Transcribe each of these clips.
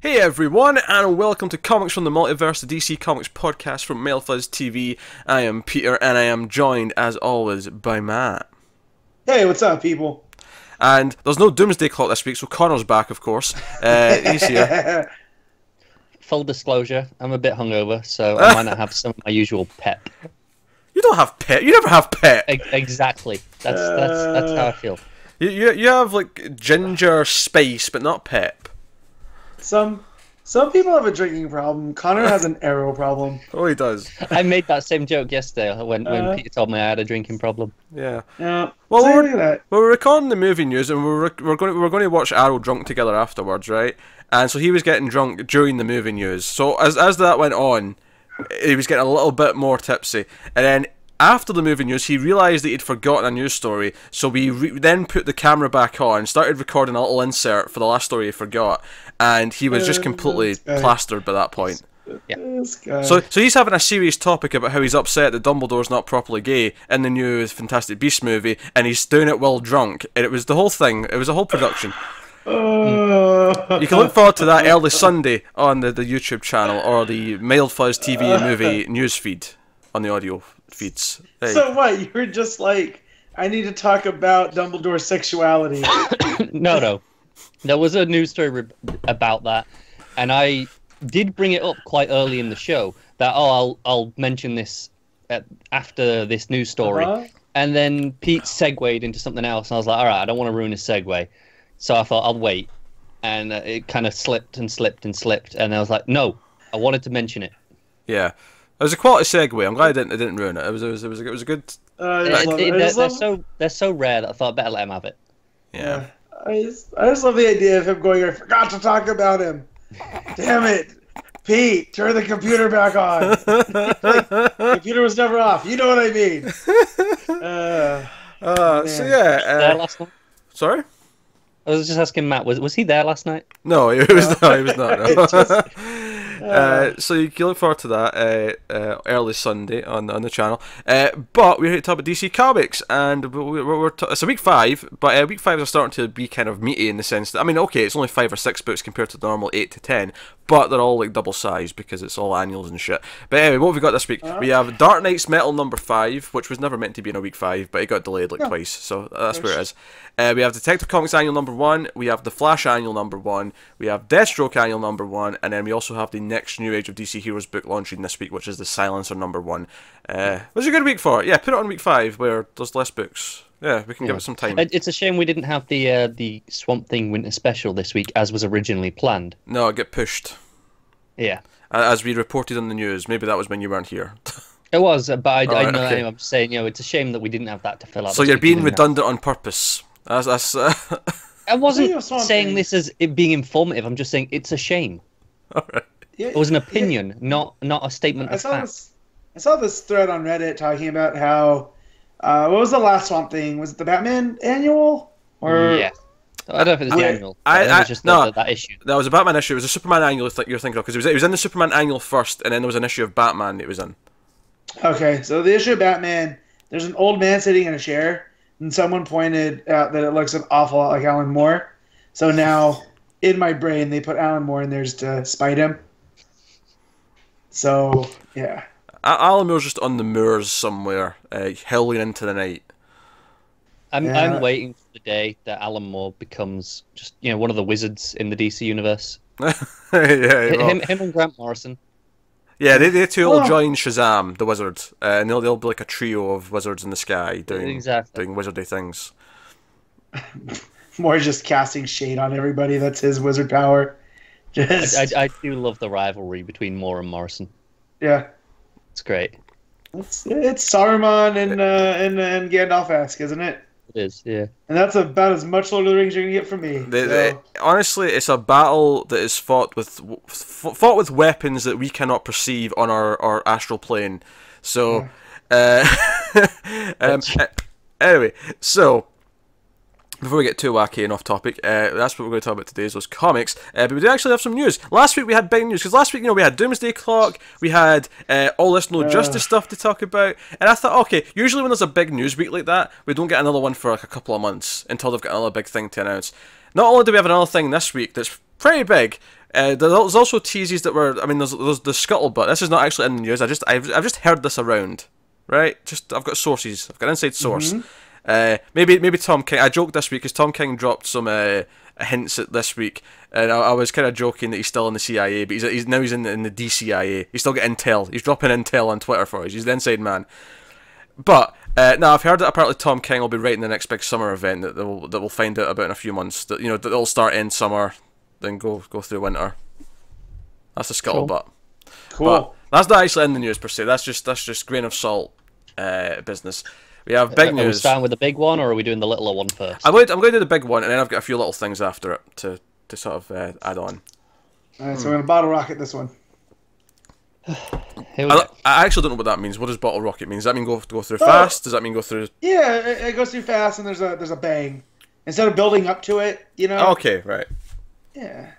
Hey everyone, and welcome to Comics from the Multiverse, the DC Comics podcast from MailFuzz TV. I am Peter, and I am joined, as always, by Matt. Hey, what's up, people? And there's no Doomsday Clock this week, so Connor's back, of course. He's here. Full disclosure, I'm a bit hungover, so I might not have some of my usual pep. You don't have pep. You never have pep. Exactly. That's how I feel. You have like ginger spice, but not pep. Some people have a drinking problem. Connor has an arrow problem. Oh, he does. I made that same joke yesterday when Peter told me I had a drinking problem. Yeah. Yeah. Well, so look at that. we're recording the movie news, and we're going to watch Arrow drunk together afterwards, right? And so he was getting drunk during the movie news. So as that went on, he was getting a little bit more tipsy, and then after the movie news, he realised that he'd forgotten a news story, so we then put the camera back on, started recording a little insert for the last story he forgot, and he was just completely plastered by that point. Yeah. So he's having a serious topic about how he's upset that Dumbledore's not properly gay in the new Fantastic Beasts movie, and he's doing it while drunk, and it was the whole thing, it was a whole production. You can look forward to that early Sunday on the YouTube channel, or the MailFuzz TV movie news feed on the audio feeds. Hey. So what? You were just like, I need to talk about Dumbledore's sexuality. No. There was a news story about that, and I did bring it up quite early in the show that I'll mention this after this news story, and then Pete segued into something else, and I was like, all right, I don't want to ruin his segue, so I thought I'll wait, and it kind of slipped, and I was like, no, I wanted to mention it. Yeah. It was a quality segue. I'm glad I didn't ruin it. It was a good. They're so rare that I thought I'd better let him have it. Yeah. I just love the idea of him going, I forgot to talk about him. Damn it. Pete, turn the computer back on. The computer was never off. You know what I mean. So yeah. There last night? Sorry? I was just asking Matt, was he there last night? No, he was not. He was not. No. So you can look forward to that early Sunday on the channel. But we're here to talk about DC Comics, and it's a week 5, but week 5 is starting to be kind of meaty in the sense that, I mean, okay, it's only 5 or 6 books compared to the normal 8 to 10, but they're all like double size because it's all annuals and shit. But anyway, what have we got this week? We have Dark Knight's Metal number 5, which was never meant to be in a week 5, but it got delayed like twice, so that's where it is. We have Detective Comics Annual number 1, we have The Flash Annual number 1, we have Deathstroke Annual number 1, and then we also have the next New Age of DC Heroes book launching this week, which is The Silencer number 1. It was a good week for it. Yeah, put it on week 5 where there's less books. Yeah, we can give it some time. It's a shame we didn't have the Swamp Thing Winter Special this week as was originally planned. No, it got pushed. Yeah. As we reported on the news. Maybe that was when you weren't here. It was, but I know. Okay. I'm just saying, it's a shame that we didn't have that to fill out. So you're being redundant on purpose. That's I wasn't saying this as it being informative. I'm just saying it's a shame. Alright. It was an opinion, not a statement of fact. I saw this thread on Reddit talking about how what was the last Swamp Thing? Was it the Batman annual? Or yeah. I don't know if it was the annual. It was just that issue. That was a Batman issue. It was a Superman annual you're thinking of, because it was in the Superman annual first, and then there was an issue of Batman it was in. Okay, so the issue of Batman, there's an old man sitting in a chair, and someone pointed out that it looks an awful lot like Alan Moore. So now, in my brain, they put Alan Moore in there just to spite him. So, yeah. Alan Moore's just on the moors somewhere, howling into the night. I'm waiting for the day that Alan Moore becomes just one of the wizards in the DC universe. Him and Grant Morrison. Yeah, they two will join Shazam, the wizard, and they'll be like a trio of wizards in the sky doing wizardy things. Moore's just casting shade on everybody. That's his wizard power. I do love the rivalry between Moore and Morrison. Yeah, it's great. It's Saruman and Gandalf-esque, isn't it? It is, yeah. And that's about as much Lord of the Rings you're gonna get from me. Honestly, it's a battle that is fought with weapons that we cannot perceive on our astral plane. So, anyway, so before we get too wacky and off topic, that's what we're going to talk about today, is those comics. But we do actually have some news. Last week we had big news, because last week, we had Doomsday Clock, we had all this No Justice stuff to talk about, and I thought, okay, usually when there's a big news week like that, we don't get another one for like a couple of months, until they've got another big thing to announce. Not only do we have another thing this week that's pretty big, There's also teases that were. I mean, there's the scuttlebutt. This is not actually in the news. I've just heard this around, right? I've got sources. I've got an inside source. Maybe Tom King. I joked this week because Tom King dropped some hints at this week, and I was kind of joking that he's still in the CIA, but he's in the DCIA. He's still got intel. He's dropping intel on Twitter for us. He's the inside man. But now I've heard that apparently Tom King will be writing the next big summer event that we'll find out about in a few months. That that'll start in summer, then go through winter. That's the scuttlebutt. Cool. But that's not actually in the news per se. That's just grain of salt business. We have big news. Are we starting with the big one, or are we doing the littler one first? I'm going to do the big one, and then I've got a few little things after it to sort of add on. Alright, so we're going to bottle rocket this one. I actually don't know what that means. What does bottle rocket mean? Does that mean go through fast? Does that mean go through... Yeah, it goes through fast, and there's a bang. Instead of building up to it, Okay, right. Yeah.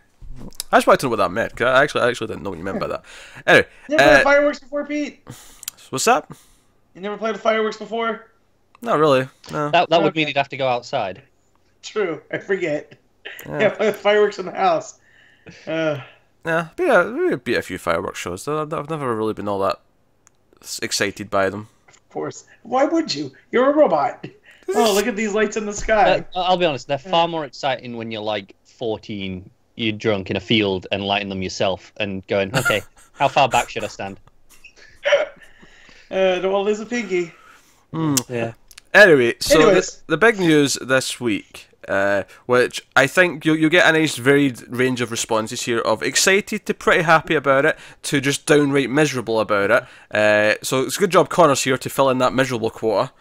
I just wanted to know what that meant, because I actually didn't know what you meant by that. Anyway. You never played fireworks before, Pete? What's that? You never played fireworks before? Not really, no. That would mean you'd have to go outside. True, I forget. Yeah, play fireworks in the house. Yeah, be a few fireworks shows. I've never really been all that excited by them. Of course. Why would you? You're a robot. Oh, look at these lights in the sky. I'll be honest, they're far more exciting when you're like 14, you're drunk in a field and lighting them yourself and going, okay, how far back should I stand? Well, there's a pinky. Yeah. Anyway, so the big news this week, which I think you'll get a nice varied range of responses here, of excited to pretty happy about it to just downright miserable about it. So it's a good job Connor's here to fill in that miserable quota.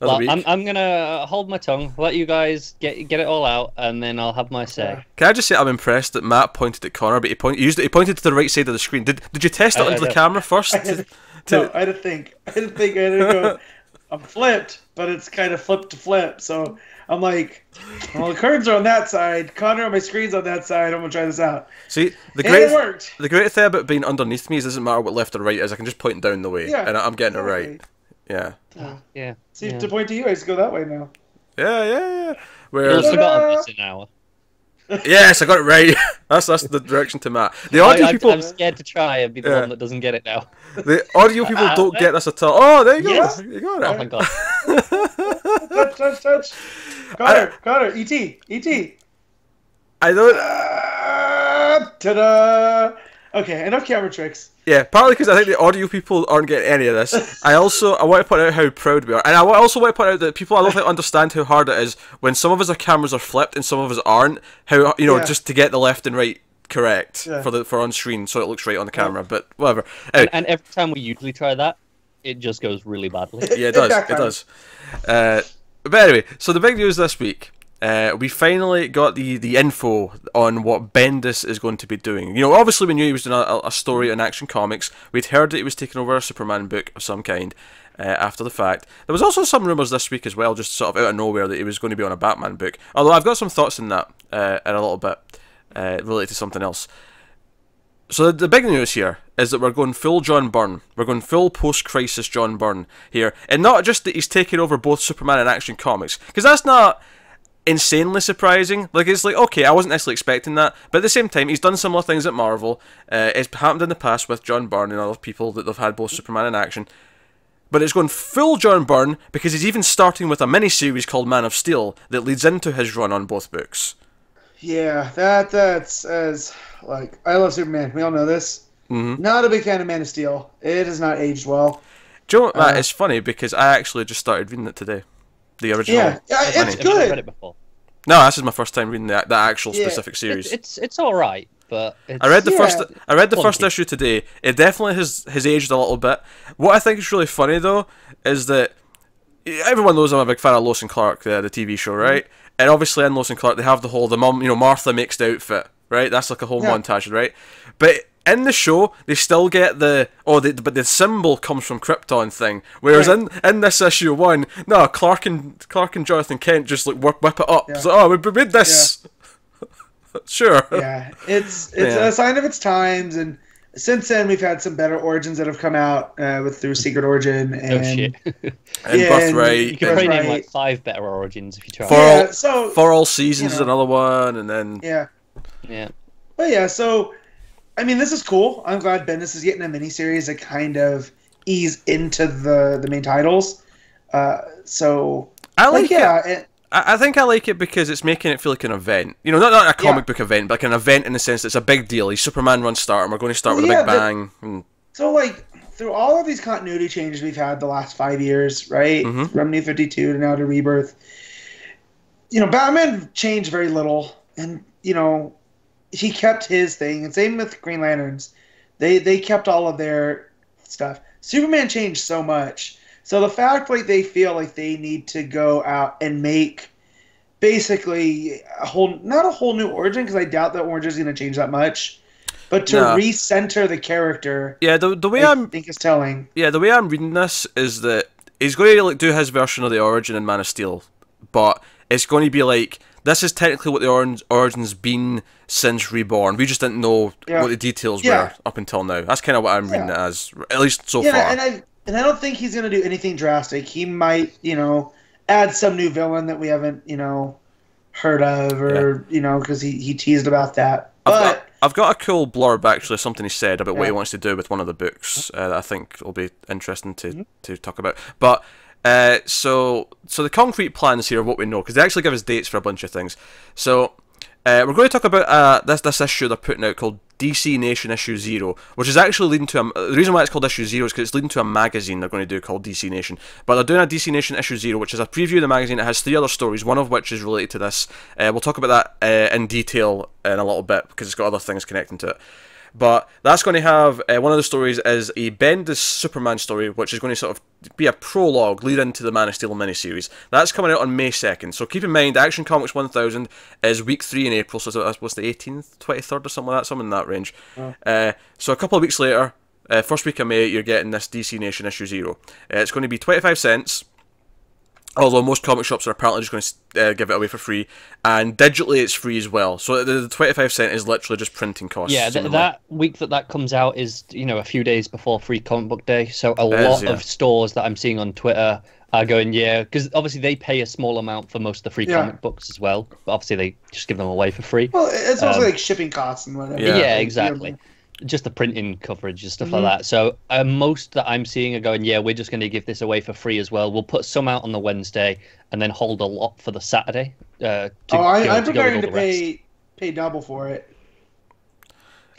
Well, I'm gonna hold my tongue, let you guys get it all out, and then I'll have my say. Can I just say I'm impressed that Matt pointed at Connor, but he pointed to the right side of the screen. Did you test it onto the camera first? No, I had to think. I had to go. I'm flipped, but it's kind of flip to flip. So I'm like, well, the curtains are on that side. Connor, my screen's on that side. I'm gonna try this out. See, the great thing about being underneath me is it doesn't matter what left or right is. I can just point down the way, and I'm getting it right. Yeah. Yeah. See, to point to you, I just go that way now. Yeah. You also got a missing hour. Yes, I got it right. That's the direction to Matt. The audio people. I'm scared to try and be the one that doesn't get it now. The audio people don't get this at all. Oh, there you go. Yes. You got it. Oh my god. touch. Connor, E.T. I don't. Ta-da! Okay, enough camera tricks. Yeah, partly because I think the audio people aren't getting any of this. I want to point out how proud we are, and I also want to point out that people I don't think understand how hard it is when some of us our cameras are flipped and some of us aren't. How just to get the left and right correct for on screen so it looks right on the camera. But whatever. Anyway. And every time we usually try that, it just goes really badly. Yeah, it does. But anyway, so the big news this week. We finally got the info on what Bendis is going to be doing. Obviously we knew he was doing a story in Action Comics. We'd heard that he was taking over a Superman book of some kind after the fact. There was also some rumours this week as well, just sort of out of nowhere, that he was going to be on a Batman book. Although I've got some thoughts on that in a little bit related to something else. So the big news here is that we're going full John Byrne. We're going full post-crisis John Byrne here. And not just that he's taking over both Superman and Action Comics, because that's not insanely surprising. Like, it's like, okay, I wasn't necessarily expecting that, but at the same time, he's done similar things at Marvel. It's happened in the past with John Byrne and other people that they've had both Superman and Action. But it's going full John Byrne because he's even starting with a mini-series called Man of Steel that leads into his run on both books. Yeah, that's as like, I love Superman. We all know this. Not a big fan of Man of Steel. It has not aged well. Do you know what, Matt? It's funny because I actually just started reading it today. The original. Yeah, it's good. I've read it before. No, this is my first time reading the actual specific series. It's all right, but I read the first issue today. It definitely has aged a little bit. What I think is really funny though is that everyone knows I'm a big fan of Lois and Clark, the TV show, right? And obviously in Lois and Clark they have the whole mum, Martha makes the outfit, right? That's like a whole montage, right? But in the show, they still get but the symbol comes from Krypton thing. Whereas in this issue 1, no, Clark and Jonathan Kent just like whip it up. It's like, oh, we made this. Yeah. Sure. Yeah, it's a sign of its times, and since then we've had some better origins that have come out through Secret Origin and Birthright. You can probably name like 5 better origins if you try. For All Seasons is another one, and then Yeah. But yeah, so I mean, this is cool. I'm glad Bendis is getting a miniseries that kind of ease into the main titles. So I like it. I think I like it because it's making it feel like an event. You know, not a comic book event, but like an event in the sense that it's a big deal. Like Superman runs start, and we're going to start with a big bang. So, like, through all of these continuity changes we've had the last 5 years, right? From New 52 to now to Rebirth, you know, Batman changed very little. And, you know, he kept his thing. And same with Green Lanterns. They kept all of their stuff. Superman changed so much. So the fact like they feel like they need to go out and make basically not a whole new origin, because I doubt that origin is going to change that much, but to recenter the character. Yeah, the way I think is telling. Yeah, the way I'm reading this is that he's going to like do his version of the origin in Man of Steel, but it's going to be like this is technically what the origin's been since Reborn. We just didn't know what the details were up until now. That's kind of what I'm reading it as, at least so far. And I don't think he's going to do anything drastic. He might, you know, add some new villain that we haven't, you know, heard of, or you know, because he teased about that. But I've got a cool blurb actually, something he said about what he wants to do with one of the books that I think will be interesting to talk about. But so the concrete plans here of what we know, because they actually give us dates for a bunch of things. So we're going to talk about this issue they're putting out called DC Nation Issue 0, which is actually leading to the reason why it's called Issue 0 is because it's leading to a magazine they're going to do called DC Nation. But they're doing a DC Nation Issue 0, which is a preview of the magazine. It has 3 other stories, one of which is related to this. We'll talk about that in detail in a little bit, because it's got other things connecting to it. But that's going to have, one of the stories is a Bendis Superman story, which is going to sort of be a prologue lead into the Man of Steel miniseries. That's coming out on May 2nd. So keep in mind, Action Comics 1000 is week 3 in April, so that's what's the 18th, 23rd or something like that, something in that range. So a couple of weeks later, first week of May, you're getting this DC Nation Issue 0. It's going to be 25 cents. Although most comic shops are apparently just going to give it away for free, and digitally it's free as well. So the 25 cent is literally just printing costs. Yeah, that week that comes out is, you know, a few days before Free Comic Book Day. So a lot of stores that I'm seeing on Twitter are going, because obviously they pay a small amount for most of the free comic books as well. But obviously they just give them away for free. Well, it's also like shipping costs and whatever. Yeah, exactly. Just the printing coverage and stuff like that. So most that I'm seeing are going, we're just going to give this away for free as well. We'll put some out on the Wednesday and then hold a lot for the Saturday. I'm preparing to pay double for it.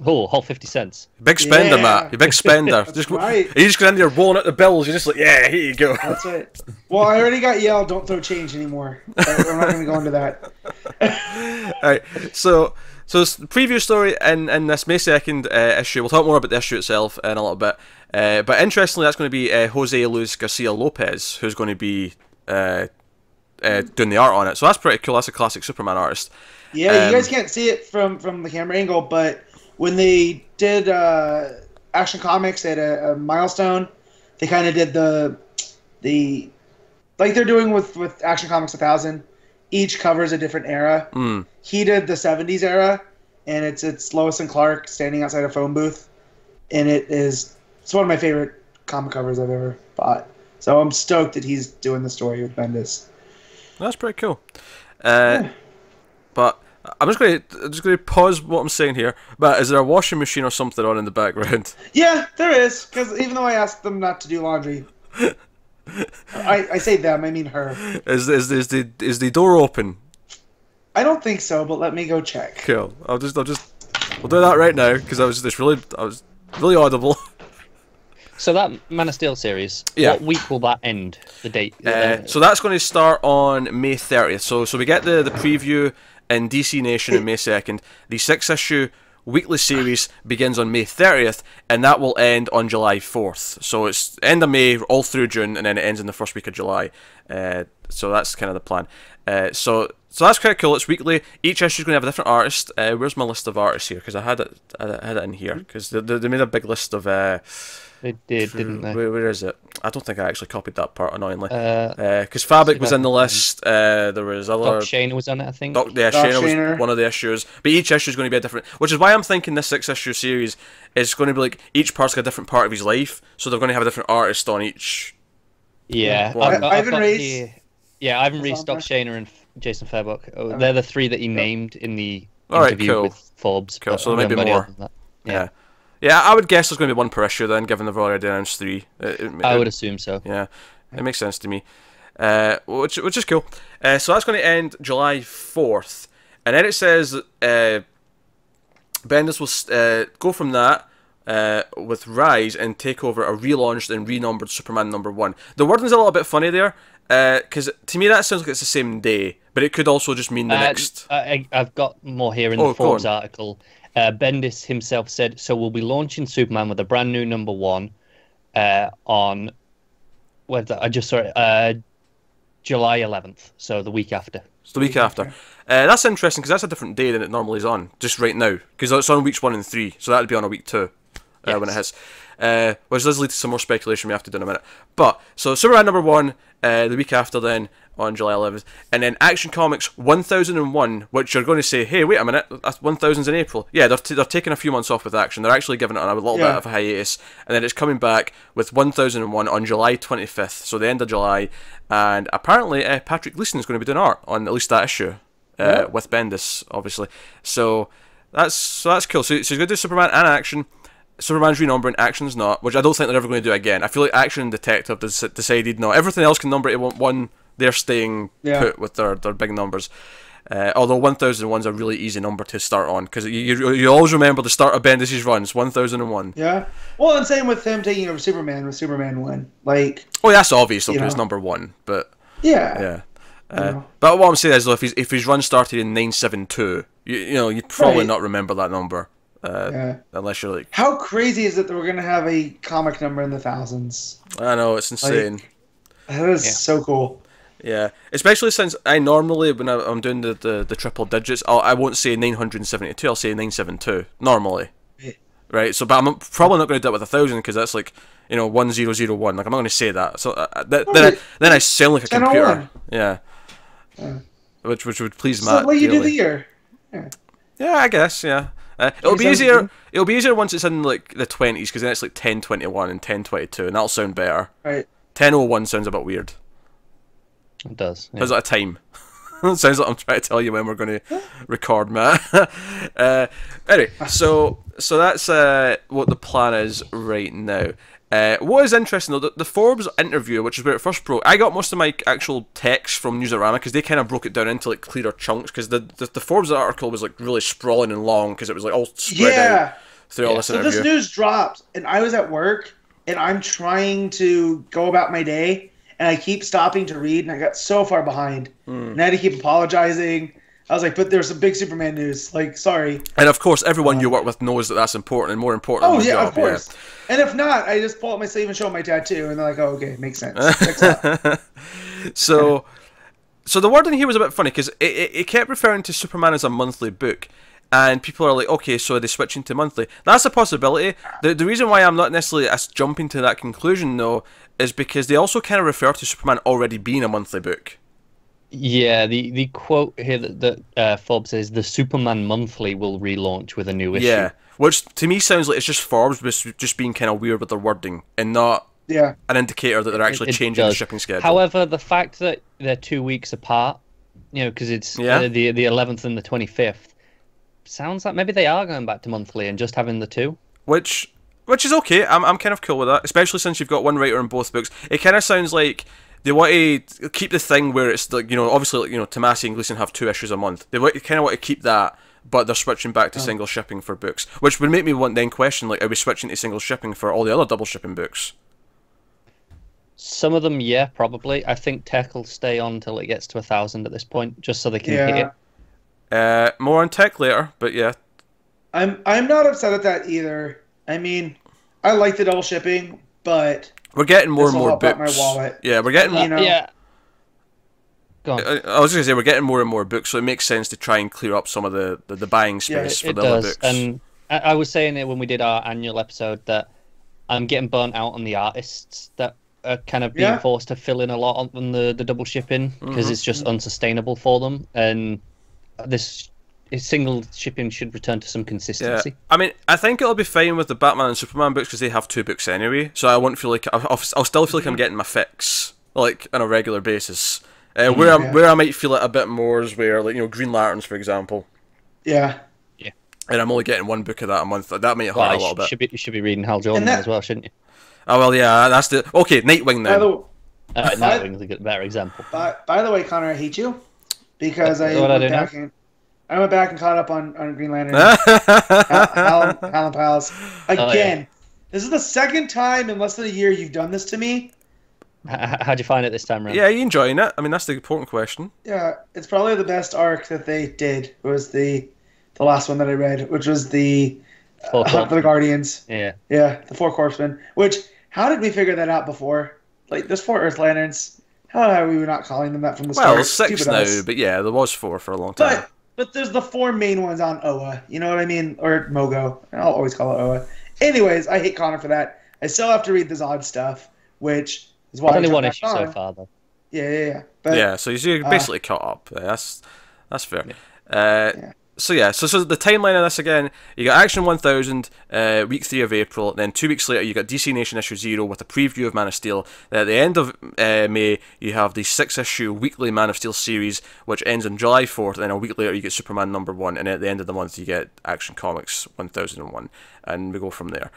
Oh, whole 50 cents. Big spender, Matt. You're a big spender. Just, right. You just go in there rolling out the bills. You're just like, here you go. That's it. Well, I already got yelled, don't throw change anymore. I'm not going to go into that. Alright, so it's the preview story in this May 2nd issue. We'll talk more about the issue itself in a little bit. But interestingly, that's going to be Jose Luis Garcia Lopez who's going to be doing the art on it. So that's pretty cool. That's a classic Superman artist. Yeah, you guys can't see it from the camera angle, but when they did Action Comics at a milestone, they kind of did the like they're doing with Action Comics 1000. Each covers a different era. He did the 70s era, and it's Lois and Clark standing outside a phone booth, and it's one of my favorite comic covers I've ever bought. So I'm stoked that he's doing the story with Bendis. That's pretty cool. But I'm just going to pause what I'm saying here. But is there a washing machine or something on in the background? Yeah, there is. Because even though I asked them not to do laundry. I say them, I mean her. Is the door open? I don't think so, but let me go check. Cool. We'll do that right now because I was really audible. So that Man of Steel series, what week will that end? The date? So that's going to start on May 30th. So we get the preview in DC Nation on May 2nd. The 6-issue weekly series begins on May 30th, and that will end on July 4th. So it's end of May, all through June, and then it ends in the first week of July. So that's kind of the plan. So that's quite cool. It's weekly. Each issue is going to have a different artist. Where's my list of artists here? Because I had it in here. Because they made a big list of... They did, didn't they? Where is it? I don't think I actually copied that part, annoyingly. Because Fabric was in the list. There was other... Doc Shaner was on it, I think. Shaner was one of the issues. But each issue is going to be a different... Which is why I'm thinking this 6-issue series is going to be like... Each part's got a different part of his life. So they're going to have a different artist on each... Yeah. Ivan Reis, Doc Shaner and Jason Fabok. They're the 3 that he named in the Alright, interview cool. with Forbes. Cool, but so there may be everybody more. other than that- Yeah. Yeah, I would guess there's going to be one per issue then, given they've already announced 3. I would assume so. Yeah, it makes sense to me. Which is cool. So that's going to end July 4th. And then it says Bendis will go from that with Rise and take over a relaunched and renumbered Superman #1. The wording's a little bit funny there, because to me that sounds like it's the same day, but it could also just mean the next. I've got more here in the Forbes article. Bendis himself said, so we'll be launching Superman with a brand new #1 on... I just saw it. July 11th, so the week after. It's the week after. That's interesting, because that's a different day than it normally is on, just right now. Because it's on weeks 1 and 3, so that would be on a week 2 when it hits. Which does lead to some more speculation we have to do in a minute. But, so Superman #1, the week after then, on July 11th. And then Action Comics 1001, which you're going to say, hey, wait a minute, that's 1000's in April. Yeah, they're taking a few months off with Action. They're actually giving it a little bit of a hiatus. And then it's coming back with 1001 on July 25th, so the end of July. And apparently Patrick Gleason is going to be doing art on at least that issue, with Bendis, obviously. So that's cool. So he's going to do Superman and Action. Superman's renumbering, Action's not, which I don't think they're ever going to do again. I feel like Action and Detective decided no, everything else can number it one. They're staying put with their big numbers. Although 1001's a really easy number to start on, because you always remember the start of Bendis' runs, 1001. Yeah. Well, and same with him taking over Superman with Superman 1. Like. Oh, that's obvious, though, because it's #1. But yeah. But what I'm saying is, though, if his run started in 972, you'd probably not remember that number. Unless you're like... How crazy is it that we're going to have a comic number in the thousands? I know, it's insane. That is so cool. Yeah, especially since I normally, when I'm doing the triple digits, I won't say 972, I'll say 972, normally. Right, so, but I'm probably not going to do it with 1000, because that's like, 1001, like, I'm not going to say that. So, then I sound like a computer. Yeah. Which would please Matt. So, you do the year. Yeah, I guess, yeah. It'll be easier. It'll be easier once it's in like the 20s, because then it's like 1021 and 1022, and that'll sound better. Right. 1001 sounds a bit weird. It does. Sounds like a time. It sounds like I'm trying to tell you when we're going to record, Matt. Anyway, so that's what the plan is right now. What is interesting though, the Forbes interview, which is where it first broke, I got most of my actual text from Newsarama, because they kind of broke it down into like clearer chunks, because the Forbes article was like really sprawling and long, because it was like all spread out through all this interview. So this news dropped, and I was at work, and I'm trying to go about my day, and I keep stopping to read, and I got so far behind. And I had to keep apologizing. I was like, but there's some big Superman news. Like, sorry. And of course, everyone you work with knows that that's important, and more important than your job. Of course. Yeah. And if not, I just pull up my sleeve and show them my tattoo, and they're like, oh, okay, makes sense. So the wording here was a bit funny, because it kept referring to Superman as a monthly book. And people are like, okay, so are they switching to monthly? That's a possibility. The reason why I'm not necessarily jumping to that conclusion, though, is because they also kind of refer to Superman already being a monthly book. Yeah, the quote here that Forbes says, the Superman Monthly will relaunch with a new issue. Yeah, which to me sounds like it's just Forbes just being kind of weird with their wording, and not an indicator that they're actually changing the shipping schedule. However, the fact that they're 2 weeks apart, because it's the 11th and the 25th, sounds like maybe they are going back to monthly and just having the two. Which is okay. I'm kind of cool with that, especially since you've got one writer in both books. It kind of sounds like they want to keep the thing where it's like, obviously, Tomasi and Gleason have 2 issues a month. They kind of want to keep that, but they're switching back to single shipping for books, which would make me then question, like, are we switching to single shipping for all the other double shipping books? Some of them, yeah, probably. I think Tech will stay on till it gets to 1000 at this point, just so they can hit it. More on Tech later, but yeah. I'm not upset at that either. I mean, I like the double shipping, but we're getting more and more books. My wallet. Yeah, we're getting. Yeah. Go on. I was going to say we're getting more and more books, so it makes sense to try and clear up some of the buying space for the other books. And I was saying it when we did our annual episode that I'm getting burnt out on the artists that are kind of being forced to fill in a lot on the double shipping, because it's just unsustainable for them, and this single shipping should return to some consistency. Yeah. I mean, I think it'll be fine with the Batman and Superman books, because they have 2 books anyway, so I won't feel like I'll still feel like I'm getting my fix, like, on a regular basis. Where I might feel it a bit more is where, like, Green Lanterns, for example. Yeah. And I'm only getting one book of that a month. That might hurt a little bit. You should be reading Hal Jordan as well, shouldn't you? Oh well, yeah, that's the okay. Nightwing then. Nightwing's a better example. By the way, Connor, I hate you because I went back and caught up on Green Lantern. Alan Pals again. Oh, yeah. This is the second time in less than a year you've done this to me. How'd you find it this time around? Yeah, you enjoying it? I mean, that's the important question. Yeah, it's probably the best arc that they did. It was the last one that I read, which was the Guardians. Yeah, the Four Corpsmen. Which, how did we figure that out before? Like, there's 4 Earth Lanterns. How are we not calling them that from the start? Well, 6 now, but yeah, there was 4 for a long time. But there's the 4 main ones on Oa. You know what I mean? Or Mogo. I'll always call it Oa. Anyways, I hate Connor for that. I still have to read the Zod stuff, which is why only one issue so far, though. Yeah. But, yeah, so you're basically caught up. That's fair. Yeah. So the timeline of this again, you got Action 1000, week 3 of April, then 2 weeks later you got DC Nation issue 0 with a preview of Man of Steel. Then at the end of May, you have the 6-issue weekly Man of Steel series, which ends on July 4th, and then a week later you get Superman #1, and at the end of the month you get Action Comics 1001, and we go from there.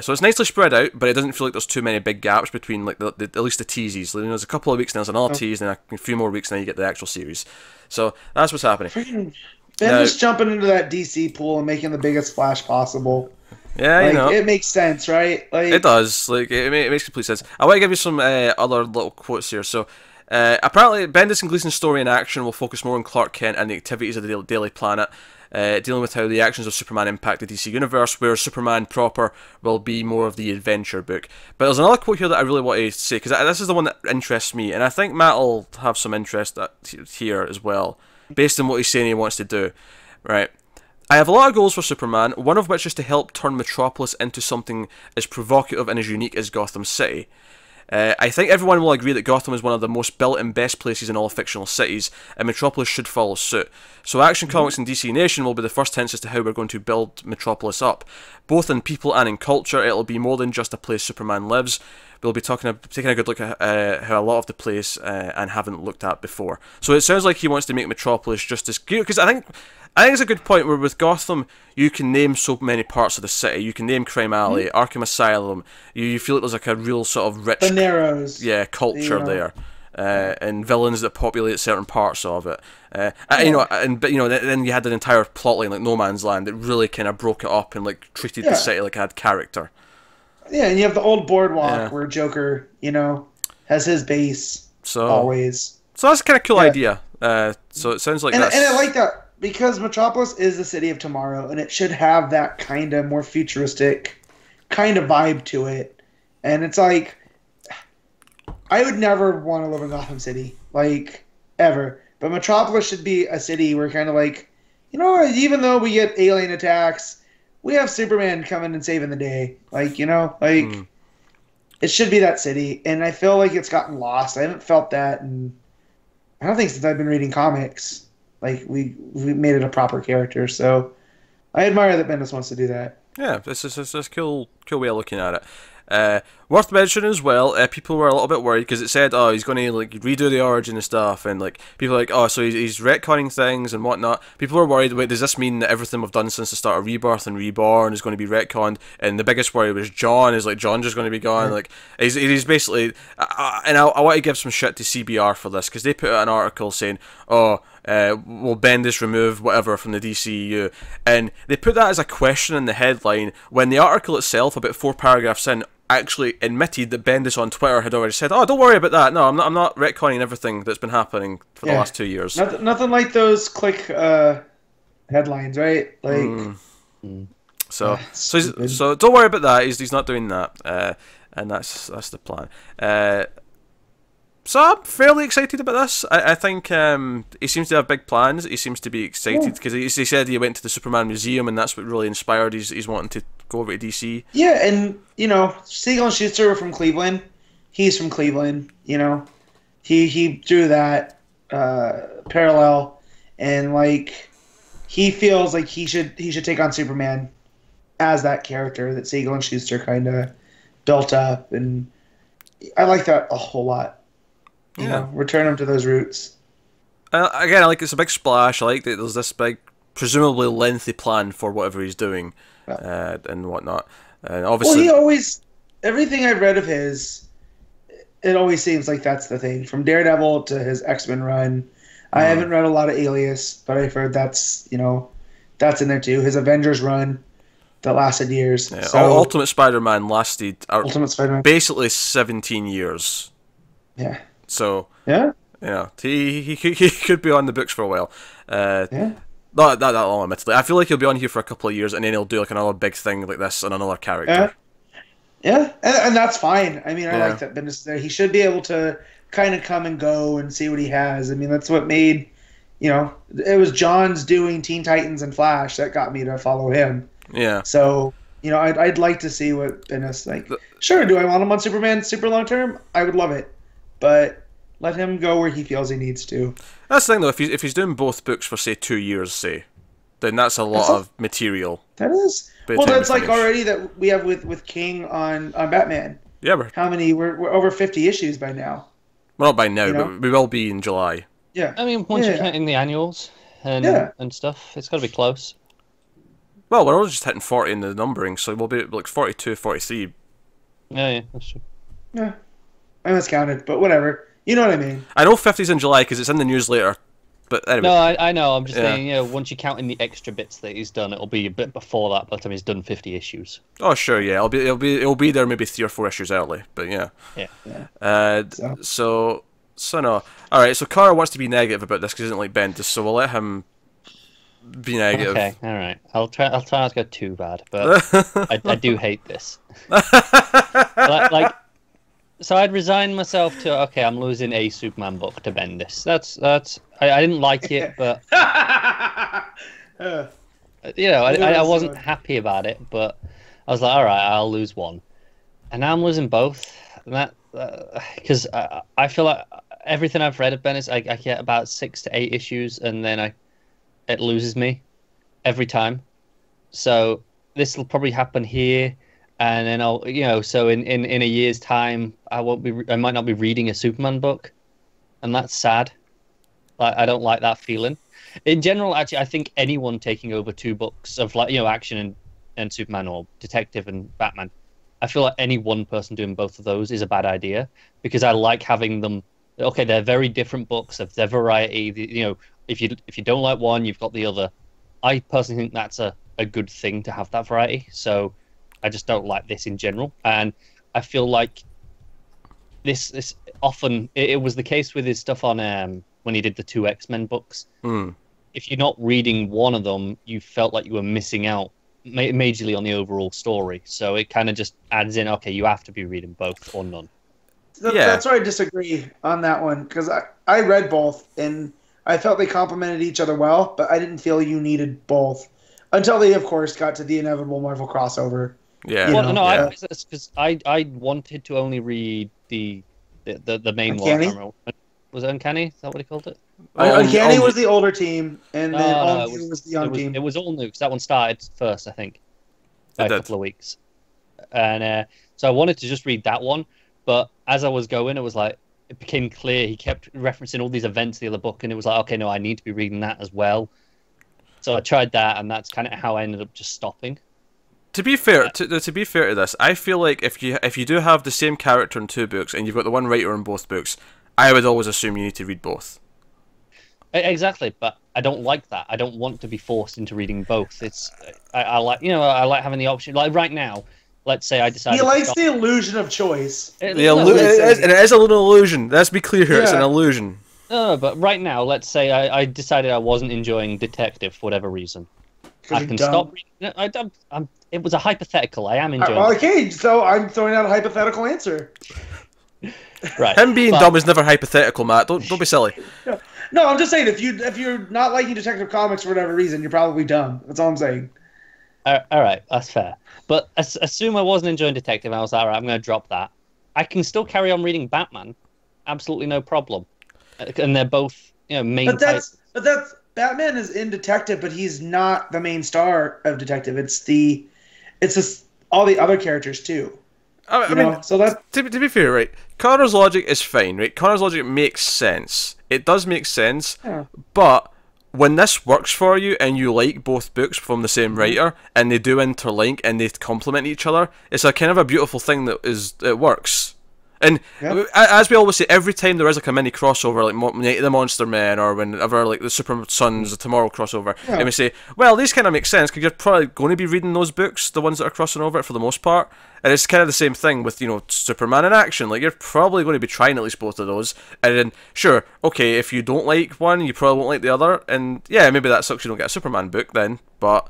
So it's nicely spread out, but it doesn't feel like there's too many big gaps between like at least the teases. There's a couple of weeks, and there's another tease, and a few more weeks, and then you get the actual series. So that's what's happening. Just jumping into that DC pool and making the biggest splash possible. Yeah, you know. It makes sense, right? Like, it does. Like it makes complete sense. I want to give you some other little quotes here. So, apparently, Bendis and Gleason's story and action will focus more on Clark Kent and the activities of the Daily Planet, dealing with how the actions of Superman impact the DC universe, where Superman proper will be more of the adventure book. But there's another quote here that I really want to say, because this is the one that interests me, and I think Matt will have some interest here as well, based on what he's saying he wants to do. Right. I have a lot of goals for Superman, one of which is to help turn Metropolis into something as provocative and as unique as Gotham City. I think everyone will agree that Gotham is one of the most built and best places in all fictional cities, and Metropolis should follow suit. So Action Comics and DC Nation will be the first hints as to how we're going to build Metropolis up. Both in people and in culture, it'll be more than just a place Superman lives. We'll be taking a good look at how a lot of the place and haven't looked at before. So it sounds like he wants to make Metropolis just as cute, because I think it's a good point where with Gotham you can name so many parts of the city. You can name Crime Alley, Arkham Asylum. You feel like there's like a real sort of rich culture there, and villains that populate certain parts of it. But then you had an entire plotline like No Man's Land that really kind of broke it up and like treated the city like it had character. Yeah, and you have the old boardwalk where Joker, has his base always. So that's a kind of cool idea. So it sounds like and I like that. Because Metropolis is the city of tomorrow, and it should have that kind of more futuristic kind of vibe to it. And it's like, I would never want to live in Gotham City, like, ever. But Metropolis should be a city where kind of like, even though we get alien attacks, we have Superman coming and saving the day. Like, it should be that city. And I feel like it's gotten lost. I haven't felt that, and I don't think since I've been reading comics. Like, we made it a proper character, so I admire that Bendis wants to do that. Yeah, it's a cool way of looking at it. Worth mentioning as well, people were a little bit worried because it said, he's going to like redo the origin and stuff, and like people are like, so he's retconning things and whatnot. People were worried, wait, does this mean that everything we've done since the start of Rebirth and Reborn is going to be retconned? And the biggest worry was John just going to be gone. Like he's basically, and I want to give some shit to CBR for this because they put out an article saying, will Bendis remove whatever from the DCEU? And they put that as a question in the headline when the article itself, about 4 paragraphs in, actually admitted that Bendis on Twitter had already said, don't worry about that. No, I'm not retconning everything that's been happening for the last 2 years. Nothing like those click headlines, right? Like, So don't worry about that. He's not doing that, and that's the plan. So I'm fairly excited about this. I think he seems to have big plans. He seems to be excited because he said he went to the Superman Museum, and that's what really inspired he's wanting to go over to DC. Yeah, and Siegel and Schuster were from Cleveland. He's from Cleveland. He drew that parallel, and like he feels like he should take on Superman as that character that Siegel and Schuster kind of built up, and I like that a whole lot. Return them to those roots. Again, I like it's a big splash. I like that there's this big presumably lengthy plan for whatever he's doing, and whatnot. And obviously, well, he always, everything I've read of his, it always seems like that's the thing. From Daredevil to his X-Men run, I haven't read a lot of Alias, but I've heard that's that's in there too. His Avengers run that lasted years. Yeah, so, Ultimate Spider-Man lasted Ultimate Spider-Man basically 17 years. Yeah. So yeah, he could be on the books for a while. yeah. Not that long, admittedly. I feel like he'll be on here for a couple of years, and then he'll do like another big thing like this and another character. Yeah, and that's fine. I mean, I like that Bendis there. He should be able to kind of come and go and see what he has. I mean, that's what made, it was John's doing Teen Titans and Flash that got me to follow him. Yeah. So, I'd like to see what Bendis, sure, do I want him on Superman super long term? I would love it. But let him go where he feels he needs to. That's the thing, though. If he's doing both books for, say, 2 years, say, then that's a lot of material. That is. Well, that's like already that we have with King on Batman. Yeah, how many? We're over 50 issues by now. Well, not by now, but we will be in July. Yeah. I mean, once you count in the annuals and stuff, it's got to be close. Well, we're all just hitting 40 in the numbering, so we'll be like 42, 43. Yeah, that's true. Yeah. I miscounted, but whatever. You know what I mean. I know 50's in July because it's in the newsletter. But anyway. No, I know. I'm just saying, once you count in the extra bits that he's done, it'll be a bit before that by the time he's done 50 issues. Oh, sure, yeah. It'll be there maybe 3 or 4 issues early, but yeah. Yeah. So no. All right. So Connor wants to be negative about this because he doesn't like Bendis, so we'll let him be negative. Okay. All right. I'll try not to go too bad, but I do hate this. So I'd resigned myself to I'm losing a Superman book to Bendis. That's I didn't like it, but I wasn't happy about it. But I was like, all right, I'll lose one, and now I'm losing both. And that because I feel like everything I've read of Bendis, I get about 6 to 8 issues, and then it loses me every time. So this will probably happen here. And then I'll, so in a year's time, I might not be reading a Superman book, and that's sad. I don't like that feeling. In general, actually, I think anyone taking over 2 books of action and Superman, or detective and Batman, I feel like any one person doing both of those is a bad idea, because I like having them. Okay, they're very different books of their variety. If you don't like one, you've got the other. I personally think that's a good thing to have that variety. So. I just don't like this in general, and I feel like this often it was the case with his stuff on when he did the 2 X-Men books. If you're not reading one of them, you felt like you were missing out majorly on the overall story. So it kind of just adds in, okay, you have to be reading both or none. That's where I disagree on that one, because I read both, and I felt they complemented each other well, but I didn't feel you needed both until they, of course, got to the inevitable Marvel crossover. Yeah. Well, no, because I wanted to only read the main Uncanny? one. Was it Uncanny? Is that what he called it? Uncanny was the older team, and then All New was the young team. It was All New, because that one started first, I think, by a couple of weeks. And so I wanted to just read that one, but as I was going, it became clear he kept referencing all these events in the other book, and it was like, okay, no, I need to be reading that as well. So I tried that, and that's kind of how I ended up just stopping. To be fair to this, I feel like if you do have the same character in 2 books and you've got the one writer in both books, I would always assume you need to read both. Exactly, but I don't like that. I don't want to be forced into reading both. I like having the option. Like right now, let's say I decide. He likes the illusion of choice. It is a little illusion. Let's be clear here. It's an illusion. No, but right now, let's say I decided I wasn't enjoying Detective for whatever reason. I can stop reading. It was a hypothetical. I am enjoying it. Okay, so I'm throwing out a hypothetical answer. Right. Him being dumb is never hypothetical, Matt. Don't be silly. No, I'm just saying, if you're not liking Detective Comics for whatever reason, you're probably dumb. That's all I'm saying. All right, that's fair. But assume I wasn't enjoying Detective, and I was like, all right, I'm going to drop that. I can still carry on reading Batman. Absolutely no problem. And they're both, main. But that's Batman is in Detective, but he's not the main star of Detective. It's just all the other characters too. I mean, so that to be fair, right? Connor's logic is fine, right? Connor's logic makes sense. It does make sense, but when this works for you and you like both books from the same writer and they do interlink and they complement each other, it's a kind of a beautiful thing it works. And as we always say, every time there is like a mini crossover, like Night of the Monster Men, or whenever like the Super Sons, the Tomorrow crossover, and we say, well, these kind of make sense because you're probably going to be reading those books, the ones that are crossing over for the most part. And it's kind of the same thing with, Superman in action. Like, you're probably going to be trying at least both of those. And then, sure, okay, if you don't like one, you probably won't like the other. And yeah, maybe that sucks you don't get a Superman book then, but...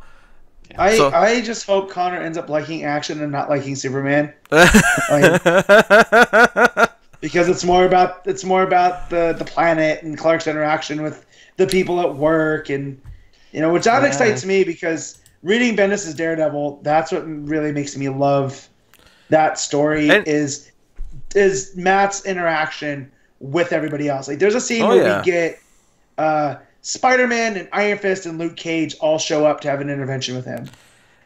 I just hope Connor ends up liking action and not liking Superman. Because it's more about the planet and Clark's interaction with the people at work, and which that excites me, because reading Bendis' Daredevil, that's what really makes me love that story, is Matt's interaction with everybody else. Like, there's a scene where we get Spider-Man and Iron Fist and Luke Cage all show up to have an intervention with him.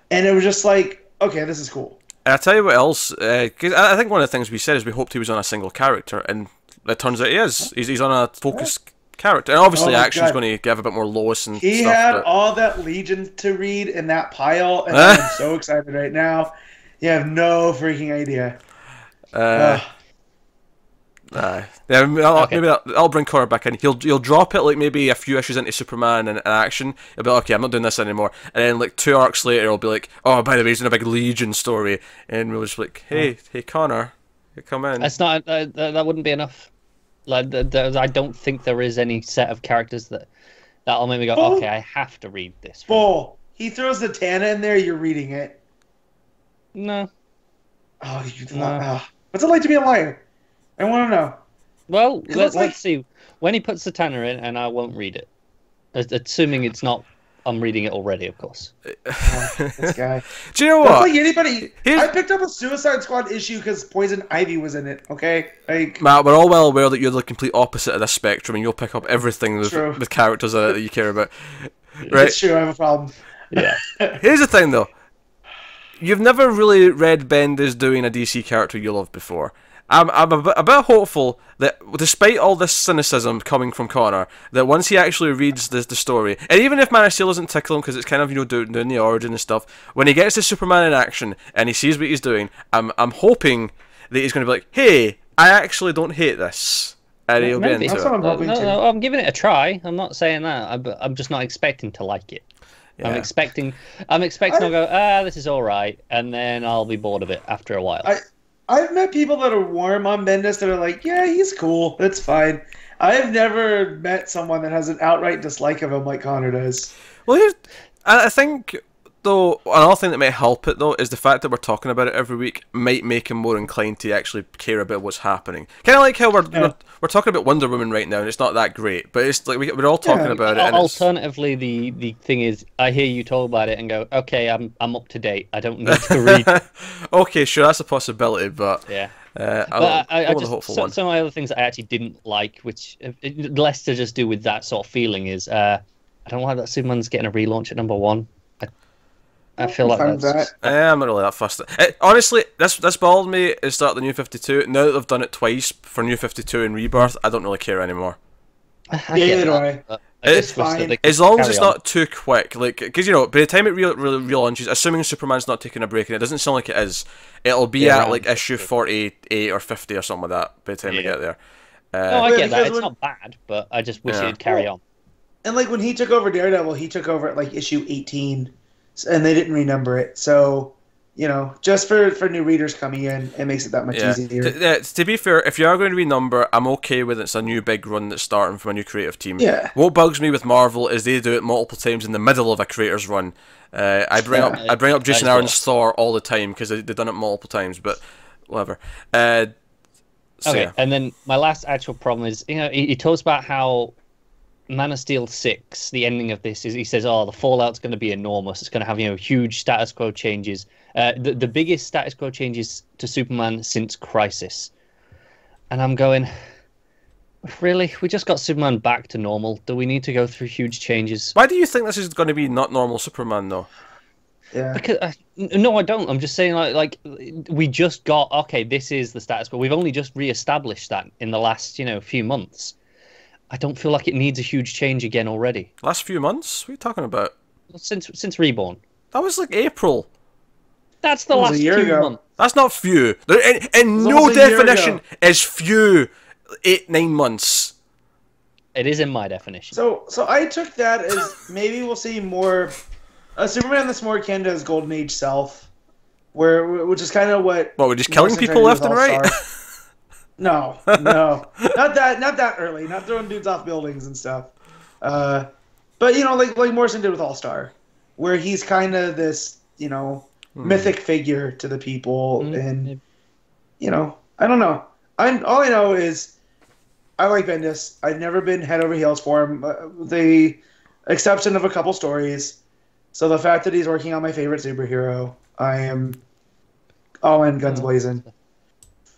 And it was just like, okay, this is cool. And I'll tell you what else, because I think one of the things we said is we hoped he was on a single character, and it turns out he is. He's on a focused character. And obviously action's going to give a bit more Lois and he stuff. He had all that Legion to read in that pile, and I'm so excited right now. You have no freaking idea. Maybe I'll bring Connor back in. He'll drop it like maybe a few issues into Superman and action. He'll be like, okay, I'm not doing this anymore. And then like 2 arcs later, he'll be like, oh, by the way, he's in a big Legion story, and we'll just be like, hey Connor, you come in. That's not that wouldn't be enough. Like, I don't think there is any set of characters that'll make me go, okay, I have to read this. Bull. He throws the Tana in there. You're reading it. No. Oh, what's it like to be a liar? I want to know. Well, let's see. When he puts the Tanner in, and I won't read it. Assuming it's not... I'm reading it already, of course. This guy. Do you know what? That's like anybody... I picked up a Suicide Squad issue because Poison Ivy was in it, okay? Like, Matt, we're all well aware that you're the complete opposite of this spectrum, and you'll pick up everything with characters that you care about. Right? It's true, I have a problem. Yeah. Here's the thing, though. You've never really read Bendis doing a DC character you loved before. I'm a bit hopeful that, despite all this cynicism coming from Connor, that once he actually reads the story, and even if Man of Steel doesn't tickle him because it's kind of doing the origin and stuff, when he gets to Superman in action and he sees what he's doing, I'm hoping that he's going to be like, hey, I actually don't hate this, and he'll be into it. No, I'm giving it a try. I'm not saying that. I'm just not expecting to like it. Yeah. I'm expecting I'll go, this is all right, and then I'll be bored of it after a while. I've met people that are warm on Bendis that are like, yeah, he's cool, that's fine. I've never met someone that has an outright dislike of him like Connor does. Well, I think, though, another thing that might help it, though, is the fact that we're talking about it every week might make him more inclined to actually care about what's happening. Kind of like how we're talking about Wonder Woman right now, and it's not that great, but it's like we're all talking about it. And alternatively, the thing is, I hear you talk about it and go, okay, I'm up to date. I don't need to read. Okay, sure, that's a possibility, but yeah. I just some of my other things that I actually didn't like, which less to just do with that sort of feeling, is I don't like that Superman's getting a relaunch at #1. I feel like that's... I'm not really that fussed. Honestly, this bothered me at the start of the New 52. Now that they've done it twice for New 52 and Rebirth, I don't really care anymore. It's fine. As long as it's not too quick. Like, because, by the time it relaunches, assuming Superman's not taking a break, and it doesn't sound like it is, it'll be at, like, issue 48 or 50 or something like that by the time we get there. No, I get that. It's not bad, but I just wish it'd carry on. And, like, when he took over Daredevil, he took over at, like, issue 18. And they didn't renumber it, so just for new readers coming in, it makes it that much easier. To be fair, if you are going to renumber, I'm okay with it's a new big run that's starting from a new creative team. Yeah. What bugs me with Marvel is they do it multiple times in the middle of a creator's run. I bring up Jason Aaron's Thor all the time because they've done it multiple times, but whatever. And then my last actual problem is he talks about how Man of Steel 6, the ending of this, is he says, the fallout's going to be enormous. It's going to have huge status quo changes. The biggest status quo changes to Superman since Crisis. And I'm going, really? We just got Superman back to normal. Do we need to go through huge changes? Why do you think this is going to be not normal Superman, though? Yeah. Because no, I don't. I'm just saying, like we just got, this is the status quo. We've only just re-established that in the last few months. I don't feel like it needs a huge change again already. Last few months? What are you talking about? Since Reborn. That was like April. That's the last few months. That's not few. In no definition is few 8-9 months. It is in my definition. So I took that as maybe we'll see more a Superman that's more akin to his Golden Age self, which is kind of what. What, we're just killing people left and right? No, not that early. Not throwing dudes off buildings and stuff. But you know, like Morrison did with All Star, where he's kind of this, you know, mythic figure to the people, and you know, I don't know. All I know is I like Bendis. I've never been head over heels for him, the exception of a couple stories. So the fact that he's working on my favorite superhero, I am all in, guns blazing.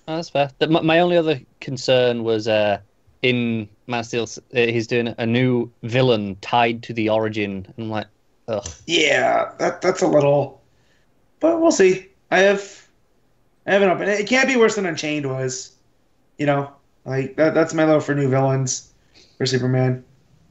Oh, that's fair. My only other concern was in Man of Steel, he's doing a new villain tied to the origin. And I'm like, ugh. Yeah, that's a little, but we'll see. I have an open. It can't be worse than Unchained was, you know. Like that's my love for new villains for Superman.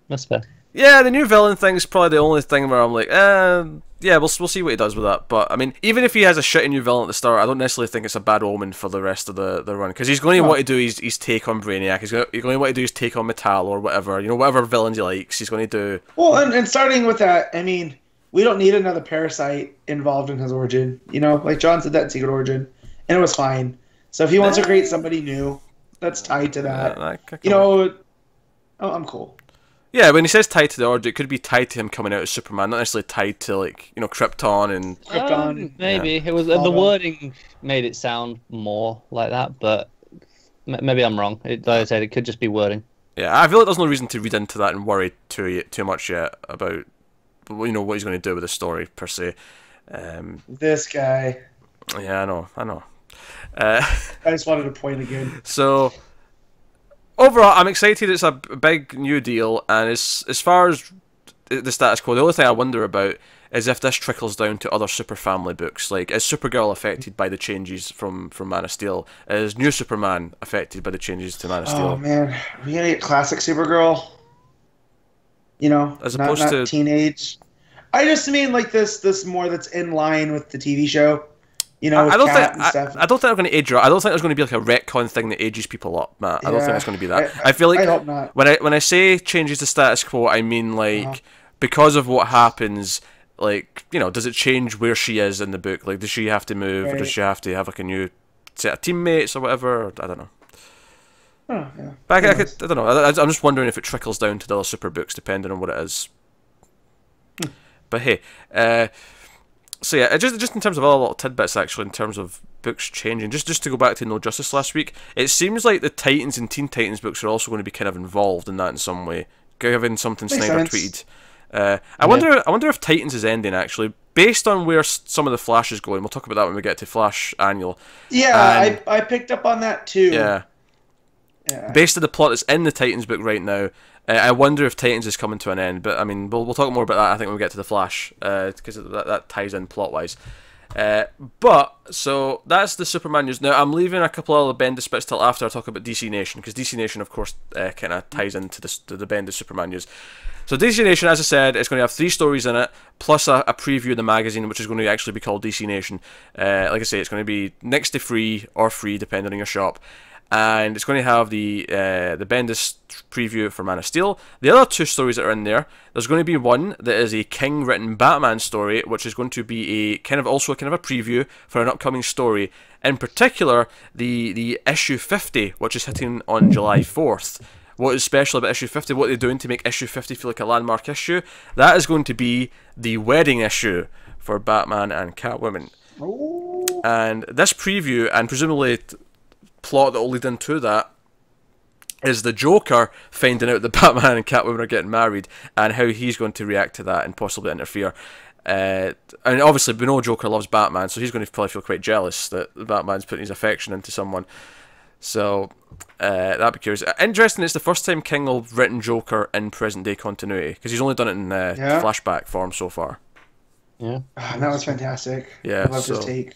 That's fair. Yeah, the new villain thing's probably the only thing where I'm like, yeah, we'll see what he does with that. But I mean, even if he has a shitty new villain at the start, I don't necessarily think it's a bad omen for the rest of the run, because he's going to want to do his take on Brainiac. He's going to want to do his take on Metal or whatever. You know, whatever villains he likes, he's going to do. Well, and starting with that, I mean, we don't need another Parasite involved in his origin. You know, like John said that in Secret Origin, and it was fine. So if he wants to create somebody new that's tied to that, you know, I'm cool. Yeah, when he says tied to the origin, it could be tied to him coming out as Superman, not necessarily tied to, like, you know, Krypton and... Maybe. Yeah. It was the wording made it sound more like that, but maybe I'm wrong. Like I said, it could just be wording. Yeah, I feel like there's no reason to read into that and worry too much yet about, you know, what he's going to do with the story, per se. This guy. Yeah, I know. I just wanted to point again. So... overall, I'm excited. It's a big new deal, and as far as the status quo, the only thing I wonder about is if this trickles down to other Super Family books. Like, is Supergirl affected by the changes from Man of Steel? Is New Superman affected by the changes to Man of Steel? Oh man, are we gonna get classic Supergirl? You know, as opposed to teenage. I just mean like this more that's in line with the TV show. You know, I don't think they're going to age her. I don't think there's going to be like a retcon thing that ages people up, Matt. I don't think it's going to be that. I feel like I hope not. When I say changes the status quo, I mean like because of what happens. Like, you know, does it change where she is in the book? Like, does she have to move, or does she have to have like a new set of teammates or whatever? I don't know. Oh, yeah. But I don't know. I'm just wondering if it trickles down to the other super books, depending on what it is. But hey, so yeah, just in terms of other little tidbits, actually, in terms of books changing, just to go back to No Justice last week, it seems like the Titans and Teen Titans books are also going to be kind of involved in that in some way, given something Snyder tweeted. I wonder if Titans is ending, actually, based on where some of the Flash is going. We'll talk about that when we get to Flash Annual. Yeah, I picked up on that too. Yeah. Based on the plot that's in the Titans book right now, I wonder if Titans is coming to an end. But I mean, we'll talk more about that, I think, when we get to the Flash, because that ties in plot wise. But so that's the Superman news. Now I'm leaving a couple of other Bendis bits till after I talk about DC Nation, because DC Nation, of course, kind of ties into the Bendis Superman news. So DC Nation, as I said, it's going to have 3 stories in it, plus a preview of the magazine, which is going to actually be called DC Nation. Like I say, it's going to be next to free or free, depending on your shop. And it's going to have the Bendis preview for Man of Steel. The other 2 stories that are in there's going to be one that is a King-written Batman story, which is going to be also a preview for an upcoming story. In particular, the issue 50, which is hitting on July 4th. What is special about issue 50? What they're doing to make issue 50 feel like a landmark issue? That is going to be the wedding issue for Batman and Catwoman. Ooh. And this preview, and presumably plot that will lead into that, is the Joker finding out that Batman and Catwoman are getting married, and how he's going to react to that and possibly interfere. And obviously we know Joker loves Batman, so he's going to probably feel quite jealous that Batman's putting his affection into someone. So that'd be curious. Interesting, it's the first time King will have written Joker in present day continuity, because he's only done it in flashback form so far. Yeah, that was fantastic. Yeah, I love his take.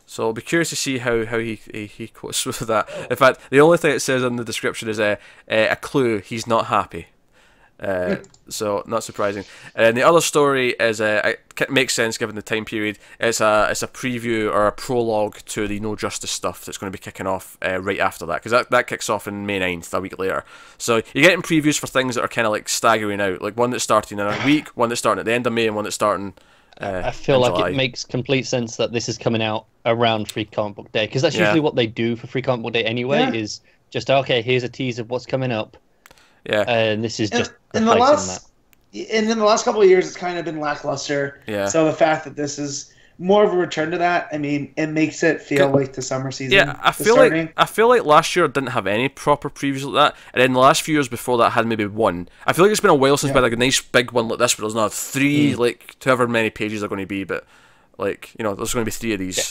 So I'll be curious to see how he quotes with that. In fact, the only thing it says in the description is a clue. He's not happy. So not surprising. And the other story is it makes sense given the time period. It's a preview or a prologue to the No Justice stuff that's going to be kicking off right after that, because that kicks off in May 9th, a week later. So you're getting previews for things that are kind of like staggering out, like one that's starting in a week, one that's starting at the end of May, and one that's starting. I feel like July. it makes complete sense that this is coming out around Free Comic Book Day, because that's usually what they do for Free Comic Book Day anyway. Is just okay. Here's a tease of what's coming up. Yeah, and this is just in the last couple of years, it's kind of been lackluster. Yeah. So the fact that this is more of a return to that, I mean, it makes it feel like the summer season. Yeah, I feel like last year didn't have any proper previews like that, and then the last few years before that had maybe one. I feel like it's been a while since we had like a nice big one like this, where there's not three, like however many pages are going to be, but like there's going to be 3 of these. Yeah.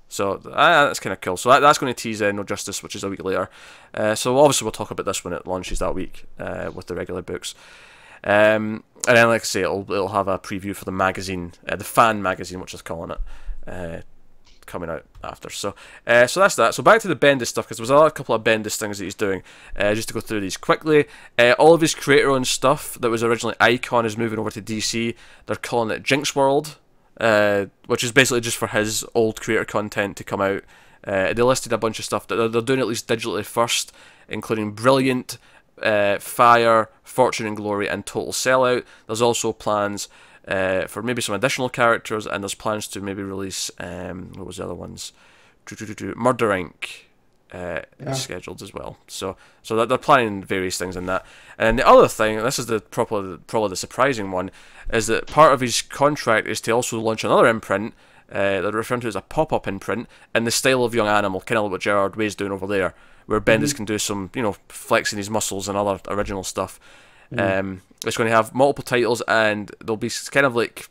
So that's kind of cool. So that's going to tease No Justice, which is a week later. So obviously we'll talk about this when it launches that week with the regular books. And then, like I say, it'll have a preview for the magazine, the fan magazine, which is calling it, coming out after. So that's that. So back to the Bendis stuff, because there was a couple of Bendis things that he's doing. Just to go through these quickly, all of his creator-owned stuff that was originally Icon is moving over to DC. They're calling it Jinx World. Which is basically just for his old creator content to come out. They listed a bunch of stuff that they're doing at least digitally first, including Brilliant, Fire, Fortune and Glory, and Total Sellout. There's also plans for maybe some additional characters, and there's plans to maybe release what was the other ones? Murder Inc. Scheduled as well. So that they're planning various things in that. And the other thing, and this is probably the surprising one, is that part of his contract is to also launch another imprint that they're referring to as a pop-up imprint in the style of Young Animal, kind of like what Gerard Way's doing over there, where Bendis can do some, flexing his muscles and other original stuff. It's going to have multiple titles, and there'll be kind of like,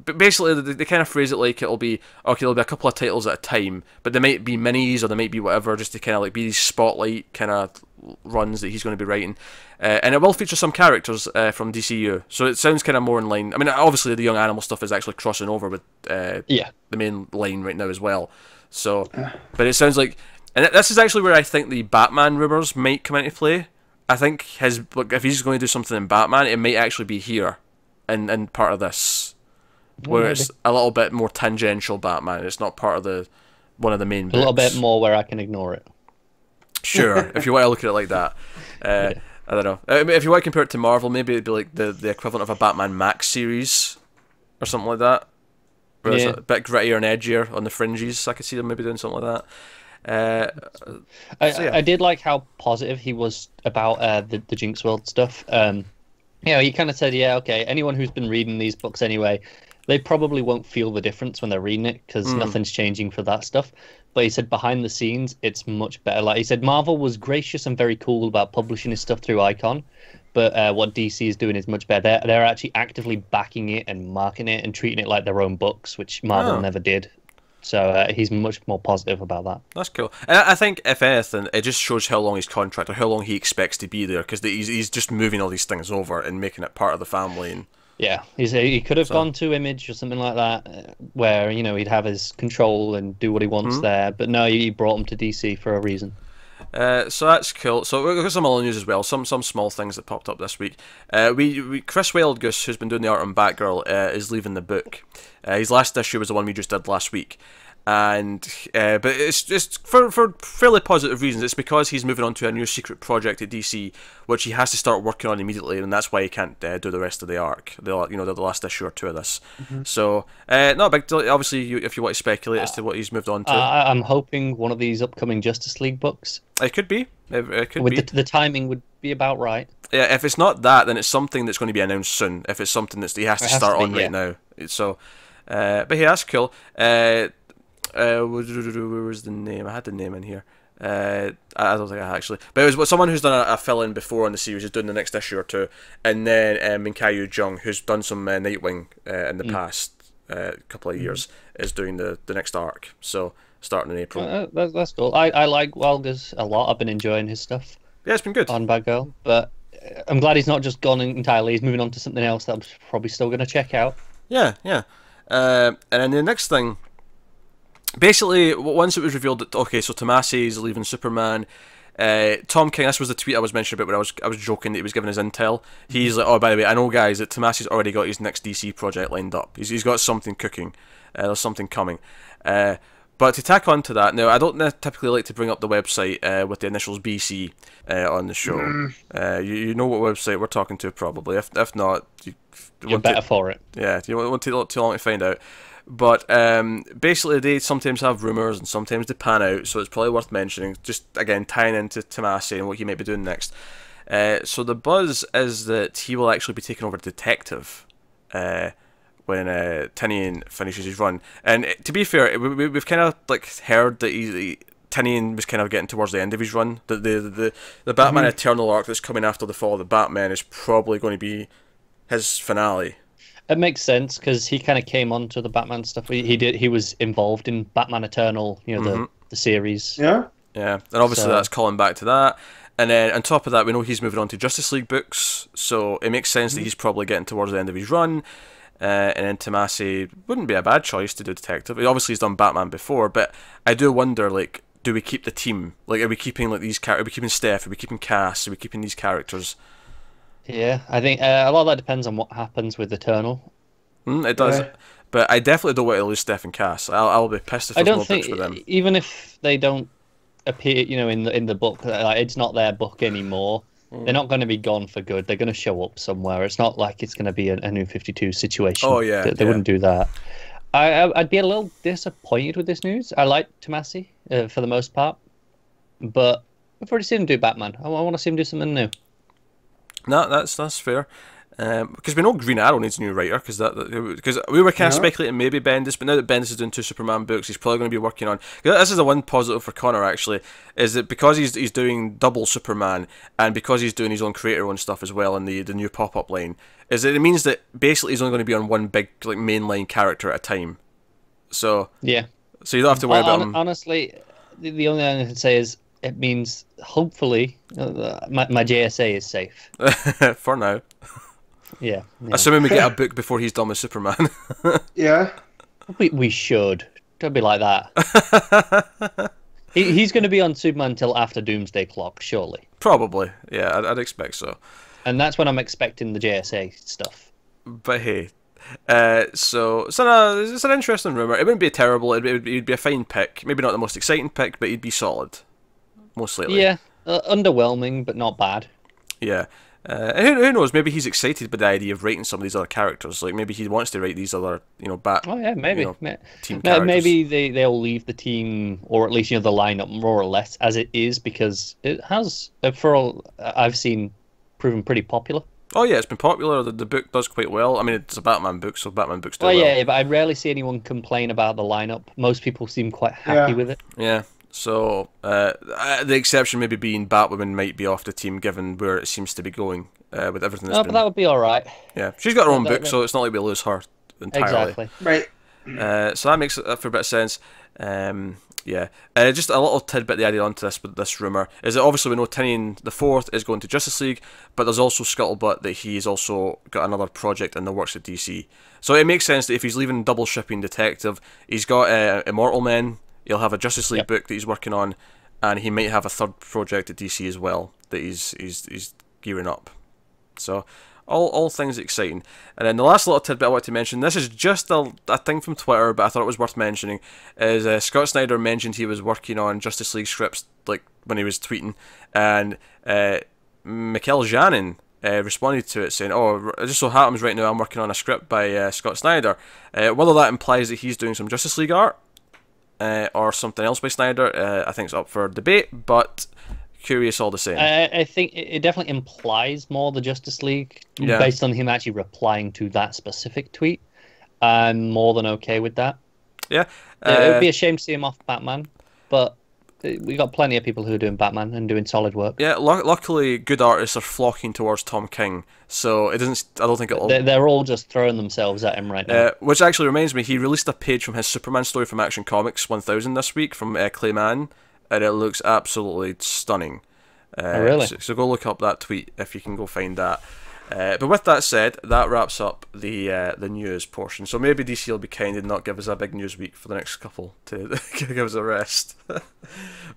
basically they kind of phrase it like there'll be a couple of titles at a time, but they might be minis or they might be whatever, just to kind of like be these spotlight kind of runs that he's going to be writing. And it will feature some characters from DCU, so it sounds kind of more in line. I mean, obviously the Young Animal stuff is actually crossing over with the main line right now as well. So, but it sounds like, and this is actually where I think the Batman rumors might come into play. I think if he's going to do something in Batman, it might actually be here, and part of this, where it's a little bit more tangential Batman. It's not part of one of the main books. A little bit more where I can ignore it. Sure, if you want to look at it like that. I don't know. If you want to compare it to Marvel, maybe it'd be like the equivalent of a Batman Max series or something like that. Where it's a bit grittier and edgier on the fringes. I could see them maybe doing something like that. I did like how positive he was about the Jinx World stuff. He kind of said, anyone who's been reading these books anyway, they probably won't feel the difference when they're reading it, because nothing's changing for that stuff. But he said behind the scenes, it's much better. Like he said, Marvel was gracious and very cool about publishing his stuff through Icon, but what DC is doing is much better. They're actually actively backing it and marking it and treating it like their own books, which Marvel never did. So he's much more positive about that. That's cool. And I think, if anything, it just shows how long his contract, or how long he expects to be there, because he's just moving all these things over and making it part of the family. And yeah, he could have gone to Image or something like that, where he'd have his control and do what he wants there. But no, he brought him to DC for a reason. So that's cool. So we've got some other news as well. Some small things that popped up this week. Chris Wildgoose, who's been doing the art on Batgirl, is leaving the book. His last issue was the one we just did last week. And but it's just for fairly positive reasons. It's because he's moving on to a new secret project at DC, which he has to start working on immediately, and that's why he can't do the rest of the arc. The last issue or two of this. So not a big deal. Obviously, if you want to speculate as to what he's moved on to, I'm hoping one of these upcoming Justice League books. It could be. It could be. The timing would be about right. Yeah, if it's not that, then it's something that's going to be announced soon. If it's something that he has to start on right now, so. But yeah, that's cool. Where was the name? I had the name in here. I don't think I actually. But it was someone who's done a fill-in before on the series, is doing the next issue or two. And then Minkayu Jung, who's done some Nightwing in the past couple of years, is doing the next arc. So, starting in April. That's cool. I like Wilder's a lot. I've been enjoying his stuff. Yeah, it's been good. On Batgirl. But I'm glad he's not just gone entirely. He's moving on to something else that I'm probably still going to check out. Yeah. And then the next thing basically, once it was revealed that, okay, so Tomasi's leaving Superman, Tom King, this was the tweet I was mentioning about where I was joking that he was giving his intel. He's like, oh, by the way, I know, guys, that Tomasi's already got his next DC project lined up. He's got something cooking. There's something coming. But to tack on to that, now, I don't typically like to bring up the website with the initials BC on the show. You know what website we're talking to, probably. If not, you're better for it. Yeah, you won't take too long to find out. But basically, they sometimes have rumours and sometimes they pan out, so it's probably worth mentioning. Just, again, tying into Tomasi and what he might be doing next. So the buzz is that he will actually be taking over Detective when Tynion finishes his run. And to be fair, we've kind of like heard that Tynion was kind of getting towards the end of his run. The Batman Eternal arc that's coming after the fall of the Batman is probably going to be his finale. It makes sense because he kind of came onto the Batman stuff. He was involved in Batman Eternal, the series. Yeah. Yeah, and obviously that's calling back to that. And then on top of that, we know he's moving on to Justice League books, so it makes sense that he's probably getting towards the end of his run. And then Tomasi wouldn't be a bad choice to do Detective. Obviously, he's done Batman before, but I do wonder, like, do we keep the team? Like, are we keeping like these characters? Are we keeping Steph? Are we keeping Cass? Are we keeping these characters? Yeah, I think a lot of that depends on what happens with Eternal. It does, but I definitely don't want to lose Steph and Cass. I'll be pissed if there's no books with them. Even if they don't appear, in the book, like, it's not their book anymore. They're not going to be gone for good. They're going to show up somewhere. It's not like it's going to be a New 52 situation. Oh, yeah. They wouldn't do that. I'd be a little disappointed with this news. I like Tomasi for the most part, but I've already seen him do Batman. I want to see him do something new. No, that's fair. Because we know Green Arrow needs a new writer, because we were kind of speculating maybe Bendis, but now that Bendis is doing 2 Superman books, he's probably going to be working on. This is the one positive for Connor, actually, is that because he's doing double Superman, and because he's doing his own creator-owned stuff as well in the new pop-up line, is that it means that basically he's only going to be on one big like mainline character at a time. So yeah, so you don't have to worry about him. Honestly, the only thing I can say is it means hopefully my JSA is safe for now. Yeah. Assuming we get a book before he's done with Superman. Yeah. We should. Don't be like that. He's going to be on Superman until after Doomsday Clock, surely. Probably. Yeah, I'd expect so. And that's when I'm expecting the JSA stuff. But hey, so it's an interesting rumour. It wouldn't be terrible. It'd be a fine pick. Maybe not the most exciting pick, but he'd be solid. Most likely. Yeah. Underwhelming, but not bad. Yeah. And who knows? Maybe he's excited by the idea of writing some of these other characters. Like maybe he wants to write these other, Oh yeah, maybe. Team characters. Maybe they'll leave the team, or at least the lineup more or less as it is, because it has, for all I've seen, proven pretty popular. Oh yeah, it's been popular. The book does quite well. I mean, it's a Batman book, so Batman books do well. Yeah, but I rarely see anyone complain about the lineup. Most people seem quite happy with it. Yeah. So, the exception maybe being Batwoman might be off the team, given where it seems to be going with everything that's been... but that would be alright. Yeah, she's got her own book, so it's not like we lose her entirely. Exactly. Right. So that makes it for a bit of sense. Yeah. Just a little tidbit they added onto this rumour is that obviously we know Tynion the Fourth is going to Justice League, but there's also scuttlebutt that he's also got another project in the works at DC. So it makes sense that if he's leaving double shipping Detective, he's got Immortal Men. He'll have a Justice League book that he's working on, and he might have a third project at DC as well that he's gearing up. So, all things exciting. And then the last little tidbit I want to mention, this is just a thing from Twitter, but I thought it was worth mentioning, is Scott Snyder mentioned he was working on Justice League scripts like when he was tweeting, and Mikel Janin responded to it saying, "Oh, it just so happens right now I'm working on a script by Scott Snyder." Whether that implies that he's doing some Justice League art, or something else by Snyder, I think it's up for debate, but curious all the same. I think it definitely implies more the Justice League, based on him actually replying to that specific tweet. I'm more than okay with that. Yeah. It would be a shame to see him off Batman, but we got plenty of people who are doing Batman and doing solid work. Yeah, luckily good artists are flocking towards Tom King, so it doesn't. I don't think it'll. They're all just throwing themselves at him right now. Which actually reminds me, he released a page from his Superman story from Action Comics 1000 this week from Clayman, and it looks absolutely stunning. Oh, really? So go look up that tweet if you can go find that. But with that said, that wraps up the news portion. So maybe DC will be kind and not give us a big news week for the next couple to give us a rest.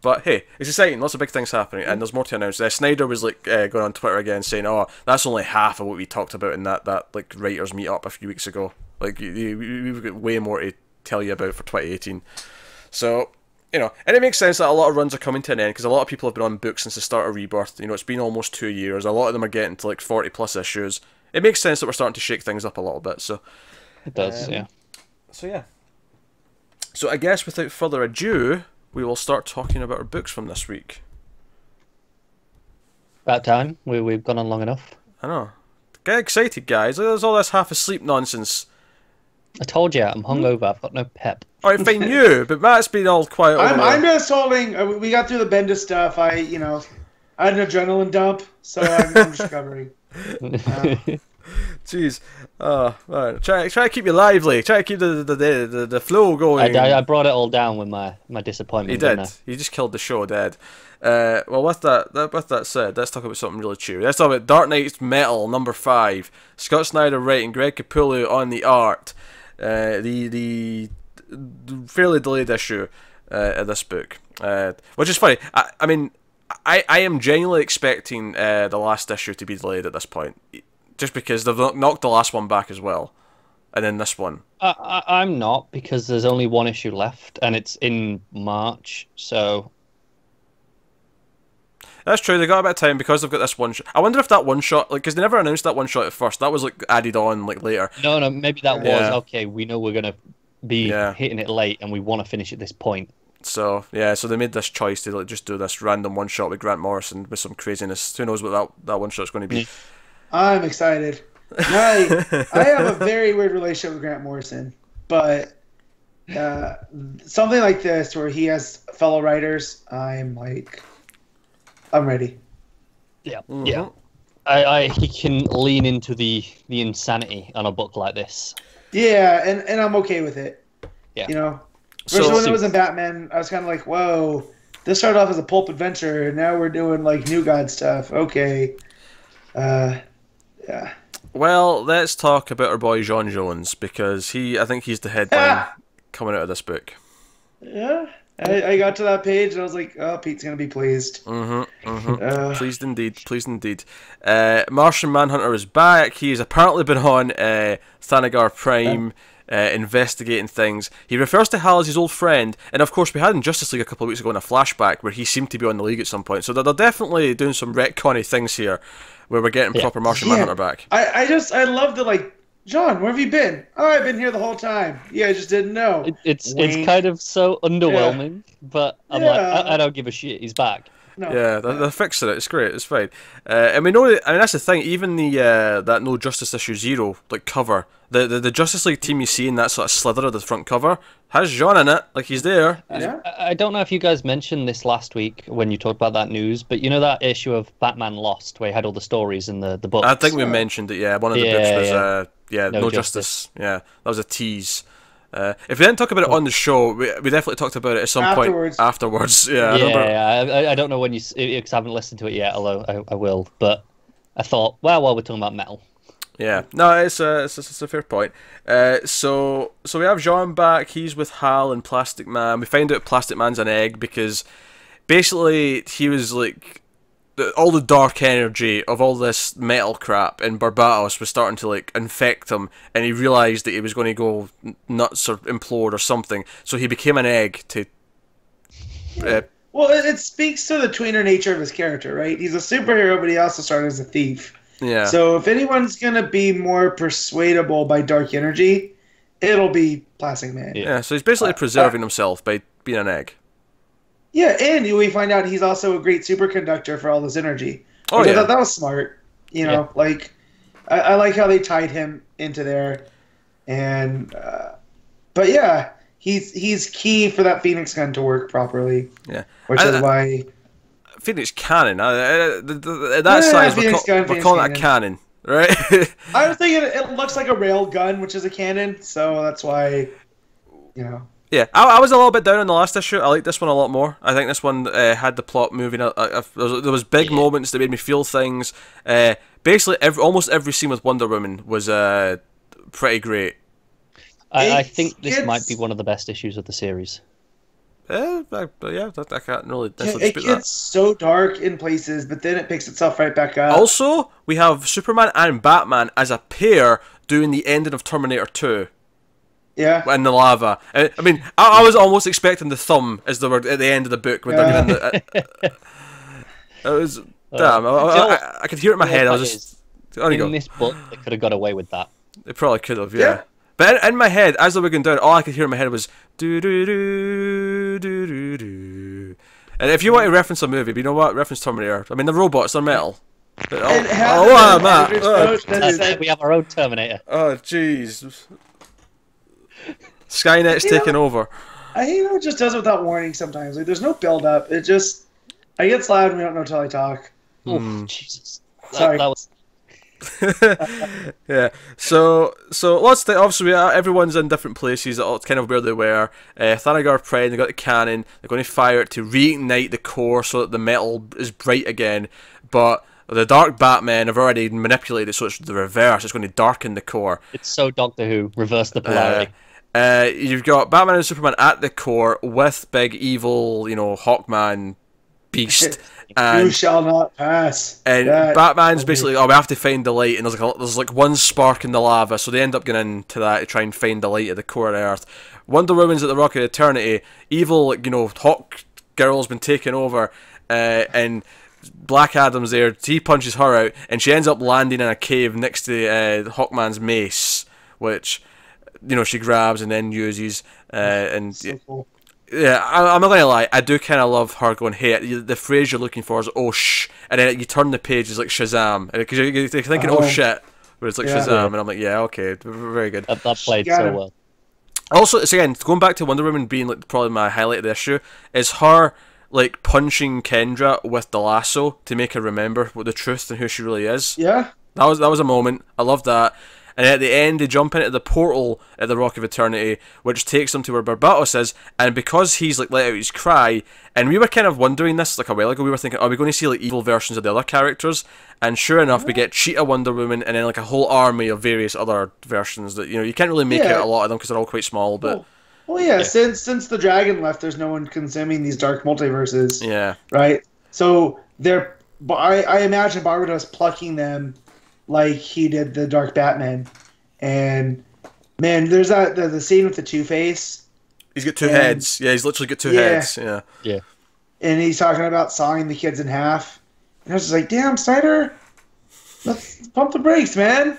But hey, it's exciting. Lots of big things happening, and there's more to announce. Snyder was like going on Twitter again saying, "Oh, that's only half of what we talked about in that like writers meet up a few weeks ago. Like we've got way more to tell you about for 2018." So. You know, and it makes sense that a lot of runs are coming to an end because a lot of people have been on books since the start of Rebirth. You know, it's been almost 2 years. A lot of them are getting to like 40 plus issues. It makes sense that we're starting to shake things up a little bit. So it does, yeah. So yeah. So I guess without further ado, we will start talking about our books from this week. About time. We've gone on long enough. I know. Get excited, guys. There's all this half asleep nonsense. I told you, I'm hungover. I've got no pep. Alright, fine you, but Matt's been all quiet. I'm just holding. We got through the Bendis stuff. I had an adrenaline dump, so I'm just recovering. Jeez, right. Try to keep you lively. Try to keep the flow going. I brought it all down with my disappointment. You did. You just killed the show dead. Well, with that said, let's talk about something really cheery. Let's talk about Dark Knight's Metal #5. Scott Snyder writing, Greg Capullo on the art. The fairly delayed issue of this book, which is funny. I mean, I am genuinely expecting the last issue to be delayed at this point, just because they've knocked the last one back as well, and then this one. I'm not, because there's only one issue left, and it's in March, so. That's true. They got a bit of time because they've got this one shot. I wonder if that one shot, like, because they never announced that one shot at first. That was like added on like later. No, maybe that was okay. We know we're gonna be hitting it late, and we want to finish at this point. So yeah, so they made this choice to like just do this random one shot with Grant Morrison with some craziness. Who knows what that one shot's going to be? I'm excited. I have a very weird relationship with Grant Morrison, but something like this where he has fellow writers, I'm ready. Yeah, yeah. He can lean into the insanity on a book like this. Yeah, and I'm okay with it. Yeah, you know. Especially when it was in Batman, I was kind of like, whoa, this started off as a pulp adventure, and now we're doing like New God stuff. Okay, yeah. Well, let's talk about our boy John Jones, because I think he's the headline coming out of this book. Yeah. I got to that page and I was like, oh, Pete's going to be pleased. Pleased indeed. Martian Manhunter is back. He's apparently been on Thanagar Prime investigating things. He refers to Hal as his old friend, and of course we had in Justice League a couple of weeks ago in a flashback where he seemed to be on the League at some point, so they're definitely doing some retconny things here where we're getting proper Martian Manhunter back. I love the like, John, where have you been? Oh, I've been here the whole time. Yeah, I just didn't know. It's kind of so underwhelming, but I'm like, I don't give a shit. He's back. No. Yeah, they're fixing it. It's great. It's fine. And we know. I mean, that's the thing. Even the that No Justice issue 0 like cover, the Justice League team you see in that sort of slither of the front cover has John in it. Like he's there. Yeah. I don't know if you guys mentioned this last week when you talked about that news, but you know that issue of Batman Lost where he had all the stories in the books. I think we mentioned it. Yeah, one of the books was No Justice. Yeah, that was a tease. If we didn't talk about it on the show, we definitely talked about it at some point afterwards. Yeah, I don't know when because I haven't listened to it yet, although I will. But I thought, well, while we're talking about metal. Yeah, no, it's a fair point. So we have Jean back. He's with Hal and Plastic Man. We find out Plastic Man's an egg because basically he was like all the dark energy of all this metal crap in Barbados was starting to like infect him, and he realized that he was going to go nuts or implode or something. So he became an egg to. Well, it speaks to the tweener nature of his character, right? He's a superhero, but he also started as a thief. Yeah. So if anyone's gonna be more persuadable by dark energy, it'll be Plastic Man. Yeah. So he's basically preserving himself by being an egg. Yeah, and we find out he's also a great superconductor for all this energy. Oh, yeah. I thought that was smart. You know, like, I like how they tied him into there. And, but yeah, he's key for that Phoenix gun to work properly. Yeah. Which is why... Phoenix Cannon. That size, we're calling that cannon, right? I was thinking it looks like a rail gun, which is a cannon, so that's why, you know... Yeah, I was a little bit down on the last issue. I liked this one a lot more. I think this one had the plot moving. There was big moments that made me feel things, but basically almost every scene with Wonder Woman was pretty great. I think this might be one of the best issues of the series. But yeah, I can't really It dispute gets so dark in places, but then it picks itself right back up. Also, we have Superman and Batman as a pair doing the ending of Terminator 2. Yeah. In the lava. I mean, I was almost expecting the thumb as the word at the end of the book. When they're doing it was... Damn, I could hear it in my head. I was just... In this book, they could have got away with that. They probably could have, yeah. But in my head, as they were going down, all I could hear in my head was do do do do do do. And if you want to reference a movie, but you know what? Reference Terminator. I mean, the robots, they're metal. But, We have our own Terminator. Oh, jeez. Skynet's taking over. I hate how it just does it without warning sometimes. Like, there's no build up. It just... I get loud and we don't know till I talk. Oof, Jesus. Sorry. That was... Yeah, so let's obviously everyone's in different places. It's kind of where they were. Thanagar praying. They got the cannon. They're going to fire it to reignite the core so that the metal is bright again. But the Dark Batmen have already manipulated it, so it's the reverse. It's going to darken the core. It's so Doctor Who. Reverse the polarity. You've got Batman and Superman at the core with big evil, Hawkman beast. And, you shall not pass. And Batman's basically, we have to find the light, and there's like one spark in the lava, so they end up going into that to try and find the light at the core of the Earth. Wonder Woman's at the Rock of Eternity. Evil, Hawk Girl's been taken over, and Black Adam's there. He punches her out, and she ends up landing in a cave next to Hawkman's mace, which she grabs and then uses. And so cool. Yeah, I'm not gonna lie, I do kind of love her going, hey, the phrase you're looking for is, oh, shh, and then you turn the page, it's like Shazam, because you're thinking, oh, shit, but it's like Shazam, and I'm like, yeah, okay, very good. That played so well. Also, it's again, going back to Wonder Woman being like probably my highlight of the issue, is her, like, punching Kendra with the lasso to make her remember what the truth and who she really is. Yeah. That was a moment, I loved that. And at the end, they jump into the portal at the Rock of Eternity, which takes them to where Barbatos is. And because he's like let out his cry, and we were kind of wondering this like a while ago, we were thinking, are we going to see like evil versions of the other characters? And sure enough, we get Cheetah Wonder Woman, and then like a whole army of various other versions that you can't really make out a lot of them because they're all quite small. But since the dragon left, there's no one consuming these dark multiverses. Yeah. Right. So I imagine Barbatos plucking them like he did the Dark Batman. And man, there's the scene with the Two-Face. He's got two heads. Yeah, he's literally got two heads. Yeah. Yeah. And he's talking about sawing the kids in half. And I was just like, damn, Snyder, let's pump the brakes, man.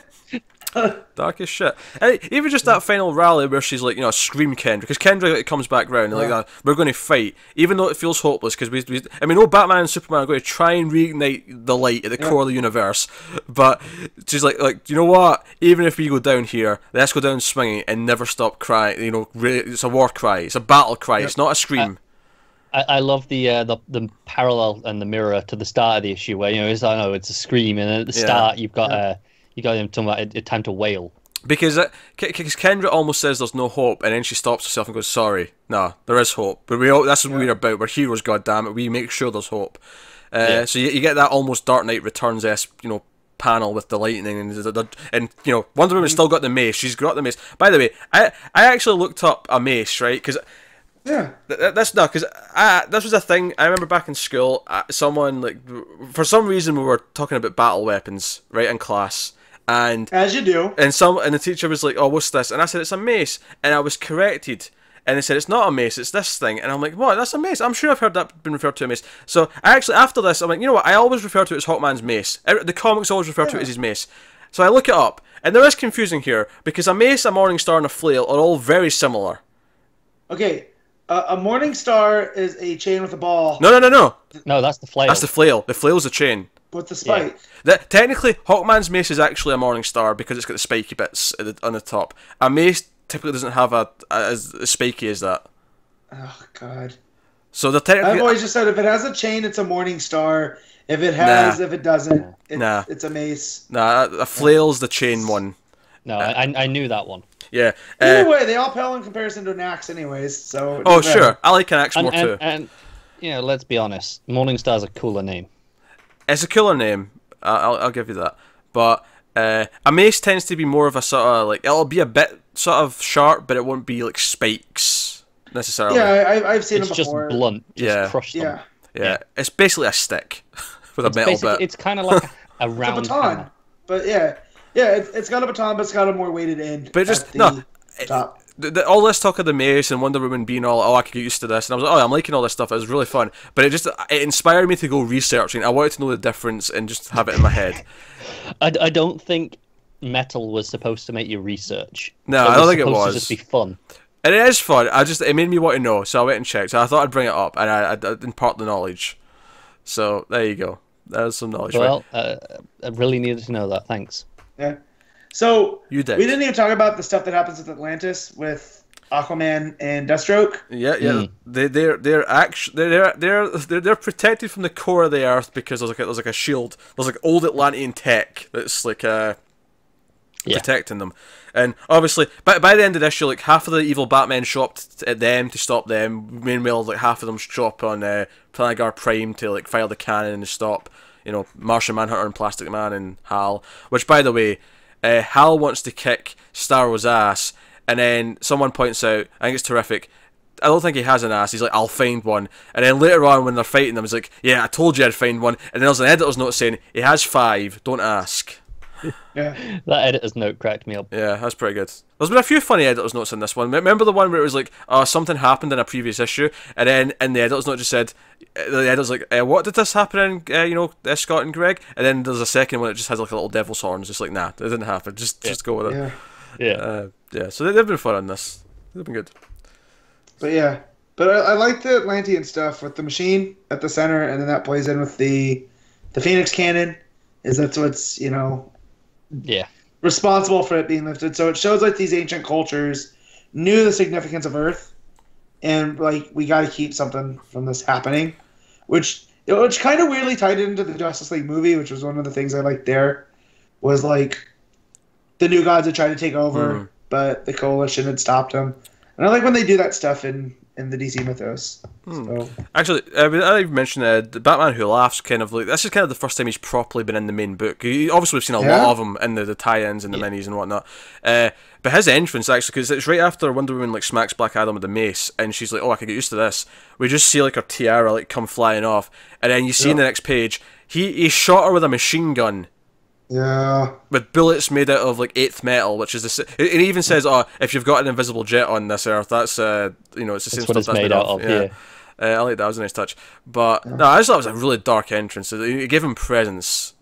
Dark as shit. And even just that final rally where she's like, scream Kendra, because Kendra comes back round and like, we're going to fight, even though it feels hopeless, because we know Batman and Superman are going to try and reignite the light at the core of the universe, but she's like, you know what? Even if we go down here, let's go down swinging and never stop crying. It's a war cry, it's a battle cry, it's not a scream. I love the parallel and the mirror to the start of the issue where it's a scream, and at the start you've got you got him talking about a time to wail. Because Kendra almost says there's no hope, and then she stops herself and goes, sorry, no, there is hope. But that's what we're about. We're heroes, goddammit. We make sure there's hope. So you get that almost Dark Knight Returns-esque, panel with the lightning, and Wonder Woman's still got the mace. She's got the mace. By the way, I actually looked up a mace, right? Because this was a thing. I remember back in school, someone for some reason we were talking about battle weapons, right, in class. And as you do, and the teacher was like, "Oh, what's this?" And I said, "It's a mace." And I was corrected, and they said, "It's not a mace, it's this thing." And I'm like, "What? That's a mace? I'm sure I've heard that been referred to a mace." So I actually, after this, I'm like, you know what? I always refer to it as Hawkman's mace. The comics always refer to it as his mace. So I look it up, and there is confusing here because a mace, a morning star, and a flail are all very similar. Okay, a morning star is a chain with a ball. No. No, that's the flail. That's the flail. The flail's a chain. With the spike. Yeah. Technically, Hawkman's mace is actually a morning star because it's got the spiky bits on the top. A mace typically doesn't have as spiky as that. Oh God. So the technically, I've always just said if it has a chain, it's a morning star. If it has, if it doesn't, it's a mace. Nah, a flail's the chain one. No, I knew that one. Yeah. Either way, they all pale in comparison to an axe, anyways. So. Oh sure, I like an axe more too. And let's be honest, Morningstar's a cooler name. It's a cooler name. I'll give you that. but a mace tends to be more of a sort of like, it'll be a bit sort of sharp, but it won't be like spikes necessarily. Yeah, I've seen It's them just before. blunt. Just Yeah. crush them. Yeah, it's basically a stick with a metal bit. It's kind of like a It's a round baton, hammer. but it's got a baton, but it's got a more weighted end. But just at the no. top. All this talk of the mace and Wonder Woman being all, oh, I could get used to this, and I was like, oh, I'm liking all this stuff. It was really fun, but it inspired me to go researching. I wanted to know the difference and just have it in my head. I don't think metal was supposed to make you research. No, I don't think it supposed was. to just be fun. And it is fun. It made me want to know, so I went and checked. So I thought I'd bring it up, and I impart the knowledge. So there you go. There's some knowledge. Well, I really needed to know that. Thanks. Yeah. So You did. we didn't even talk about the stuff that happens with Atlantis with Aquaman and Deathstroke. Yeah. They're protected from the core of the Earth because there's like a shield. There's like old Atlantean tech that's like protecting them. And obviously, by the end of this issue, like half of the evil Batmen show up at them to stop them. Meanwhile, like half of them show up on Planagar Prime to like fire the cannon and stop, Martian Manhunter and Plastic Man and Hal. Which, by the way, Hal wants to kick Starro's ass, and then someone points out, I think it's terrific, I don't think he has an ass. He's like, I'll find one. And then later on, when they're fighting them, he's like, yeah, I told you I'd find one. And then there's an editor's note saying, he has 5, don't ask. Yeah. That editor's note cracked me up. Yeah, that's pretty good. There's been a few funny editor's notes in this one. Remember the one where it was like, something happened in a previous issue, and then in the editor's note just said, the editor's like, what did this happen in, Scott and Greg? And then there's a second one that just has like a little devil's horns, just like, nah, it didn't happen. Just go with it. Yeah. So they've been fun on this. They've been good. But yeah. But I like the Atlantean stuff with the machine at the center, and then that plays in with the Phoenix cannon. That's what's, Yeah. responsible for it being lifted. So it shows like these ancient cultures knew the significance of Earth, and like we got to keep something from this happening, which kind of weirdly tied into the Justice League movie, which was one of the things I liked. There was like the new gods had tried to take over, but the Coalition had stopped them, and I like when they do that stuff in the DC mythos. So. Actually, I mentioned the Batman Who Laughs kind of like, this is kind of the first time he's properly been in the main book. Obviously, we've seen a lot of him in the tie-ins and the minis and whatnot. But his entrance, actually, because it's right after Wonder Woman like smacks Black Adam with the mace, and she's like, oh, I can get used to this. We just see like her tiara like come flying off, and then you see in the next page, he shot her with a machine gun. Yeah. With bullets made out of like 8th metal, which is it even says, oh, if you've got an invisible jet on this Earth, that's it's the same stuff what it's that's made out of. Yeah. I like that. That was a nice touch. But no, I just thought it was a really dark entrance. It gave him presence.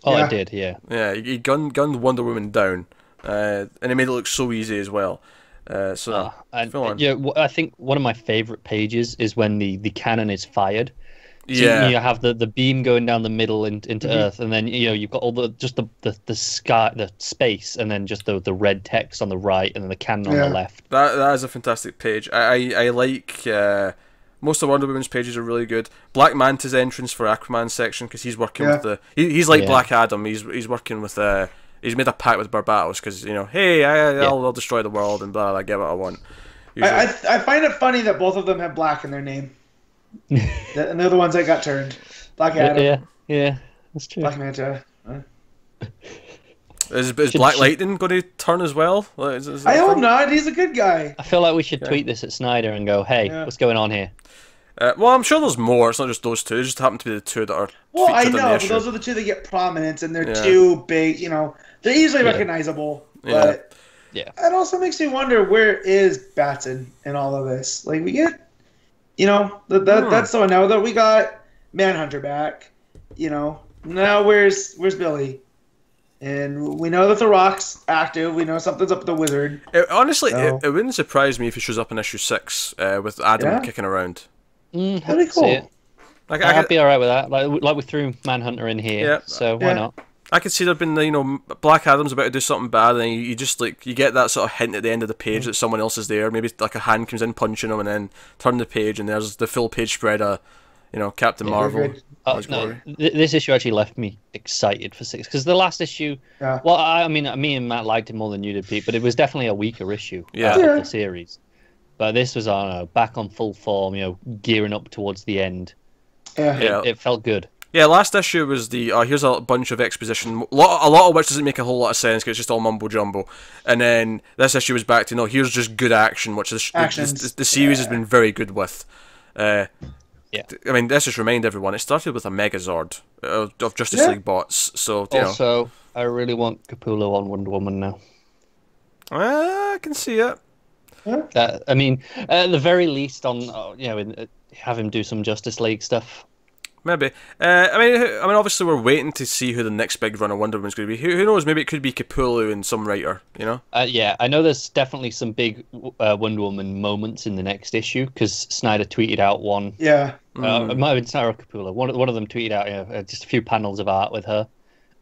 Oh, I did. Yeah. Yeah, he gunned Wonder Woman down, and it made it look so easy as well. I think one of my favorite pages is when the cannon is fired. So you have the beam going down the middle into Earth, and then you've got all the sky, the space, and then just the red text on the right, and then the cannon on the left. That is a fantastic page. I like most of Wonder Woman's pages are really good. Black Manta's entrance for Aquaman's section, because he's working with he's like Black Adam. He's working with he's made a pact with Barbados because hey, I'll destroy the world and blah, I get what I want. I find it funny that both of them have black in their name. And they're the ones that got turned. Black Adam. Yeah, that's true. Black Manta. Is Black Lightning going to turn as well? I hope not. He's a good guy. I feel like we should tweet this at Snyder and go, hey, what's going on here? Well, I'm sure there's more. It's not just those two. It just happen to be the two that are Well, I featured in the know, issue. but those are the two that get prominence, and they're too big. They're easily recognizable. But it also makes me wonder, where is Batson in all of this? Like, we get, that's so now that we got Manhunter back. Now where's Billy? And we know that the Rock's active. We know something's up with the Wizard. Honestly, it wouldn't surprise me if he shows up in issue 6 with Adam kicking around. That'd be cool. I'd be alright with that. Like we threw Manhunter in here, so why not? I could see there been, Black Adam's about to do something bad, and you just you get that sort of hint at the end of the page that someone else is there. Maybe like a hand comes in punching him, and then turn the page, and there's the full page spread of, Captain Marvel. This issue actually left me excited for 6 because the last issue. Yeah. Well, I mean, me and Matt liked it more than you did, Pete, but it was definitely a weaker issue of the series. But this was back on full form, gearing up towards the end. Yeah, it felt good. Yeah, last issue was the here's a bunch of exposition, a lot of which doesn't make a whole lot of sense because it's just all mumbo jumbo, and then this issue was back to no, here's just good action, which the series has been very good with. Yeah. I mean, let's just remind everyone, it started with a Megazord of Justice League bots, so you also, I really want Capullo on Wonder Woman now. I can see it. I mean, at the very least, have him do some Justice League stuff. Maybe. I mean, obviously we're waiting to see who the next big run of Wonder Woman's going to be. Who knows? Maybe it could be Capullo and some writer. You know? Yeah, I know there's definitely some big Wonder Woman moments in the next issue because Snyder tweeted out one. Yeah. It might have been Snyder or Capullo. One of them tweeted out, just a few panels of art with her,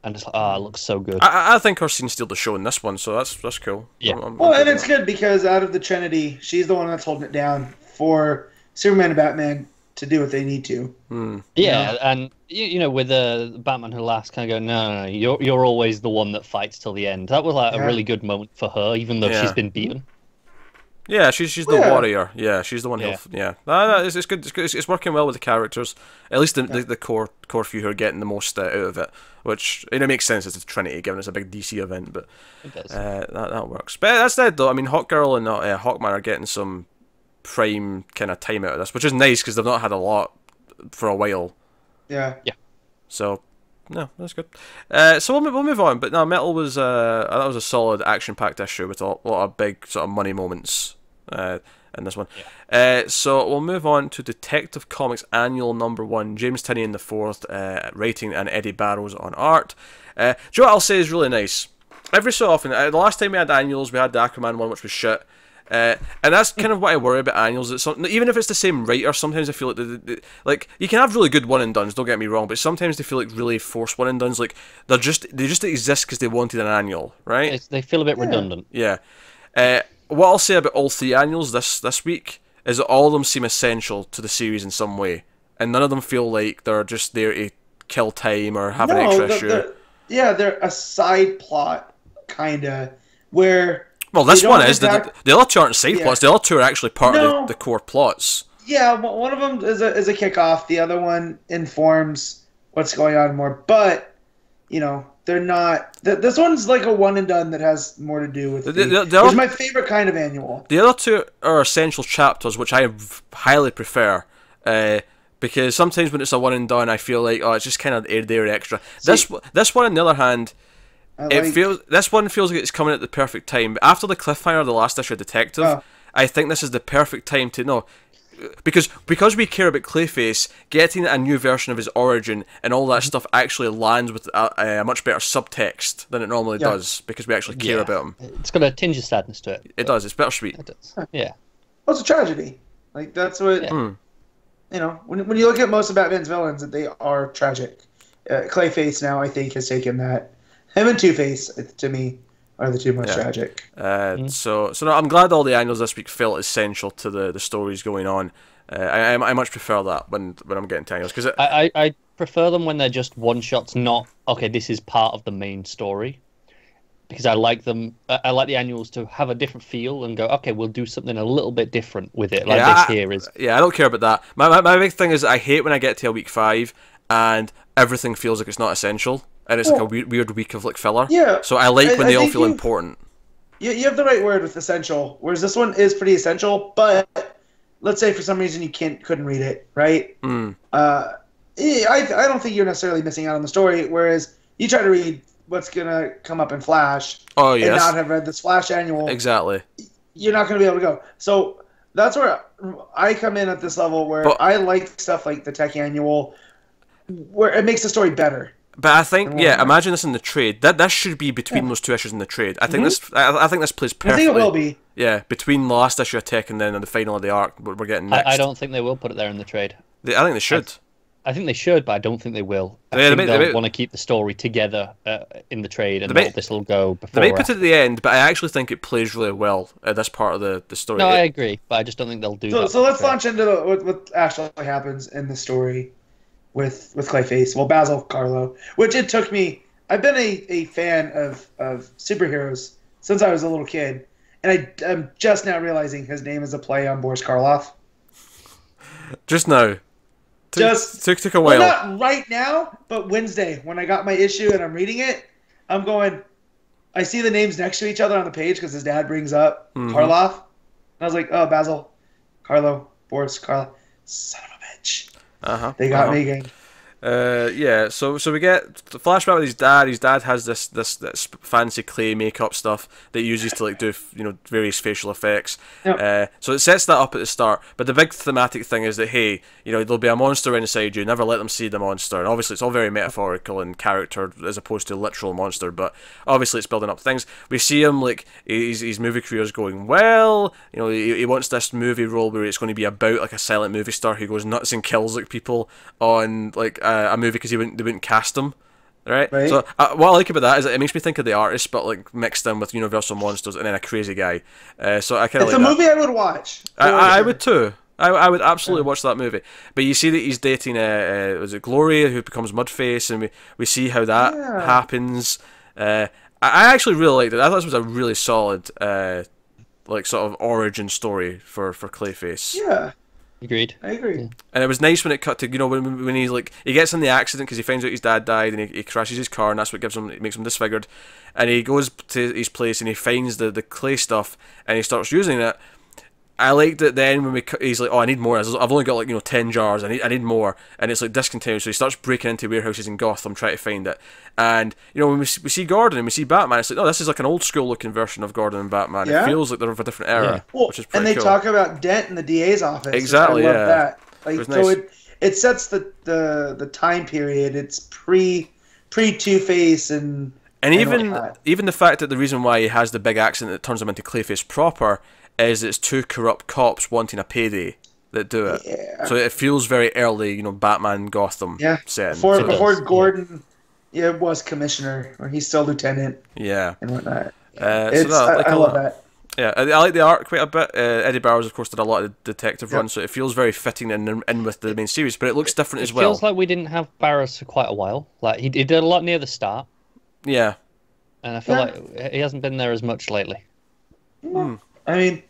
and it's like, it looks so good. I think her scene steals the show in this one, so that's cool. Yeah. And it's good because out of the Trinity, she's the one that's holding it down for Superman and Batman to do what they need to. Yeah, and with the Batman Who Laughs kind of go, no, you're always the one that fights till the end. That was like a really good moment for her, even though she's been beaten. Yeah, she's the warrior. Yeah, she's the one who. Yeah, it's good. It's working well with the characters. At least the core few who are getting the most out of it, which makes sense as a Trinity, given it's a big DC event. But it does. That works. But that's that though. I mean, Hawkgirl and Hawkman are getting some prime kind of time out of this, which is nice because they've not had a lot for a while. Yeah. So, no, that's good. So we'll move on. But no, Metal was that was a solid action-packed issue with a lot of big sort of money moments in this one. So we'll move on to Detective Comics Annual #1. James Tynion IV writing and Eddy Barrows on art. Do you know what I'll say is really nice? Every so often, the last time we had annuals, we had the Aquaman one, which was shit. And that's kind of what I worry about annuals. Even if it's the same writer, sometimes I feel like you can have really good one and dones. Don't get me wrong, but sometimes they feel like really forced one and dones. Like they just exist because they wanted an annual, right? They feel a bit redundant. Yeah. What I'll say about all 3 annuals this week is that all of them seem essential to the series in some way, and none of them feel like they're just there to kill time or have an extra issue. They're a side plot kinda where. Well, this one is. The other 2 aren't side plots. The other 2 are actually part of the core plots. Yeah, one of them is a kickoff. The other one informs what's going on more. But, they're not... This one's like a one and done that has more to do with which is my favorite kind of annual. The other 2 are essential chapters, which I highly prefer. Because sometimes when it's a one and done, I feel like, it's just kind of there extra. This one, on the other hand... This one feels like it's coming at the perfect time. But after the cliffhanger of the last issue of Detective, I think this is the perfect time to know. Because we care about Clayface, getting a new version of his origin and all that stuff actually lands with a much better subtext than it normally does, because we actually care about him. It's got a tinge of sadness to it. It does. It's bittersweet. It does. Yeah. Well, it's a tragedy. Like, that's what... when you look at most of Batman's villains, they are tragic. Clayface now, I think, has taken that. Him and Two-Face, to me, are the 2 most tragic. So no, I'm glad all the annuals this week felt essential to the stories going on. I much prefer that when I'm getting to annuals. Cause I prefer them when they're just one-shots, not, okay, this is part of the main story. Because I like them. I like the annuals to have a different feel and go, okay, we'll do something a little bit different with it. Like this here is. Yeah, I don't care about that. My big thing is I hate when I get to a week 5 and everything feels like it's not essential. And it's like a weird week of like filler. Yeah. So I like when they all feel important. You have the right word with essential, whereas this one is pretty essential, but let's say for some reason you couldn't read it, right? I don't think you're necessarily missing out on the story, whereas you try to read what's going to come up in Flash and not have read this Flash annual. Exactly. You're not going to be able to go. So that's where I come in at this level where I like stuff like the Tech Annual, where it makes the story better. But I think, imagine this in the trade. That should be between those 2 issues in the trade. I think this. I think this plays perfectly. I think it will be. Yeah, between the last issue of Tech and then the final of the arc, we're getting next. I don't think they will put it there in the trade. I think they should. I think they should, but I don't think they will. I think they'll want to keep the story together in the trade, and this will go before. They may put it at the end, but I actually think it plays really well at this part of the story. No, I agree, but I just don't think they'll do that. So let's launch into what actually happens in the story. With Clayface, Basil Carlo, which it took me. I've been a fan of superheroes since I was a little kid, and I'm just now realizing his name is a play on Boris Karloff. Just now. took a while. Well, not right now, but Wednesday when I got my issue and I'm reading it, I'm going. I see the names next to each other on the page because his dad brings up Karloff. And I was like, oh, Basil, Carlo, Boris, Carlo. Son of a bitch. They got me again. Yeah, so we get the flashback with his dad. His dad has this fancy clay makeup stuff that he uses to like do various facial effects. Yep. So it sets that up at the start. But the big thematic thing is that hey, there'll be a monster inside you. Never let them see the monster. And obviously it's all very metaphorical in character as opposed to a literal monster. But obviously it's building up things. We see him like his movie career is going well. He wants this movie role where it's going to be about like a silent movie star who goes nuts and kills like people on like a movie because they wouldn't cast him, right? So what I like about that is that it makes me think of The Artist, but like mixed in with Universal monsters and then a crazy guy. So I kind of it's a movie I would watch. I would too. I would absolutely watch that movie. But you see that he's dating was it Gloria, who becomes Mudface, and we see how that happens. I actually really liked it. I thought this was a really solid like sort of origin story for Clayface. Yeah. Agreed. I agree. Yeah. And it was nice when it cut to when he's like he gets in the accident because he finds out his dad died and he crashes his car and that's what makes him disfigured, and he goes to his place and he finds the clay stuff and he starts using it. I liked it then when he's like, oh, I need more. I've only got like 10 jars. I need more, and it's like discontinued. So he starts breaking into warehouses in Gotham trying to find it. And when we see Gordon and we see Batman, it's like, oh, this is like an old school looking version of Gordon and Batman. It feels like they're of a different era, which is pretty cool. And they talk about Dent in the DA's office. Exactly, I love that. Like, it nice. it sets the time period. It's pre Two-Face and even the fact that the reason why he has the big accident that turns him into Clayface proper is it's two corrupt cops wanting a payday that do it. Yeah. So it feels very early, Batman Gotham setting. Before Gordon was commissioner, or he's still lieutenant. Yeah. And whatnot. I love that. Yeah, I like the art quite a bit. Eddy Barrows, of course, did a lot of detective runs, so it feels very fitting in with the main series, but it looks different as well. It feels like we didn't have Barrows for quite a while. Like he did a lot near the start. Yeah. And I feel like he hasn't been there as much lately. I mean,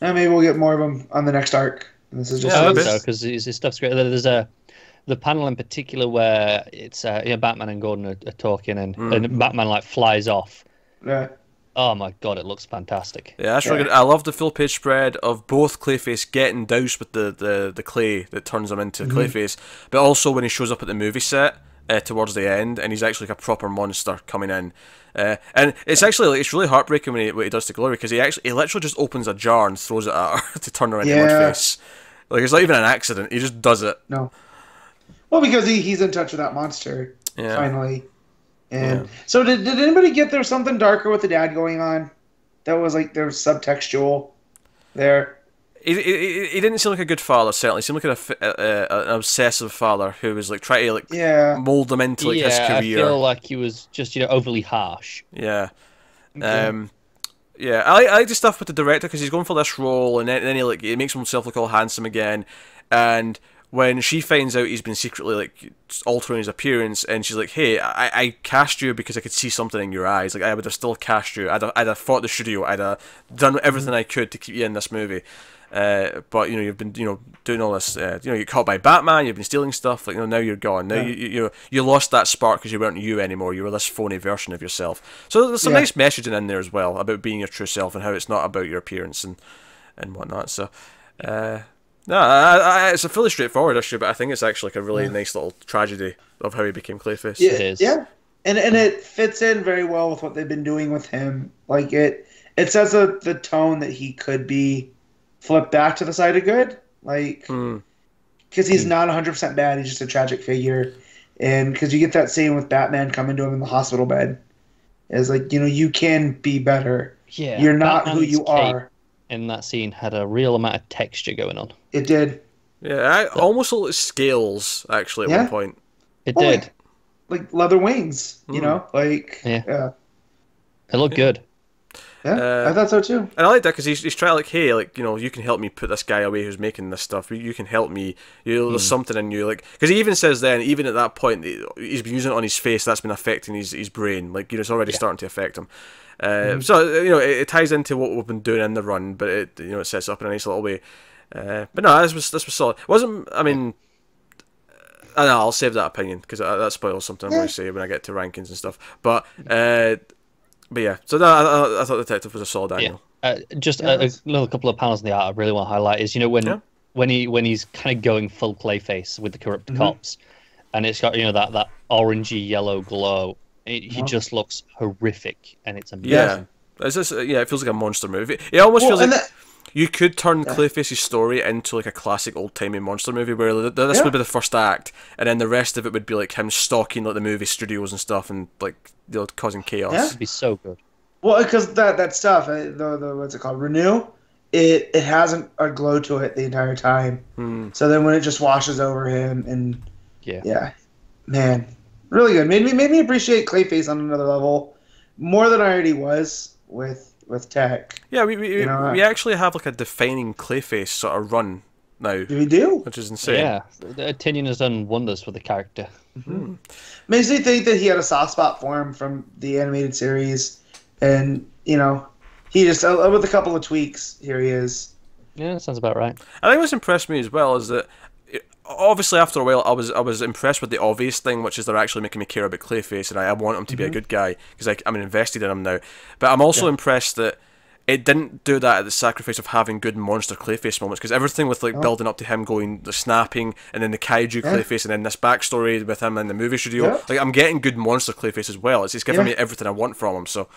maybe we'll get more of him on the next arc. This is just I hope so, because his stuff's great. There's the panel in particular where it's Batman and Gordon are talking, and Batman like flies off. Yeah. Oh my god, it looks fantastic. Yeah, that's really good. I love the full page spread of both Clayface getting doused with the clay that turns him into Clayface, but also when he shows up at the movie set towards the end, and he's actually like a proper monster coming in. And it's actually it's really heartbreaking what he does to Glory, because he literally just opens a jar and throws it at her to turn her into Mudface. Like, it's not even an accident. He just does it. No. Well, because he's in touch with that monster finally. And so did anybody get there something darker with the dad going on? That was like there was subtextual there. He didn't seem like a good father. Certainly, he seemed like an obsessive father who was like trying to mold him into his career. I feel like he was just overly harsh. Yeah. Okay. I like the stuff with the director because he's going for this role, and then he makes himself look all handsome again. And when she finds out he's been secretly like altering his appearance, and she's like, "Hey, I cast you because I could see something in your eyes. Like I would have still cast you. I'd have fought the studio. I'd have done everything I could to keep you in this movie. But you've been doing all this. You get caught by Batman. You've been stealing stuff. Like now you're gone. Now you lost that spark because you weren't you anymore. You were this phony version of yourself. So there's some nice messaging in there as well about being your true self and how it's not about your appearance and whatnot. So it's a fairly straightforward issue, but I think it's actually like a really nice little tragedy of how he became Clayface. Yeah, it is. Yeah, and it fits in very well with what they've been doing with him. Like it sets the tone that he could be flipped back to the side of good, like because he's not 100% bad. He's just a tragic figure, and because you get that scene with Batman coming to him in the hospital bed, is like you can be better. Yeah, you're not Batman's who you are. In that scene, had a real amount of texture going on. It did. Yeah, almost looked like scales actually at one point. It did. Like leather wings, like it looked good. Yeah, I thought so too. And I like that because he's trying like, hey, like you can help me put this guy away who's making this stuff. You can help me. There's something in you, like because he even says then, even at that point, he's been using it on his face. That's been affecting his brain. Like it's already starting to affect him. So it ties into what we've been doing in the run, but it sets up in a nice little way. But no, this was solid. It wasn't. I mean, I know, I'll save that opinion because that spoils something I'm going to say when I get to rankings and stuff. But yeah, so I thought Detective was a solid angle. Just a little couple of panels in the art I really want to highlight is when he's kind of going full Clayface with the corrupt cops, and it's got that orangey yellow glow. He just looks horrific, and it's amazing. Yeah, it feels like a monster movie. It almost feels like you could turn Clayface's story into like a classic old-timey monster movie where this would be the first act, and then the rest of it would be like him stalking like the movie studios and stuff, and like causing chaos. It'd be so good. Well, because that stuff, the what's it called, Renew, it hasn't a glow to it the entire time. So then when it just washes over him, and man, really good. Made me appreciate Clayface on another level more than I already was with Tech. Yeah, we actually have like a defining Clayface sort of run now. We do, which is insane. Yeah, Tynion has done wonders for the character. Makes me think that he had a soft spot for him from the animated series, and he just with a couple of tweaks, here he is. Yeah, that sounds about right. I think what's impressed me as well is that obviously after a while I was impressed with the obvious thing, which is they're actually making me care about Clayface, and I want him to be a good guy because I'm invested in him now. But I'm also impressed that it didn't do that at the sacrifice of having good monster Clayface moments, because everything with like building up to him going the snapping, and then the kaiju Clayface, and then this backstory with him in the movie studio, like I'm getting good monster Clayface as well. It's giving me everything I want from him. So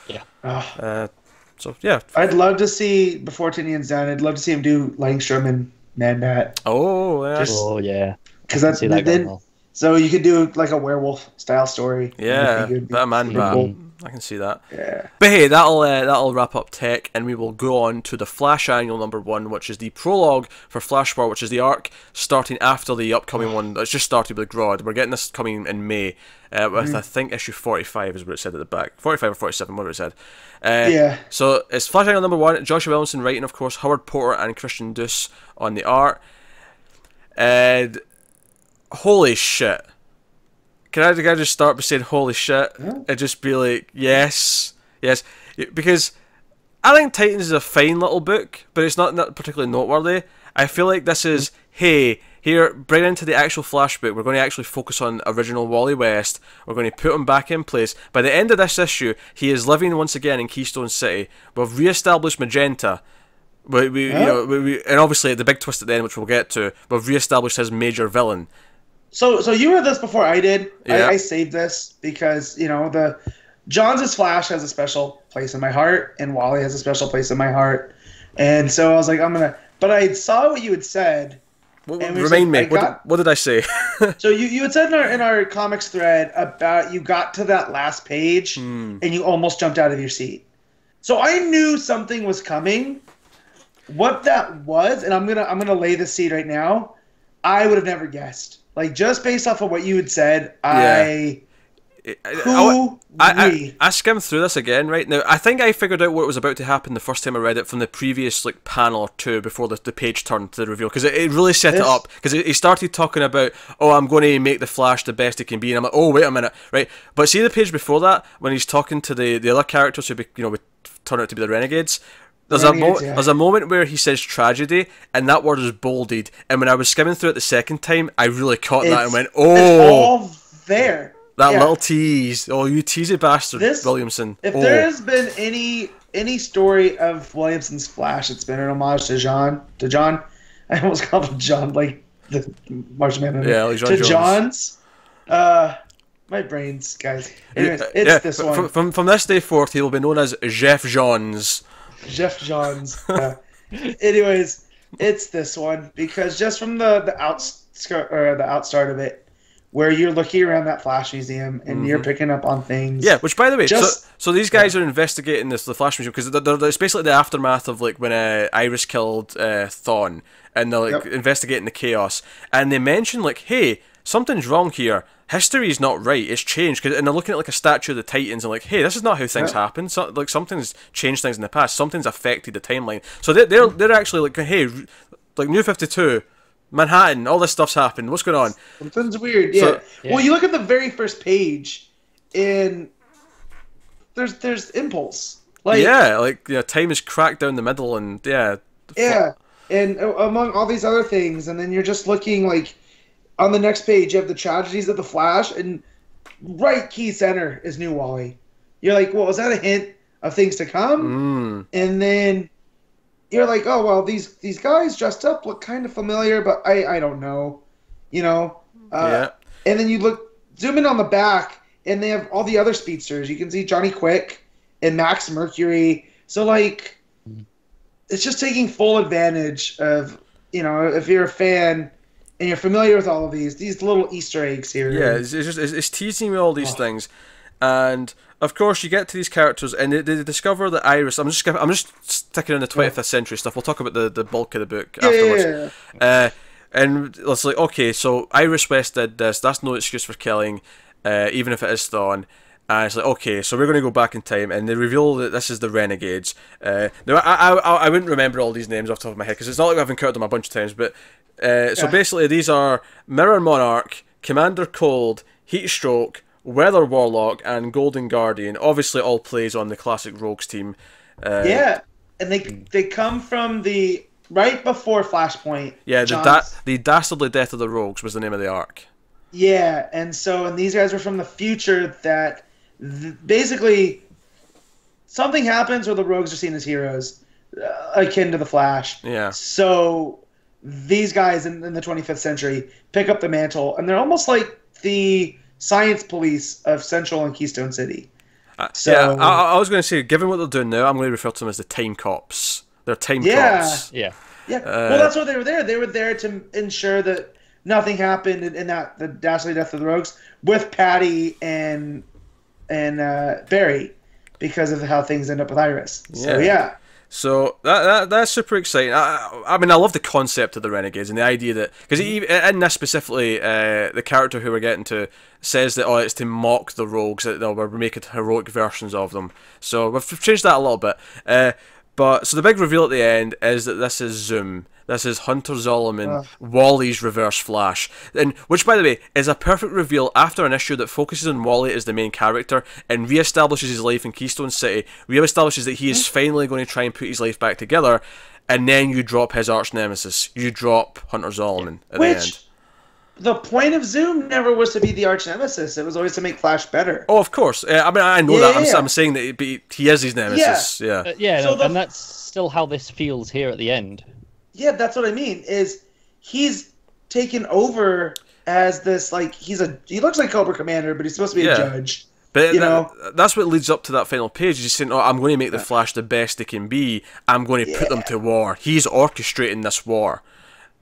I'd love to see, before Tynion's done, I'd love to see him do Langstrom and Man-Bat. Oh yeah, because that's then. So you could do like a werewolf style story. Yeah, but a Man-Bat. Cool. I can see that. Yeah. But hey, that'll wrap up Tech, and we will go on to the Flash Annual #1, which is the prologue for Flashpoint, which is the arc starting after the upcoming one that's just started with Grodd. We're getting this coming in May, with I think issue 45 is what it said at the back. 45 or 47, whatever it said. So it's Flash Annual #1. Joshua Williamson writing, of course. Howard Porter and Christian Duce on the art. And holy shit. Can I just start by saying holy shit and just be like, yes, because I think Titans is a fine little book, but it's not particularly noteworthy. I feel like this is, hey, here, bring into the actual Flash book, we're going to actually focus on original Wally West, we're going to put him back in place. By the end of this issue, he is living once again in Keystone City. We've re-established Magenta. And obviously the big twist at the end, which we'll get to, we've re-established his major villain. So you read this before I did. Yeah. I saved this because the Johns' Flash has a special place in my heart, and Wally has a special place in my heart, and so I was like, But I saw what you had said. Remind me. What did I say? So you had said in our comics thread about you got to that last page and you almost jumped out of your seat. So I knew something was coming. What that was, and I'm gonna lay the seed right now, I would have never guessed. Like, just based off of what you had said, I skimmed through this again right now. I think I figured out what was about to happen the first time I read it from the previous panel or two before the page turned to the reveal, because it really set it up. Because he started talking about, I'm going to make the Flash the best he can be, and I'm like, wait a minute, right? But see the page before that when he's talking to the other characters who would turn out to be the Renegades. There's a moment where he says tragedy, and that word is bolded. And when I was skimming through it the second time, I really caught that and went, it's all there. That little tease. Oh, you teasy bastard, Williamson. If there has been any story of Williamson's Flash, it's been an homage to John. I almost called him John, like the Martian Man. Yeah, like John Jones. John's. My brains, guys. Anyways, it's this one. From this day forth, he will be known as Jeff Johns. Jeff Johns. Anyways, it's this one because just from the outstart of it, where you're looking around that Flash Museum and you're picking up on things. Yeah, which by the way, so these guys are investigating the Flash Museum because it's basically the aftermath of when Iris killed Thawne, and they're investigating the chaos, and they mention hey, something's wrong here. History's not right. It's changed, and they're looking at a statue of the Titans and hey, this is not how things happen. So something's changed things in the past. Something's affected the timeline. So they're actually hey, New 52. Manhattan, all this stuff's happened. What's going on? Something's weird. Yeah. Well, you look at the very first page, and there's impulse. Time is cracked down the middle, and and among all these other things, and then you're just looking on the next page, you have the tragedies of the Flash, and right key center is New Wally. You're like, well, is that a hint of things to come? And then you're like, oh, well, these guys dressed up look kind of familiar, but I don't know, yeah. And then you zoom in on the back, and they have all the other speedsters. You can see Johnny Quick and Max Mercury. So, like, it's just taking full advantage of, if you're a fan and you're familiar with all of these little Easter eggs here. Yeah, it's teasing me all these things. And, of course, you get to these characters, and they discover that Iris... I'm just sticking on the 25th century stuff. We'll talk about the bulk of the book afterwards. Yeah. And it's like, okay, so Iris West did this. That's no excuse for killing, even if it is Thawne. And it's like, okay, so we're going to go back in time, and they reveal that this is the Renegades. Now, I wouldn't remember all these names off the top of my head, because it's not like I've encountered them a bunch of times, but... So basically, these are Mirror Monarch, Commander Cold, Heatstroke, Weather Warlock, and Golden Guardian. Obviously, all plays on the classic Rogues team. And they come from the... right before Flashpoint. Yeah, the Dastardly Death of the Rogues was the name of the arc. Yeah, and these guys were from the future that basically something happens where the Rogues are seen as heroes, akin to the Flash. Yeah. So these guys in the 25th century pick up the mantle, and they're almost like the science police of Central and Keystone City. Yeah, I was going to say, given what they're doing now, I'm going to refer to them as the Time Cops. They're time cops. Yeah. Well, that's why they were there. They were there to ensure that nothing happened in the Dastardly Death of the Rogues with Patty and Barry because of how things end up with Iris. So yeah. So that's super exciting. I mean, I love the concept of the Renegades and the idea that, because in this specifically, the character who we're getting to says that it's to mock the Rogues, that we're making heroic versions of them. So we've changed that a little bit. But so the big reveal at the end is that this is Zoom. This is Hunter Zolomon, Wally's Reverse Flash, and which, by the way, is a perfect reveal after an issue that focuses on Wally as the main character and reestablishes his life in Keystone City. Reestablishes that he is finally going to try and put his life back together, and then you drop his arch nemesis. You drop Hunter Zolomon at the end. The point of Zoom never was to be the arch nemesis. It was always to make Flash better. Oh, of course. I mean, I know that. I'm saying that he is his nemesis. And that's still how this feels here at the end. Yeah, that's what I mean. Is he's taken over as this, like, he looks like Cobra Commander, but he's supposed to be a judge. But that's what leads up to that final page. He's saying, I'm going to make the Flash the best they can be. I'm going to put them to war. He's orchestrating this war.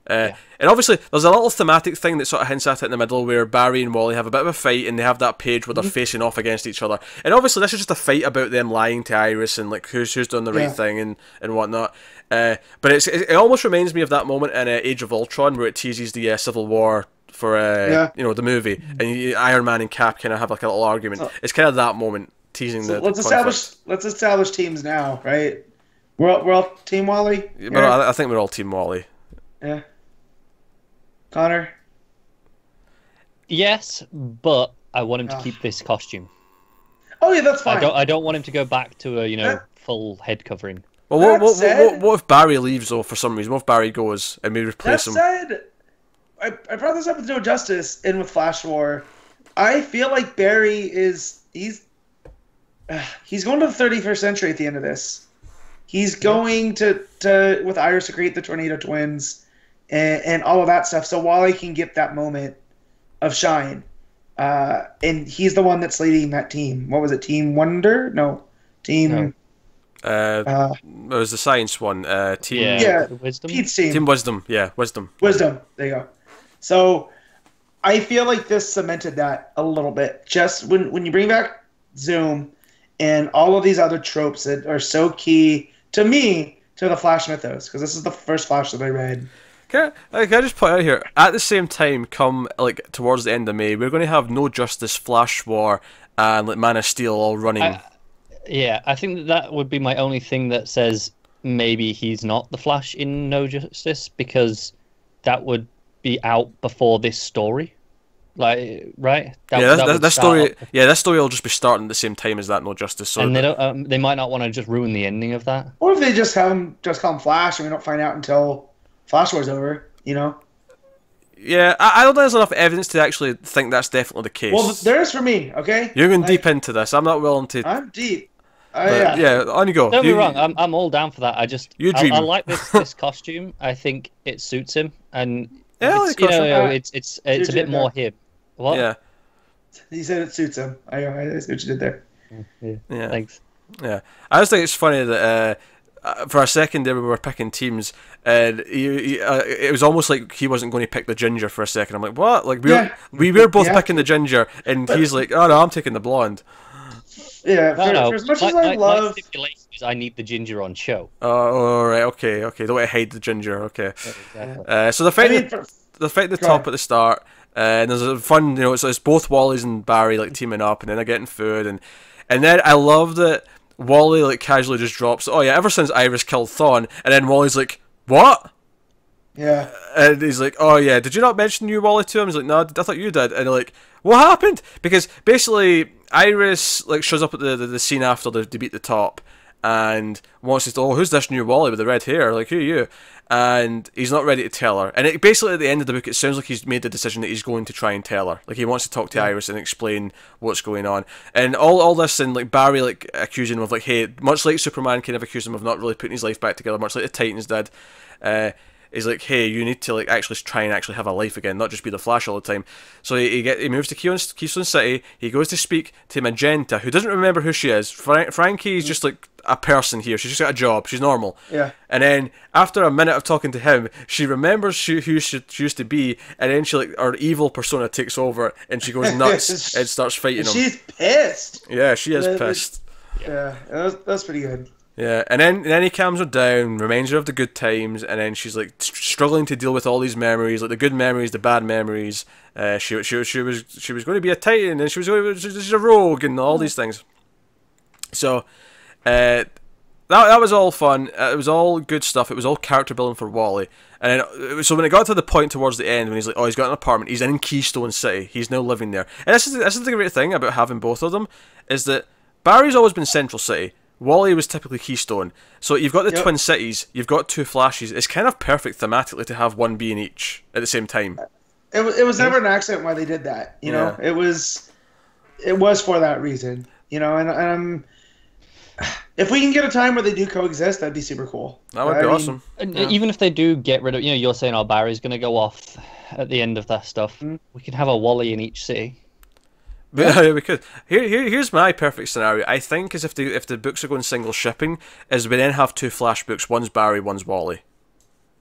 And obviously, there's a little thematic thing that sort of hints at it in the middle where Barry and Wally have a bit of a fight, and they have that page where they're facing off against each other. And obviously, this is just a fight about them lying to Iris and like who's doing the right thing and whatnot. But it almost reminds me of that moment in Age of Ultron where it teases the Civil War for the movie, and Iron Man and Cap kind of have like a little argument. It's kind of that moment teasing the. Let's establish teams now, right? We're all Team Wally. I think we're all Team Wally. Yeah. Connor? Yes, but I want him to keep this costume. Oh yeah, that's fine. I don't want him to go back to a full head covering. Well, what if Barry leaves though for some reason? What if Barry goes and we replace him? That said, I brought this up with No Justice and with Flash War. I feel like Barry he's going to the 31st century at the end of this. He's going to with Iris to create the Tornado Twins. And all of that stuff, so Wally can get that moment of shine. And he's the one that's leading that team. What was it, Team Wonder? No. Team... it was the science one. Team... Wisdom? Pete's team. Team Wisdom, Wisdom. Wisdom, there you go. So, I feel like this cemented that a little bit. Just when you bring back Zoom and all of these other tropes that are so key, to me, to the Flash mythos, because this is the first Flash that I read. Can I just point out here, at the same time, come like towards the end of May, we're going to have No Justice, Flash War, and like Man of Steel all running. I think that would be my only thing that says maybe he's not the Flash in No Justice, because that would be out before this story. Like, right? That story. Yeah, that story will just be starting at the same time as that No Justice. So and they don't. They might not want to just ruin the ending of that. Or if they just call him Flash, and we don't find out until Flash War's over. Yeah, I don't think there's enough evidence to actually think that's definitely the case. Well, there is for me. Okay. You're going deep into this. I'm not willing to. I'm deep. Yeah, on you go. Don't be wrong. I'm all down for that. I like this costume. I think it suits him, and it's a bit more hip. What? Yeah. He said it suits him. I see what you did there. Yeah. Thanks. Yeah, I just think it's funny that for a second there we were picking teams, and it was almost like he wasn't going to pick the ginger for a second. I'm like, what? Like we were both picking the ginger, and he's like, oh no, I'm taking the blonde. Yeah, for as much as I love. My stipulation is I need the ginger on show. Oh, all right, okay. Don't want to hide the ginger, okay. Exactly. So the fight at the top at the start, and there's a fun, so it's both Wally's and Barry like teaming up, and then they're getting food, and then I love that Wally like casually just drops, oh yeah, ever since Iris killed Thawne, and then Wally's like, what? Yeah. And he's like, oh yeah, did you not mention you Wally to him? He's like, no, I thought you did. And they're like, what happened? Because basically Iris like shows up at the scene after they beat the top and wants to, oh, who's this new Wally with the red hair? Like, who are you? And he's not ready to tell her. And basically at the end of the book, it sounds like he's made the decision that he's going to try and tell her. Like, he wants to talk to Iris and explain what's going on. And all this, and like Barry like accusing him of like, hey, much like Superman kind of accused him of not really putting his life back together, much like the Titans did. He's like, hey, you need to like actually try and actually have a life again, not just be the Flash all the time. So he moves to Keystone City. He goes to speak to Magenta, who doesn't remember who she is. Frankie's just like a person here. She's just got a job. She's normal. Yeah. And then after a minute of talking to him, she remembers who she used to be, and then she like her evil persona takes over, and she goes nuts and starts fighting him. She's pissed. Yeah, she is pissed. Yeah, that's pretty good. Yeah, and then he calms her down, reminds her of the good times, and then she's like struggling to deal with all these memories, like the good memories, the bad memories. She was going to be a Titan, and she's a rogue, and all these things. So, that was all fun. It was all good stuff. It was all character building for Wally. And then, so when it got to the point towards the end when he's like, oh, he's got an apartment, he's in Keystone City, he's now living there. And this is the great thing about having both of them, is that Barry's always been Central City. Wally was typically Keystone. So you've got the twin cities, you've got two Flashes. It's kind of perfect thematically to have one be in each at the same time. It was never an accident why they did that. You know, it was for that reason. You know, and if we can get a time where they do coexist, that'd be super cool. That would be awesome. And even if they do get rid of, you're saying, oh, Barry's going to go off at the end of that stuff. We could have a Wally in each city. Yeah, we could. Here's my perfect scenario. I think is if the books are going single shipping, is we then have two Flash books. One's Barry, one's Wally.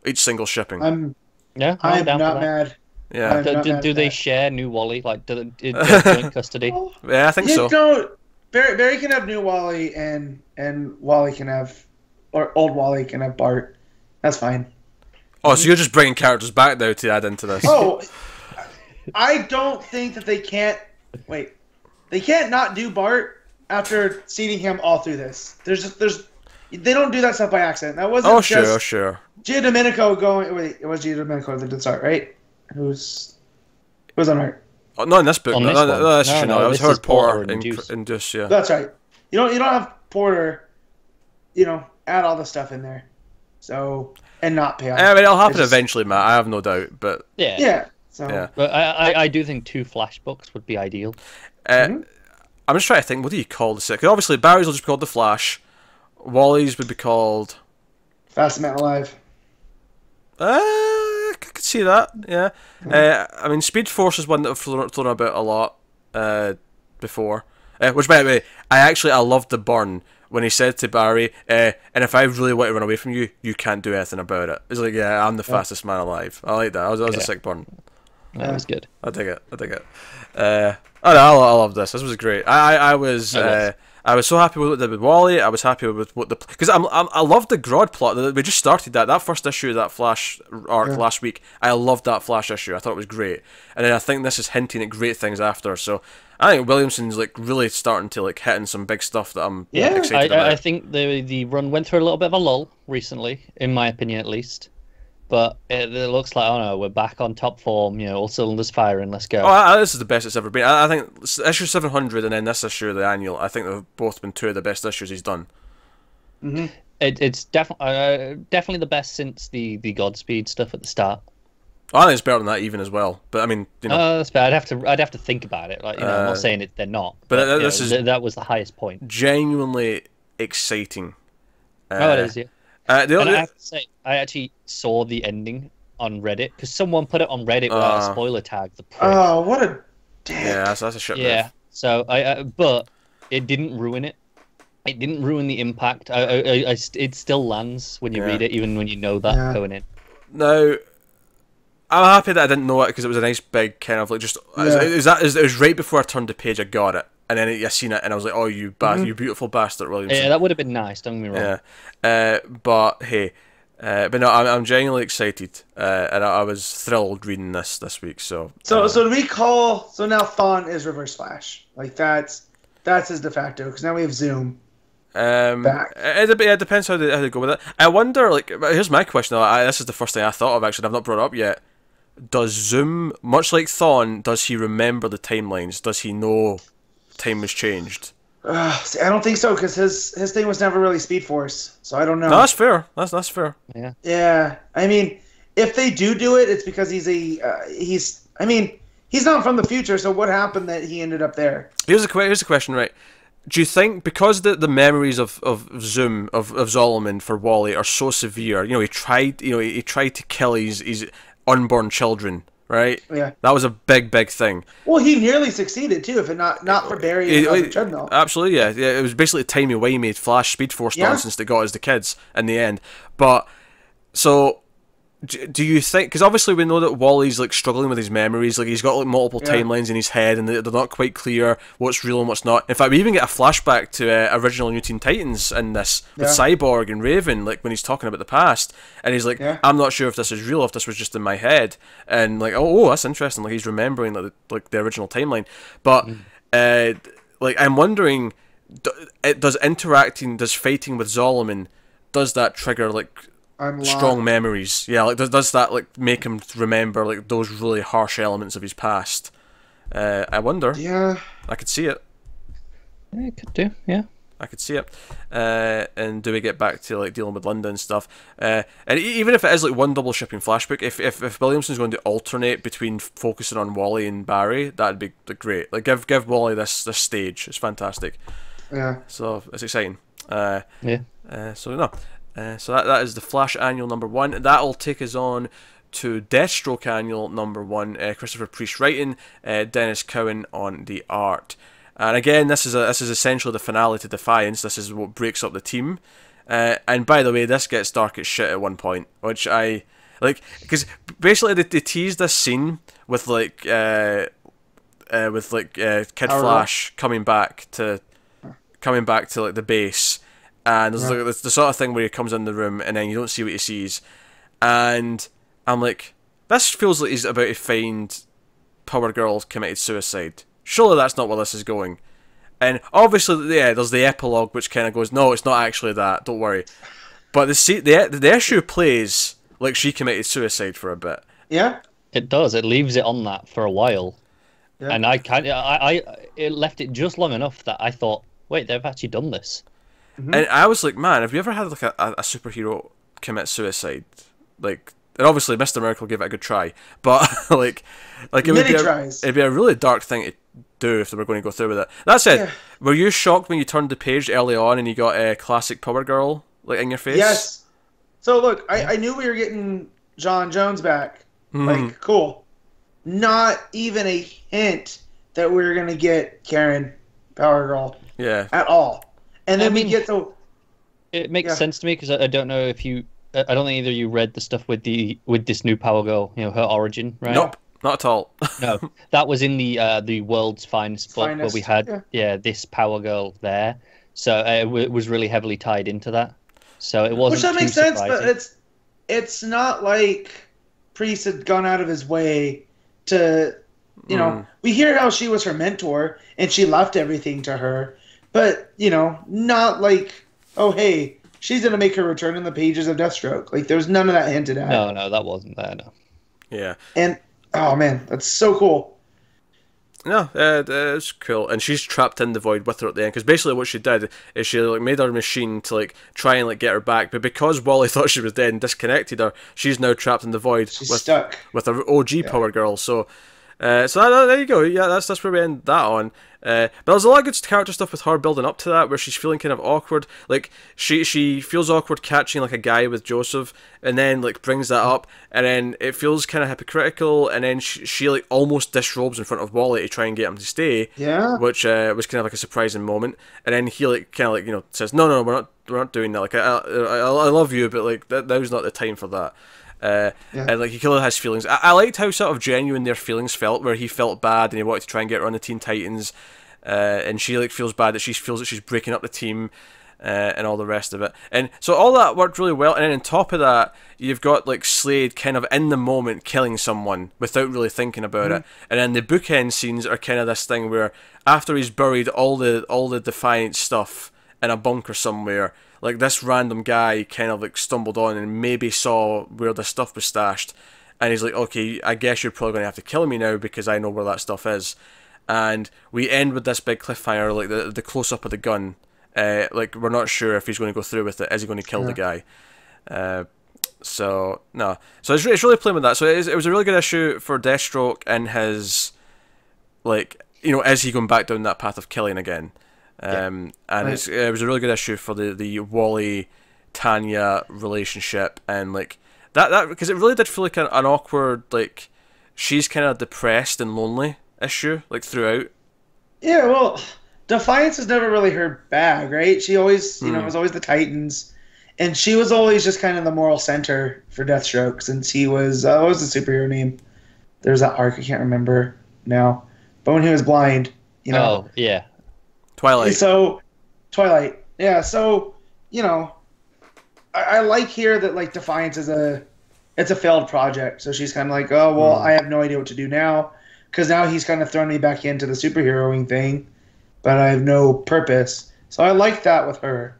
Each single shipping. I'm not mad. Yeah. Do they share new Wally? Like, do they joint custody? Yeah, I think so. No, Barry can have new Wally, and Wally can have, or old Wally can have Bart. That's fine. Oh, so you're just bringing characters back now to add into this? Oh, I don't think that they can't. Wait, they can't not do Bart after seeding him all through this. They don't do that stuff by accident. That wasn't sure. Gia Domenico going. Wait, it was Gia Domenico that did start, right? Who was on art? Oh, not in this book. That's true. No, it was Howard Porter and Duce. Yeah. That's right. You don't have Porter. Add all the stuff in there, and not pay off. I mean, it'll happen eventually, Matt. I have no doubt. But yeah. So. Yeah. But I do think two Flash books would be ideal. I'm just trying to think, what do you call the set? 'Cause obviously, Barry's will just be called The Flash. Wally's would be called... Fast Man Alive. I could see that, yeah. I mean, Speed Force is one that I've thrown about a lot before. Which, by the way, I loved the burn when he said to Barry, and if I really want to run away from you, you can't do anything about it. It's like, yeah, I'm the fastest man alive. I like that. That was a sick burn. That was good. I dig it. I love this. This was great. I was so happy with what they did with Wally. I was happy with what because I loved the Grodd plot. We just started that first issue of that Flash arc last week. I loved that Flash issue. I thought it was great, and then I think this is hinting at great things after. So I think Williamson's like really starting to like hitting some big stuff that I'm excited about. I think the run went through a little bit of a lull recently, in my opinion at least. But it looks like, oh no, we're back on top form, all cylinders firing, let's go. Oh, this is the best it's ever been. I think issue 700 and then this issue, the annual, I think they've both been two of the best issues he's done. It's definitely the best since the Godspeed stuff at the start. I think it's better than that even as well. But I mean, you know, that's bad. I'd have to think about it. Like, you know, I'm not saying they're not. But that was the highest point. Genuinely exciting. It is, yeah. And I have to say, I actually saw the ending on Reddit because someone put it on Reddit without a spoiler tag. The prick. Oh, what a dick! Yeah, that's a shit. Yeah. Move. So but it didn't ruin it. It didn't ruin the impact. It still lands when you read it, even when you know that going in. Now, I'm happy that I didn't know it because it was a nice big kind of like just. It was right before I turned the page. I got it, and then I seen it, and I was like, "Oh, you beautiful bastard, Williamson." Yeah, that would have been nice. Don't get me wrong. Yeah, but hey, but no, I'm genuinely excited, and I was thrilled reading this week. So do we call? So now Thawne is Reverse Flash. Like that's his de facto because now we have Zoom. Back. It depends how they go with it. I wonder. Like, here's my question. This is the first thing I thought of. Actually, I've not brought it up yet. Does Zoom, much like Thawne, does he remember the timelines? Does he know time has changed? See, I don't think so because his thing was never really Speed Force, so I don't know. No, that's fair. That's fair. Yeah. Yeah. I mean, if they do it, it's because he's not from the future. So what happened that he ended up there? Here's the question, right? Do you think because the memories of Zoom of Zolomon for Wally are so severe? You know, he tried to kill his unborn children, right? Yeah. That was a big thing. Well, he nearly succeeded too, if it not for Barry and the treadmill. Absolutely, yeah. It was basically timey-wimey Flash Speed Force nonsense that got us the kids in the end. But so. Do you think? Because obviously we know that Wally's like struggling with his memories. Like he's got like multiple timelines in his head, and they're not quite clear what's real and what's not. In fact, we even get a flashback to original New Teen Titans in this with Cyborg and Raven, like when he's talking about the past, and he's like, "I'm not sure if this is real, if this was just in my head." And like, oh, that's interesting. Like he's remembering like the original timeline, but like I'm wondering, does fighting with Zolomon, does that trigger like strong memories? Yeah, like does that like make him remember like those really harsh elements of his past? I wonder. Yeah, I could see it. Yeah, it could do. Yeah, I could see it. And do we get back to like dealing with London and stuff? And even if it is like one double shipping flashback, if Williamson's going to alternate between focusing on Wally and Barry, that'd be like, great. Like give Wally this stage. It's fantastic. Yeah. So it's exciting. So that is the Flash Annual #1. That'll take us on to Deathstroke Annual #1. Christopher Priest writing, Dennis Cowan on the art. And again, this is essentially the finale to Defiance. This is what breaks up the team. And by the way, this gets dark as shit at one point, which I like because basically they teased this scene with Kid Flash coming back to like the base. And there's like the sort of thing where he comes in the room and then you don't see what he sees, and I'm like, this feels like he's about to find Power Girl committed suicide. Surely that's not where this is going. And obviously, there's the epilogue which kind of goes, no, it's not actually that. Don't worry. But the issue plays like she committed suicide for a bit. Yeah, it does. It leaves it on that for a while, and it left it just long enough that I thought, wait, they've actually done this. And I was like, man, have you ever had like a superhero commit suicide? Like, and obviously Mr. Miracle gave it a good try, but like it'd be a really dark thing to do if they were going to go through with it. That said, were you shocked when you turned the page early on and you got a classic Power Girl like in your face? Yes. So look, I knew we were getting John Jones back. Like, cool. Not even a hint that we were gonna get Karen Power Girl. Yeah. At all. And then we get to. It makes sense to me because I don't know if you. I don't think either of you read the stuff with this new Power Girl. You know, her origin, right? Nope, not at all. No, that was in the World's Finest book where we had this Power Girl there. So it was really heavily tied into that. So it wasn't. Which that makes sense, but it's not like Priest had gone out of his way to. You know, we hear how she was her mentor and she left everything to her. But, you know, not like, oh, hey, she's going to make her return in the pages of Deathstroke. Like, there's none of that hinted at. No, that wasn't there, no. Yeah. And, oh, man, that's so cool. No, it's cool, and she's trapped in the void with her at the end. Because basically, what she did is she like made her machine to like try and like get her back, but because Wally thought she was dead and disconnected her, she's now trapped in the void. She's stuck with her OG Power Girl. So, there you go. Yeah, that's where we end that on. But there's a lot of good character stuff with her building up to that, where she's feeling kind of awkward. Like she feels awkward catching like a guy with Joseph, and then like brings that up, and then it feels kind of hypocritical, and then she like almost disrobes in front of Wally to try and get him to stay. Yeah. Which was kind of like a surprising moment, and then he like kind of like says no, we're not doing that. Like I love you, but like now's not the time for that. And like he clearly has feelings. I liked how sort of genuine their feelings felt, where he felt bad and he wanted to try and get her on the Teen Titans, and she like feels bad that she feels that she's breaking up the team, and all the rest of it. And so all that worked really well. And then on top of that, you've got like Slade kind of in the moment killing someone without really thinking about it. And then the bookend scenes are kind of this thing where after he's buried all the Defiant stuff in a bunker somewhere, like this random guy kind of like stumbled on and maybe saw where the stuff was stashed, and he's like, okay, I guess you're probably going to have to kill me now because I know where that stuff is. And we end with this big cliffhanger, like the close-up of the gun. Like we're not sure if he's going to go through with it. Is he going to kill the guy? So it's really playing with that. So it was a really good issue for Deathstroke and his, like, is he going back down that path of killing again? And it was a really good issue for the Wally Tanya relationship, and like that because it really did feel like an awkward, like she's kind of depressed and lonely issue like throughout. Yeah, well, Defiance was never really her bag, right? She always, was always the Titans, and she was always just kind of the moral center for Deathstroke since he was what was the superhero name? There's that arc I can't remember now, but when he was blind, Oh yeah. Twilight. So, Twilight. Yeah, so, I like here that, like, Defiance is it's a failed project. So she's kind of like, oh, well, I have no idea what to do now. Because now he's kind of thrown me back into the superheroing thing, but I have no purpose. So I like that with her.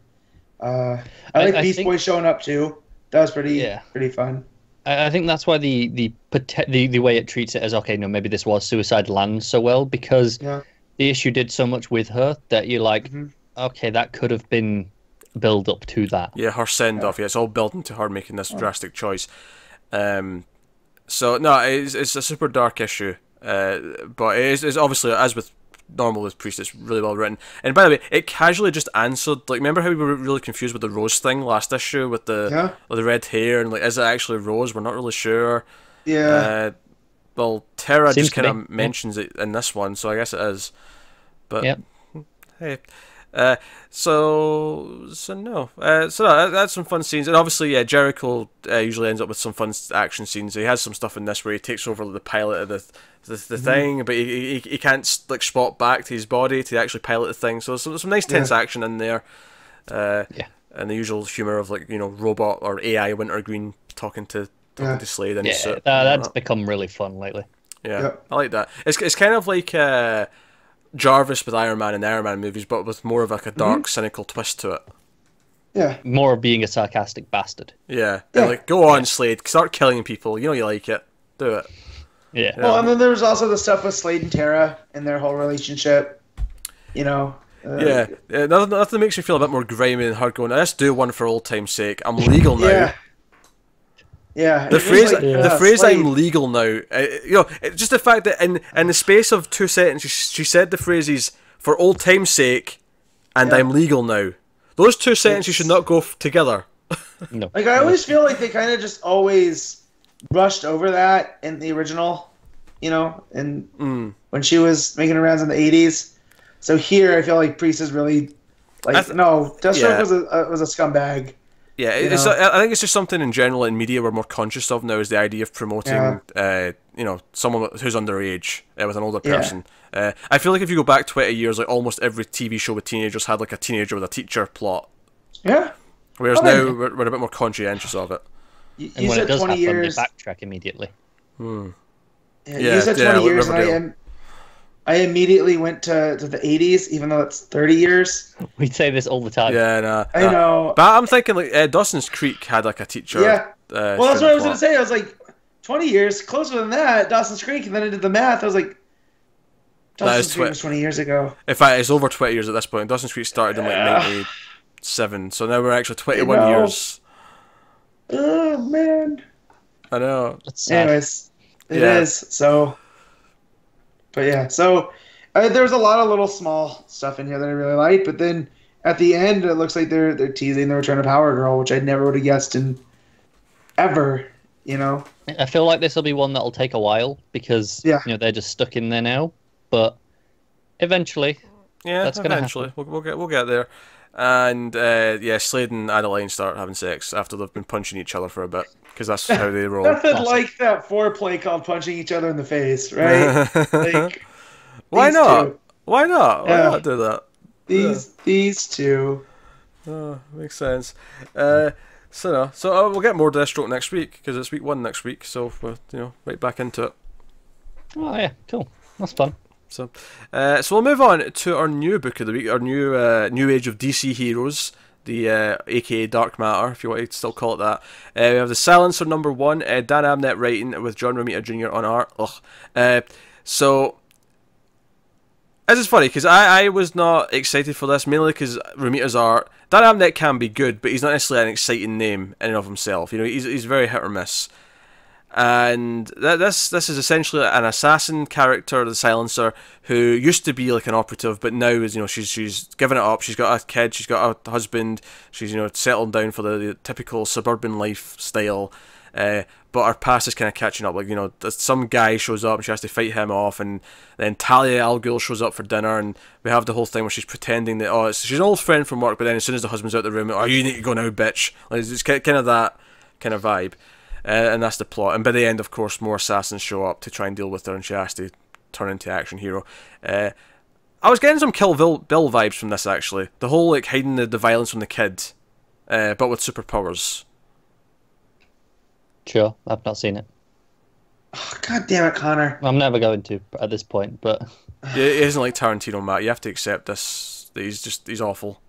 I like Beast Boy showing up, too. That was pretty fun. I think that's why the way it treats it as, okay, no, maybe this was Suicide lands so well, because... Yeah. The issue did so much with her that you're like, okay, that could have been build up to that. Yeah, her send off. Yeah, it's all building to her making this drastic choice. So no, it's a super dark issue, but it's obviously, as with normal with Priest, it's really well written. And by the way, it casually just answered. Like, remember how we were really confused with the Rose thing last issue with the red hair and like, is it actually Rose? We're not really sure. Yeah. Well, Terra just kind of mentions it in this one, so I guess it is. But hey, so no, that's some fun scenes, and obviously, Jericho usually ends up with some fun action scenes. He has some stuff in this where he takes over the pilot of the thing, but he can't like spot back to his body to actually pilot the thing. So some nice tense action in there. And the usual humor of like robot or AI Wintergreen talking to Slade in his suit. That's become really fun lately. Yeah, I like that. It's kind of like Jarvis with Iron Man and Iron Man movies, but with more of like a dark, cynical twist to it. Yeah. More of being a sarcastic bastard. Yeah. Like, go on, Slade, start killing people. You like it. Do it. Yeah. Well, and then there was also the stuff with Slade and Terra and their whole relationship. Nothing makes me feel a bit more grimy than her going, let's do one for old time's sake. I'm legal now. Yeah. The phrase "I'm legal now," just the fact that in the space of 2 sentences, she said the phrases "for old time's sake" and "I'm legal now." Those 2 sentences should not go together. No. Like, I always feel like they kind of just always rushed over that in the original, and when she was making her rounds in the 80s. So here, I feel like Priest is really Deathstroke was a scumbag. Yeah, I think it's just something in general in media we're more conscious of now, is the idea of promoting, someone who's underage with an older person. I feel like if you go back 20 years, like almost every TV show with teenagers had like a teenager with a teacher plot. Yeah. Whereas now we're a bit more conscientious of it. And when it does happen, they backtrack immediately. You said 20 years, and I immediately went to the 80s, even though it's 30 years. We say this all the time. Yeah, I know. But I'm thinking like Dawson's Creek had like a teacher. Yeah. Well, that's what I was going to say. I was like, 20 years, closer than that, Dawson's Creek, and then I did the math. I was like, Dawson's is Creek was 20 years ago. In fact, it's over 20 years at this point. Dawson's Creek started in like 97, so now we're actually 21 years. Oh man. I know. Anyways, it is. So, but yeah, so there's a lot of little small stuff in here that I really like, but then at the end, it looks like they're teasing the return of Power Girl, which I never would have guessed ever. You know. I feel like this will be one that'll take a while because you know they're just stuck in there now, but eventually, that's gonna happen. We'll get there. And Slade and Adeline start having sex after they've been punching each other for a bit, because that's how they roll. Nothing like that foreplay called punching each other in the face, right? Like, why not? Two. Why not? Why not do that? These two. Oh, makes sense. So we'll get more Deathstroke next week, because it's week 1 next week. So we're right back into it. Oh yeah, cool. That's fun. So we'll move on to our new book of the week, our new age of DC heroes, the aka Dark Matter, if you want to still call it that. We have the Silencer #1, Dan Abnett writing with John Romita Jr. on art. So this is funny because I was not excited for this, mainly because Romita's art. Dan Abnett can be good, but he's not necessarily an exciting name in and of himself. You know, he's very hit or miss. And this is essentially an assassin character, the Silencer, who used to be like an operative, but now is she's given it up. She's got a kid, she's got a husband, she's settled down for the typical suburban lifestyle. But her past is kind of catching up. Like some guy shows up and she has to fight him off, and then Talia al Ghul shows up for dinner, and we have the whole thing where she's pretending that she's an old friend from work, but then as soon as the husband's out of the room, you need to go now, bitch. Like it's kind of that kind of vibe. And that's the plot. And by the end, of course, more assassins show up to try and deal with her, and she has to turn into action hero. I was getting some Kill Bill vibes from this, actually. The whole hiding the violence from the kid, but with superpowers. Sure, I've not seen it. Oh, God damn it, Connor. I'm never going to at this point, but Yeah, it isn't like Tarantino, Matt. You have to accept this. He's awful.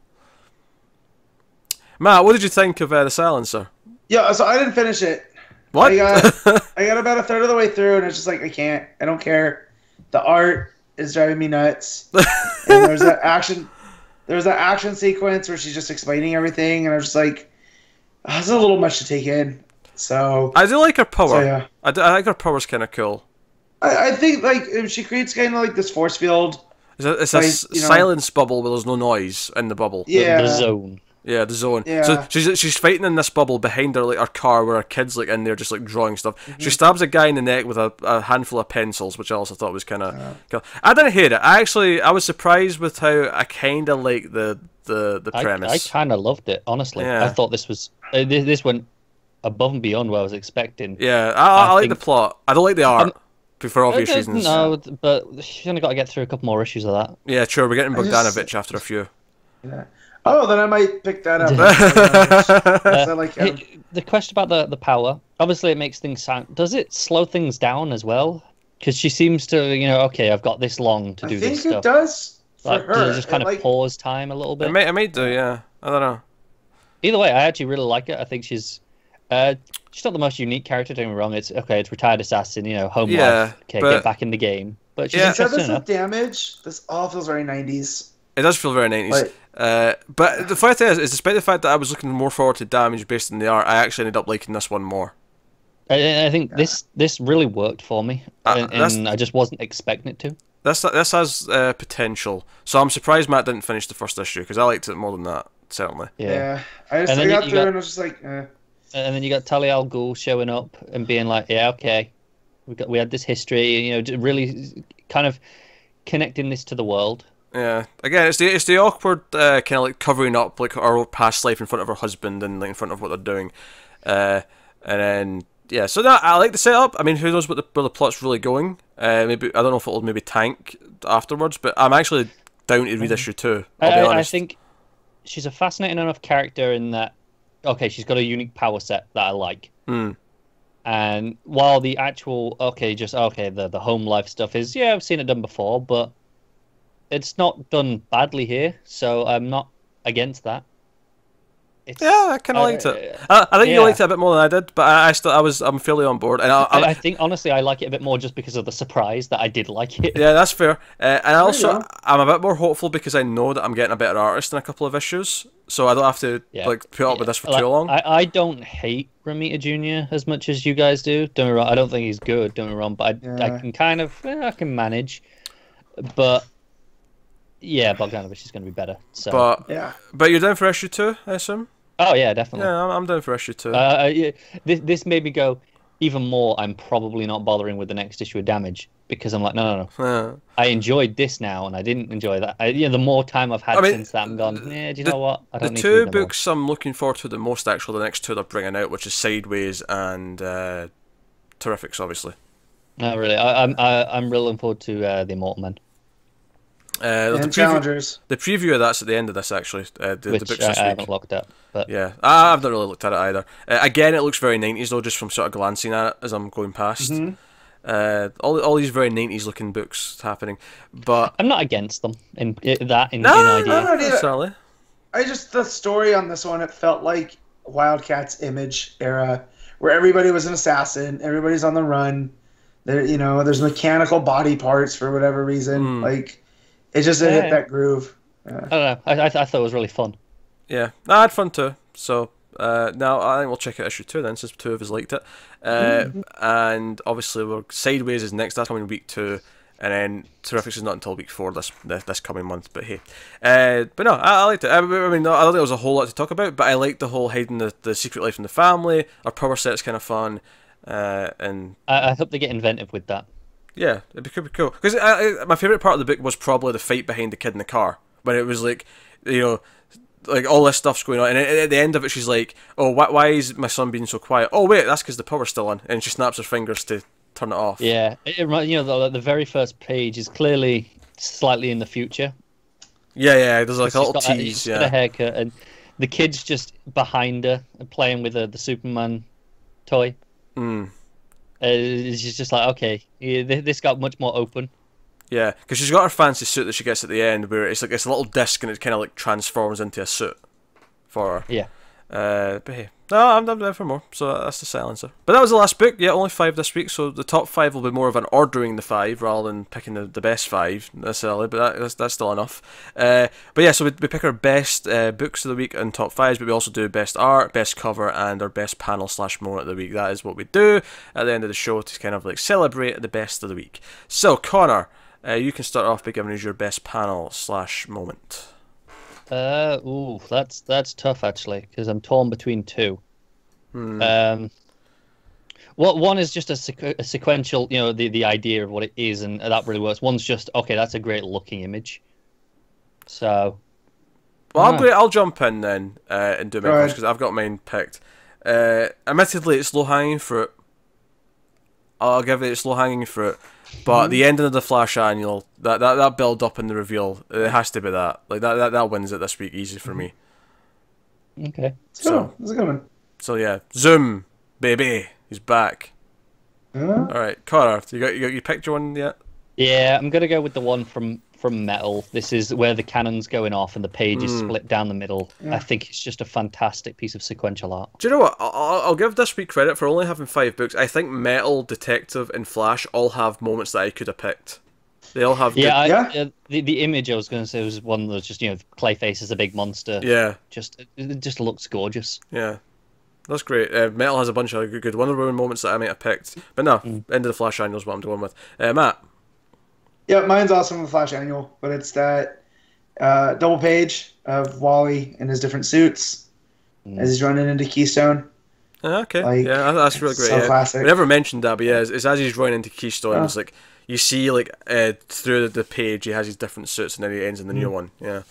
Matt, what did you think of the Silencer? Yeah, so I didn't finish it. What? I got about a third of the way through, and it's just like, I can't. I don't care. The art is driving me nuts. And there's that action sequence where she's just explaining everything, and I'm just like, this is a little much to take in. So I do like her power. So, yeah. I think her power's kind of cool. I think she creates kind of like this force field. It's a silence bubble where there's no noise in the bubble. Yeah. The zone. Yeah, the zone. Yeah. So she's fighting in this bubble behind her, like her car, where her kid's in there just drawing stuff. Mm-hmm. She stabs a guy in the neck with a handful of pencils, which I also thought was kind of cool. I didn't hate it. I was surprised with how I kind of like the premise. I kind of loved it, honestly. Yeah. I thought this went above and beyond what I was expecting. Yeah, I like the plot. I don't like the art. For obvious reasons. No, but she's only got to get through a couple more issues of that. Yeah, sure. We're getting Bogdanovich after a few. Yeah. Oh, then I might pick that up. The question about the power, obviously it makes things sound... Does it slow things down as well? Because she seems to, okay, I've got this long to do this stuff. I think it does for her. Does it just kind of pause time a little bit? It might do, yeah. I don't know. Either way, I actually really like it. I think she's not the most unique character, don't get me wrong. It's retired assassin, home life. Okay, get back in the game. But she's interesting enough. Damage, this all feels very 90s. It does feel very 90s. But the funny thing is, despite the fact that I was looking more forward to Damage based on the art, I actually ended up liking this one more. I think this really worked for me, and I just wasn't expecting it to. This has potential, so I'm surprised Matt didn't finish the first issue, because I liked it more than that, certainly. Yeah. I got through and I was just like, And then you got Talia al Ghul showing up and being like, yeah, okay, we had this history, really kind of connecting this to the world. Yeah, again, it's the awkward kind of covering up our past life in front of her husband and in front of what they're doing, and then so that I like the setup. I mean, who knows where the plot's really going? Maybe I don't know if it'll maybe tank afterwards, but I'm actually down to read issue 2. I'll be honest. I think she's a fascinating enough character in that. Okay, she's got a unique power set that I like. And while the actual the home life stuff is I've seen it done before, but it's not done badly here, so I'm not against that. It's, Yeah, I kind of liked it. I think you liked it a bit more than I did, but I'm fairly on board. And I think honestly, I like it a bit more just because of the surprise that I did like it. Yeah, that's fair. And I'm a bit more hopeful because I know that I'm getting a better artist in a couple of issues, so I don't have to put up with this for too long. I don't hate Romita Jr. as much as you guys do. Don't me wrong. I don't think he's good. Don't me wrong, but I can kind of I can manage. But yeah, Bogdanovich is going to be better. So. But you're down for issue 2, I assume. Oh yeah, definitely. Yeah, I'm down for issue 2. This made me go even more. I'm probably not bothering with the next issue of Damage because I'm like, no. Yeah. I enjoyed this now, and I didn't enjoy that. The more time I've had since that, I'm gone. Do you know what? I don't need to read the 2 books I'm looking forward to the most, actually, the next 2 they're bringing out, which is Sideways and Terrifics, obviously. No, really. I'm really looking forward to the Immortal Men. And Challengers. The preview of that's at the end of this, actually. The books this week. I haven't looked at. But... Yeah, I've not really looked at it either. Again, it looks very 90s, though, just from sort of glancing at it as I'm going past. All these very 90s looking books happening. But I'm not against them in idea. No, the story on this one, it felt like Wildcat's Image era, where everybody was an assassin, everybody's on the run. There's mechanical body parts for whatever reason. Like, it just hit that groove. I don't know. I thought it was really fun. Yeah, I had fun too. So now I think we'll check out issue 2 then, since 2 of us liked it. And obviously, Sideways is next. That's coming week 2, and then Terrifics is not until week 4 this coming month. But hey, but no, I liked it. I mean, I don't think there was a whole lot to talk about, but I liked the whole hiding the secret life in the family. Our power set's kind of fun, and I hope they get inventive with that. Yeah, it could be cool. Because my favourite part of the book was probably the fight behind the kid in the car. When it was like, like all this stuff's going on. And at the end of it, she's like, oh, why is my son being so quiet? Oh, wait, that's because the power's still on. And she snaps her fingers to turn it off. Yeah, the very first page is clearly slightly in the future. Yeah, there's like a little tease. She's got a haircut, and the kid's just behind her playing with the Superman toy. It's just like, okay, this got much more open. Yeah, because she's got her fancy suit that she gets at the end, where it's like it's a little disc and it kind of like transforms into a suit for her. Yeah. But hey, no, I'm down for more. So that's the silencer. But that was the last book. Yeah, only 5 this week. So the top 5 will be more of an ordering the 5 rather than picking the best 5 necessarily. But that's still enough. But yeah, so we pick our best books of the week and top 5s. But we also do best art, best cover, and our best panel / moment of the week. That is what we do at the end of the show to kind of like celebrate the best of the week. So Connor, you can start off by giving us your best panel / moment. That's tough actually, because I'm torn between 2. One is just a sequential, the idea of what it is, and that really works. One's just okay. That's a great looking image. So, I'll jump in then and do mine first because I've got mine picked. Admittedly, it's low hanging fruit. I'll give it low hanging fruit. But the ending of the Flash annual, that build up in the reveal, it has to be that. Like that wins it this week, easy for me. Okay. So that's a good one. So yeah, Zoom, baby, he's back. All right, Connor, you picked your one yet? Yeah, I'm gonna go with the one from Metal. This is where the cannon's going off and the page is split down the middle. Yeah. I think it's just a fantastic piece of sequential art. Do you know what? I'll give this week credit for only having 5 books. I think Metal, Detective, and Flash all have moments that I could have picked. They all have. The image I was going to say was one that was just Clayface is a big monster. Yeah. It just looks gorgeous. Yeah. That's great. Metal has a bunch of good Wonder Woman moments that I might have picked. But no, end of the Flash annual is what I'm going with. Matt? Yeah, mine's also from the Flash annual, but it's that double page of Wally in his different suits as he's running into Keystone. Okay, yeah, that's really great. So classic. We never mentioned that, but yeah, it's as he's running into Keystone, it's like you see like through the page he has his different suits, and then he ends in the new one. Yeah,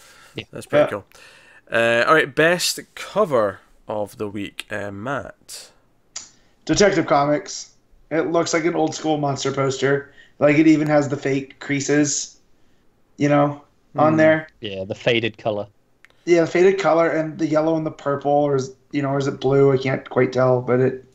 that's pretty cool. All right, best cover of the week, Matt. Detective Comics. It looks like an old school monster poster. Like it even has the fake creases, on there. Yeah, the faded color. Yeah, the faded color and the yellow and the purple, or is it blue? I can't quite tell, but it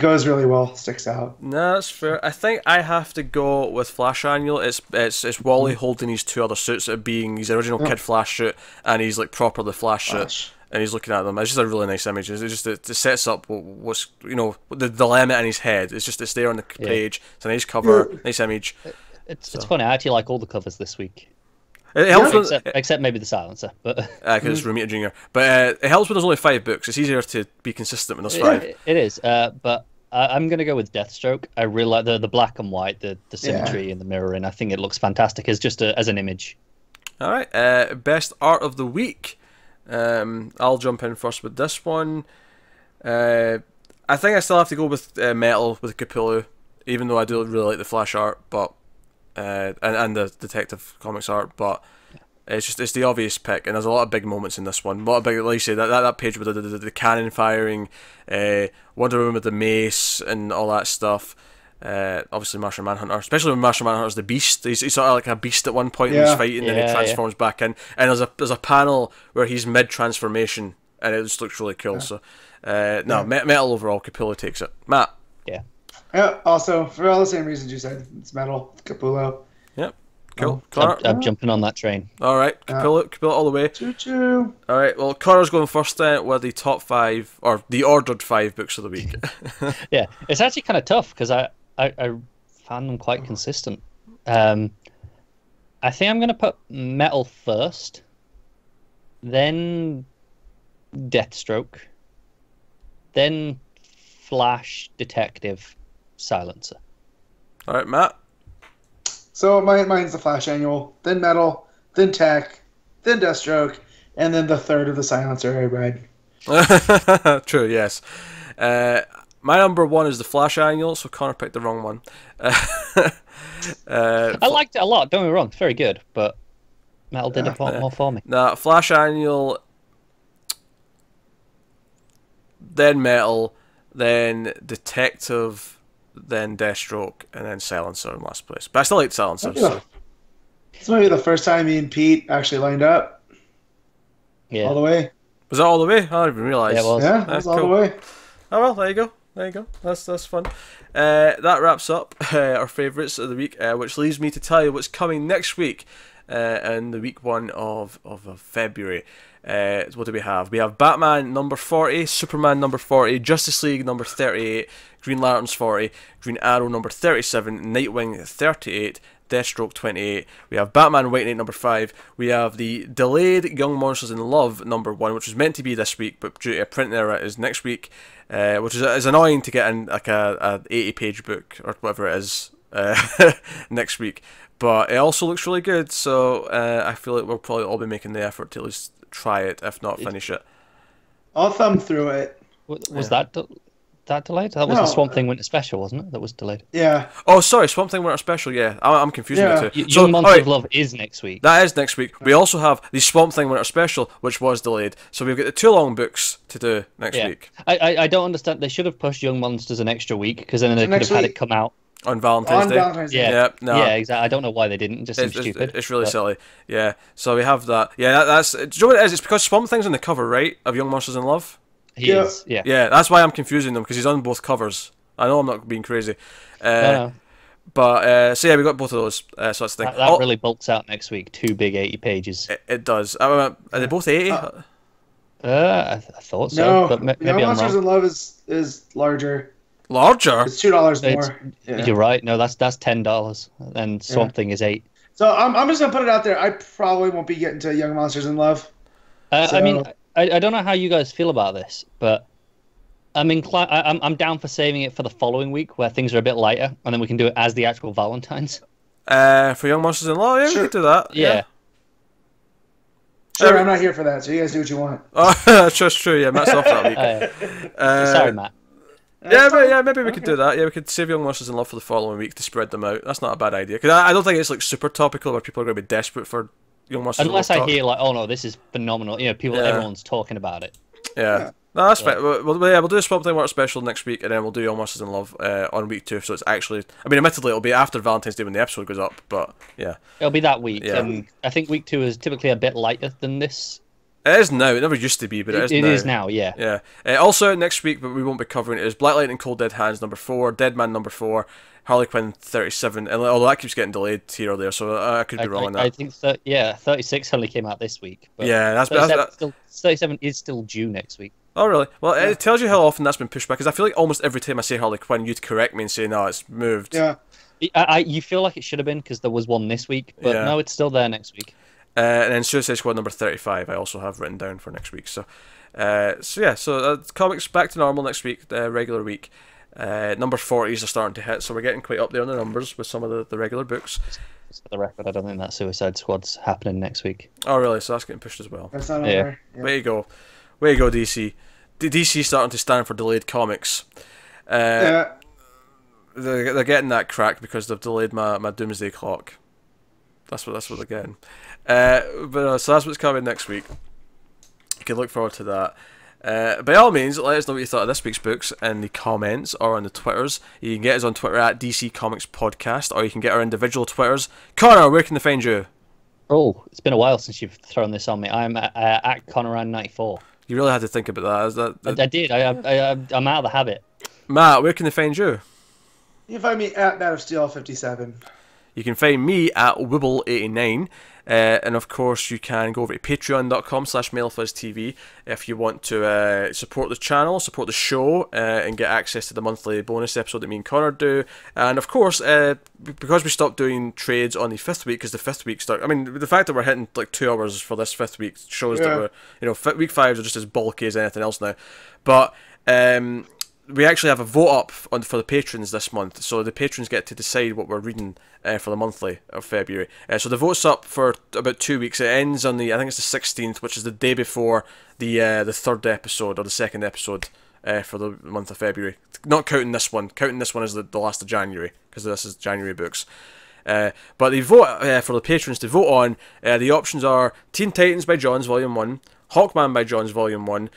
goes really well. Sticks out. No, that's fair. I think I have to go with Flash Annual. It's Wally holding his 2 other suits, being his original Kid Flash suit and he's like proper the Flash suit. and he's looking at them. It's just a really nice image. It sets up what's the dilemma in his head. It's there on the page. It's a nice cover, nice image. It's funny. I actually like all the covers this week. It helps except maybe the silencer, but because it's Romita Jr. But it helps when there's only 5 books. It's easier to be consistent with those 5. It is, but I'm going to go with Deathstroke. I really like the black and white, the symmetry and the mirroring. I think it looks fantastic as as an image. All right, best art of the week. I'll jump in first with this one. I think I still have to go with Metal with Capullo, even though I do really like the Flash art, but and the Detective Comics art, but it's the obvious pick, and there's a lot of big moments in this one. A lot of big, like you say, that page with the cannon firing, Wonder Woman with the mace and all that stuff. Obviously Martian Manhunter, especially when Martian Manhunter's the Beast. He's sort of like a beast at one point when he's fighting, and he transforms back in. And there's a panel where he's mid transformation, and it just looks really cool. So Metal overall, Capullo takes it. Matt. Yeah. Also, for all the same reasons you said, it's Metal, Capullo. Yep. Cool. I'm jumping on that train. All right, Capullo all the way. Choo-choo. All right, well, Connor's going first then with the top 5, or the ordered 5 books of the week. Yeah, it's actually kind of tough because I found them quite consistent. I think I'm going to put Metal first, then Deathstroke, then Flash, Detective, Silencer. All right, Matt. So mine's the Flash annual, then Metal, then Tech, then Deathstroke, and then the third of the Silencer I read. True, yes. My number 1 is the Flash annual, so Connor picked the wrong one. I liked it a lot, don't get me wrong, it's very good, but Metal did a lot more for me. Nah, Flash annual, then Metal, then Detective, then Deathstroke, and then Silencer in last place. But I still like Silencer. It's maybe the first time me and Pete actually lined up. Yeah. All the way. Was that all the way? I didn't even realise. Yeah, it was. Yeah, it was all the way. Oh well, there you go. That's fun. That wraps up our favourites of the week, which leaves me to tell you what's coming next week, in the week 1 of February. What do we have? We have Batman number 40, Superman number 40, Justice League number 38, Green Lanterns 40, Green Arrow number 37, Nightwing 38, Deathstroke 28. We have Batman White Knight number 5. We have the delayed Young Monsters in Love number 1, which was meant to be this week, but due to a print error is next week, which is annoying to get in like a 80-page book or whatever it is next week. But it also looks really good, so I feel like we'll probably all be making the effort to at least try it, if not finish it. I'll thumb through it. Was that delayed? That was the Swamp Thing Winter Special, wasn't it? That was delayed. Yeah. Oh, sorry, Swamp Thing Winter Special. Yeah, I'm confusing the two. Young Monsters of Love is next week. That is next week. We also have the Swamp Thing Winter Special, which was delayed. So we've got the 2 long books to do next week. I don't understand. They should have pushed Young Monsters an extra week because then they could have had it come out on Valentine's Day. Yeah, yeah, exactly. I don't know why they didn't. It just seems stupid. It's really silly. Yeah, so we have that. Yeah, that's. Do you know what it is? It's because Swamp Thing's on the cover, right, of Young Monsters in Love. He is. Yeah. Yeah, that's why I'm confusing them, because he's on both covers. I know I'm not being crazy. No. But so yeah, we got both of those. So that's the thing. That really bulks out next week. 2 big 80 pages. It does. Are they both 80? I thought so. No, but maybe Young I'm Monsters wrong. in Love is larger. Larger? It's $2 more. Yeah. You're right. No, that's $10, and Swamp Thing is $8. So I'm just gonna put it out there. I probably won't be getting to Young Monsters in Love. I mean, I don't know how you guys feel about this, but I'm inclined. I'm down for saving it for the following week, where things are a bit lighter, and then we can do it as the actual Valentine's. For Young Monsters in Law, yeah, we could do that. Yeah. Sure, I'm not here for that, so you guys do what you want. Oh, that's just true. Yeah, Matt's off that week. Sorry, Matt. Maybe we could do that. Yeah, we could save Young Monsters in Love for the following week to spread them out. That's not a bad idea, because I don't think it's like super topical where people are going to be desperate for Young Monsters. Unless I hear like, oh no, this is phenomenal. You know, everyone's talking about it. Yeah. No, that's fine. We'll do a Swamp Thing Winter Special next week, and then we'll do Young Monsters in Love on week 2. So it's actually, I mean, admittedly, it'll be after Valentine's Day when the episode goes up, but yeah. It'll be that week, Yeah. and I think week 2 is typically a bit lighter than this. It is now. It never used to be, but it is now. Yeah. Yeah. Also out next week, but we won't be covering it, is Black Lightning, Cold Dead Hands #4, Deadman #4, Harley Quinn 37, and although that keeps getting delayed here or there, so I could be wrong on that. I think 36 only came out this week. But yeah, 37 is still due next week. Oh, really? Well, it tells you how often that's been pushed back, because I feel like almost every time I say Harley Quinn, you'd correct me and say, no, it's moved. Yeah. You feel like it should have been, because there was one this week, but no, it's still there next week. And then Suicide Squad #35 I also have written down for next week. So comics back to normal next week, regular week. Number 40s are starting to hit, so we're getting quite up there on the numbers with some of the regular books. Just for the record, I don't think that Suicide Squad's happening next week. Oh, really? So that's getting pushed as well. That's not over. Yeah. Way to go, DC. DC starting to stand for delayed comics. They're getting that crack because they've delayed my Doomsday Clock. That's what they're getting. So that's what's coming next week. You can look forward to that. By all means, let us know what you thought of this week's books in the comments or on the Twitters. You can get us on Twitter at DC Comics Podcast, or you can get our individual Twitters. Connor, where can they find you? Oh, it's been a while since you've thrown this on me. I'm at Connoran94. You really had to think about that. I did. I'm out of the habit. Matt, where can they find you? You can find me at Bat of Steel 57. You can find me at Wibble89, and of course you can go over to patreon.com/MailFuzzTV if you want to support the channel, support the show, and get access to the monthly bonus episode that me and Connor do. And of course, because we stopped doing trades on the 5th week, because the 5th week start. I mean, the fact that we're hitting like 2 hours for this 5th week shows that we're, week 5s are just as bulky as anything else now. But we actually have a vote up for the patrons this month, so the patrons get to decide what we're reading for the monthly of February. So the vote's up for about 2 weeks. It ends on I think it's the 16th, which is the day before the 3rd episode or the 2nd episode for the month of February. Not counting this one. Counting this one as the last of January, because this is January books. But the vote for the patrons to vote on, the options are Teen Titans by Johns Volume 1, Hawkman by Johns Volume 1,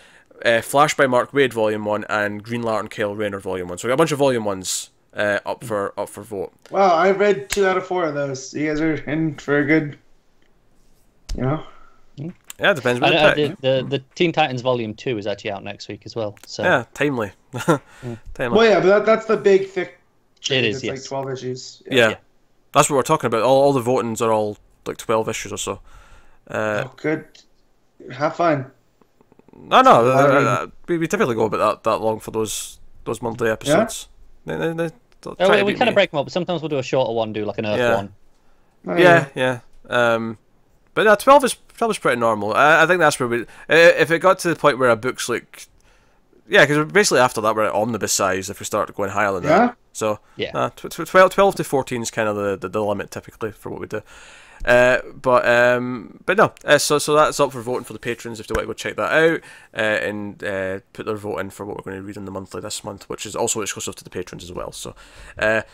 Flash by Mark Waid Volume 1, and Green Lantern Kyle Rayner Volume 1. So we got a bunch of Volume 1s up for vote. Wow, I read 2 out of 4 of those. You guys are in for a good, Yeah, it depends what you pick. The Teen Titans Volume 2 is actually out next week as well. So yeah, timely. Timely. Well, yeah, but that's the big, thick trade. It is, it's yes. like 12 issues. Yeah. That's what we're talking about. All the votings are all like 12 issues or so. Good. Have fun. No, we typically go about that long for those monthly episodes. Yeah? We kind of break them up, but sometimes we'll do a shorter one, do like an Earth one. Oh, Yeah. But no, 12 is pretty normal. I think that's where we... If it got to the point where a book's like... Yeah, because basically after that we're at omnibus size if we start going higher than that. So, 12 to 14 is kind of the limit typically for what we do. But no, so that's up for voting for the patrons if they want to go check that out and put their vote in for what we're going to read in the monthly this month, which is also exclusive to the patrons as well. So, but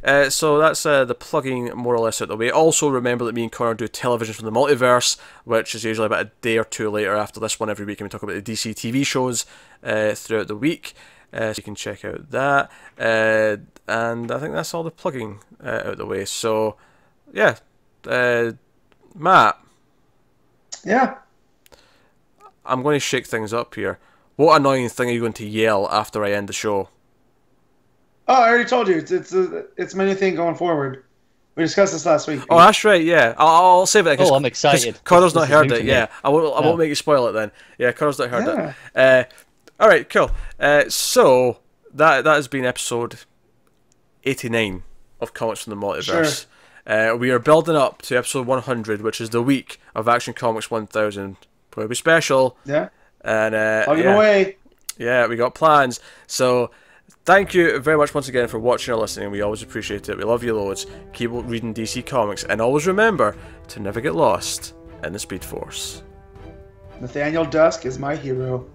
hey, so that's the plugging more or less out the way. Also, remember that me and Connor do television from the Multiverse, which is usually about a day or two later after this one every week, and we talk about the DC TV shows throughout the week. So you can check out that, and I think that's all the plugging out the way. So, yeah. Matt. Yeah. I'm going to shake things up here. What annoying thing are you going to yell after I end the show? Oh, I already told you. It's my new thing going forward. We discussed this last week. Oh, that's right. Yeah, I'll save it. I'm excited. Connor's not heard it. Yeah, I won't make you spoil it then. Yeah, Connor's not heard it. All right, cool. So that has been episode 89 of Comics from the Multiverse. Sure. We are building up to episode 100, which is the week of Action Comics 1000. Probably special. Yeah. And plugging away. Yeah, we got plans. So thank you very much once again for watching or listening. We always appreciate it. We love you loads. Keep reading DC Comics, and always remember to never get lost in the Speed Force. Nathaniel Dusk is my hero.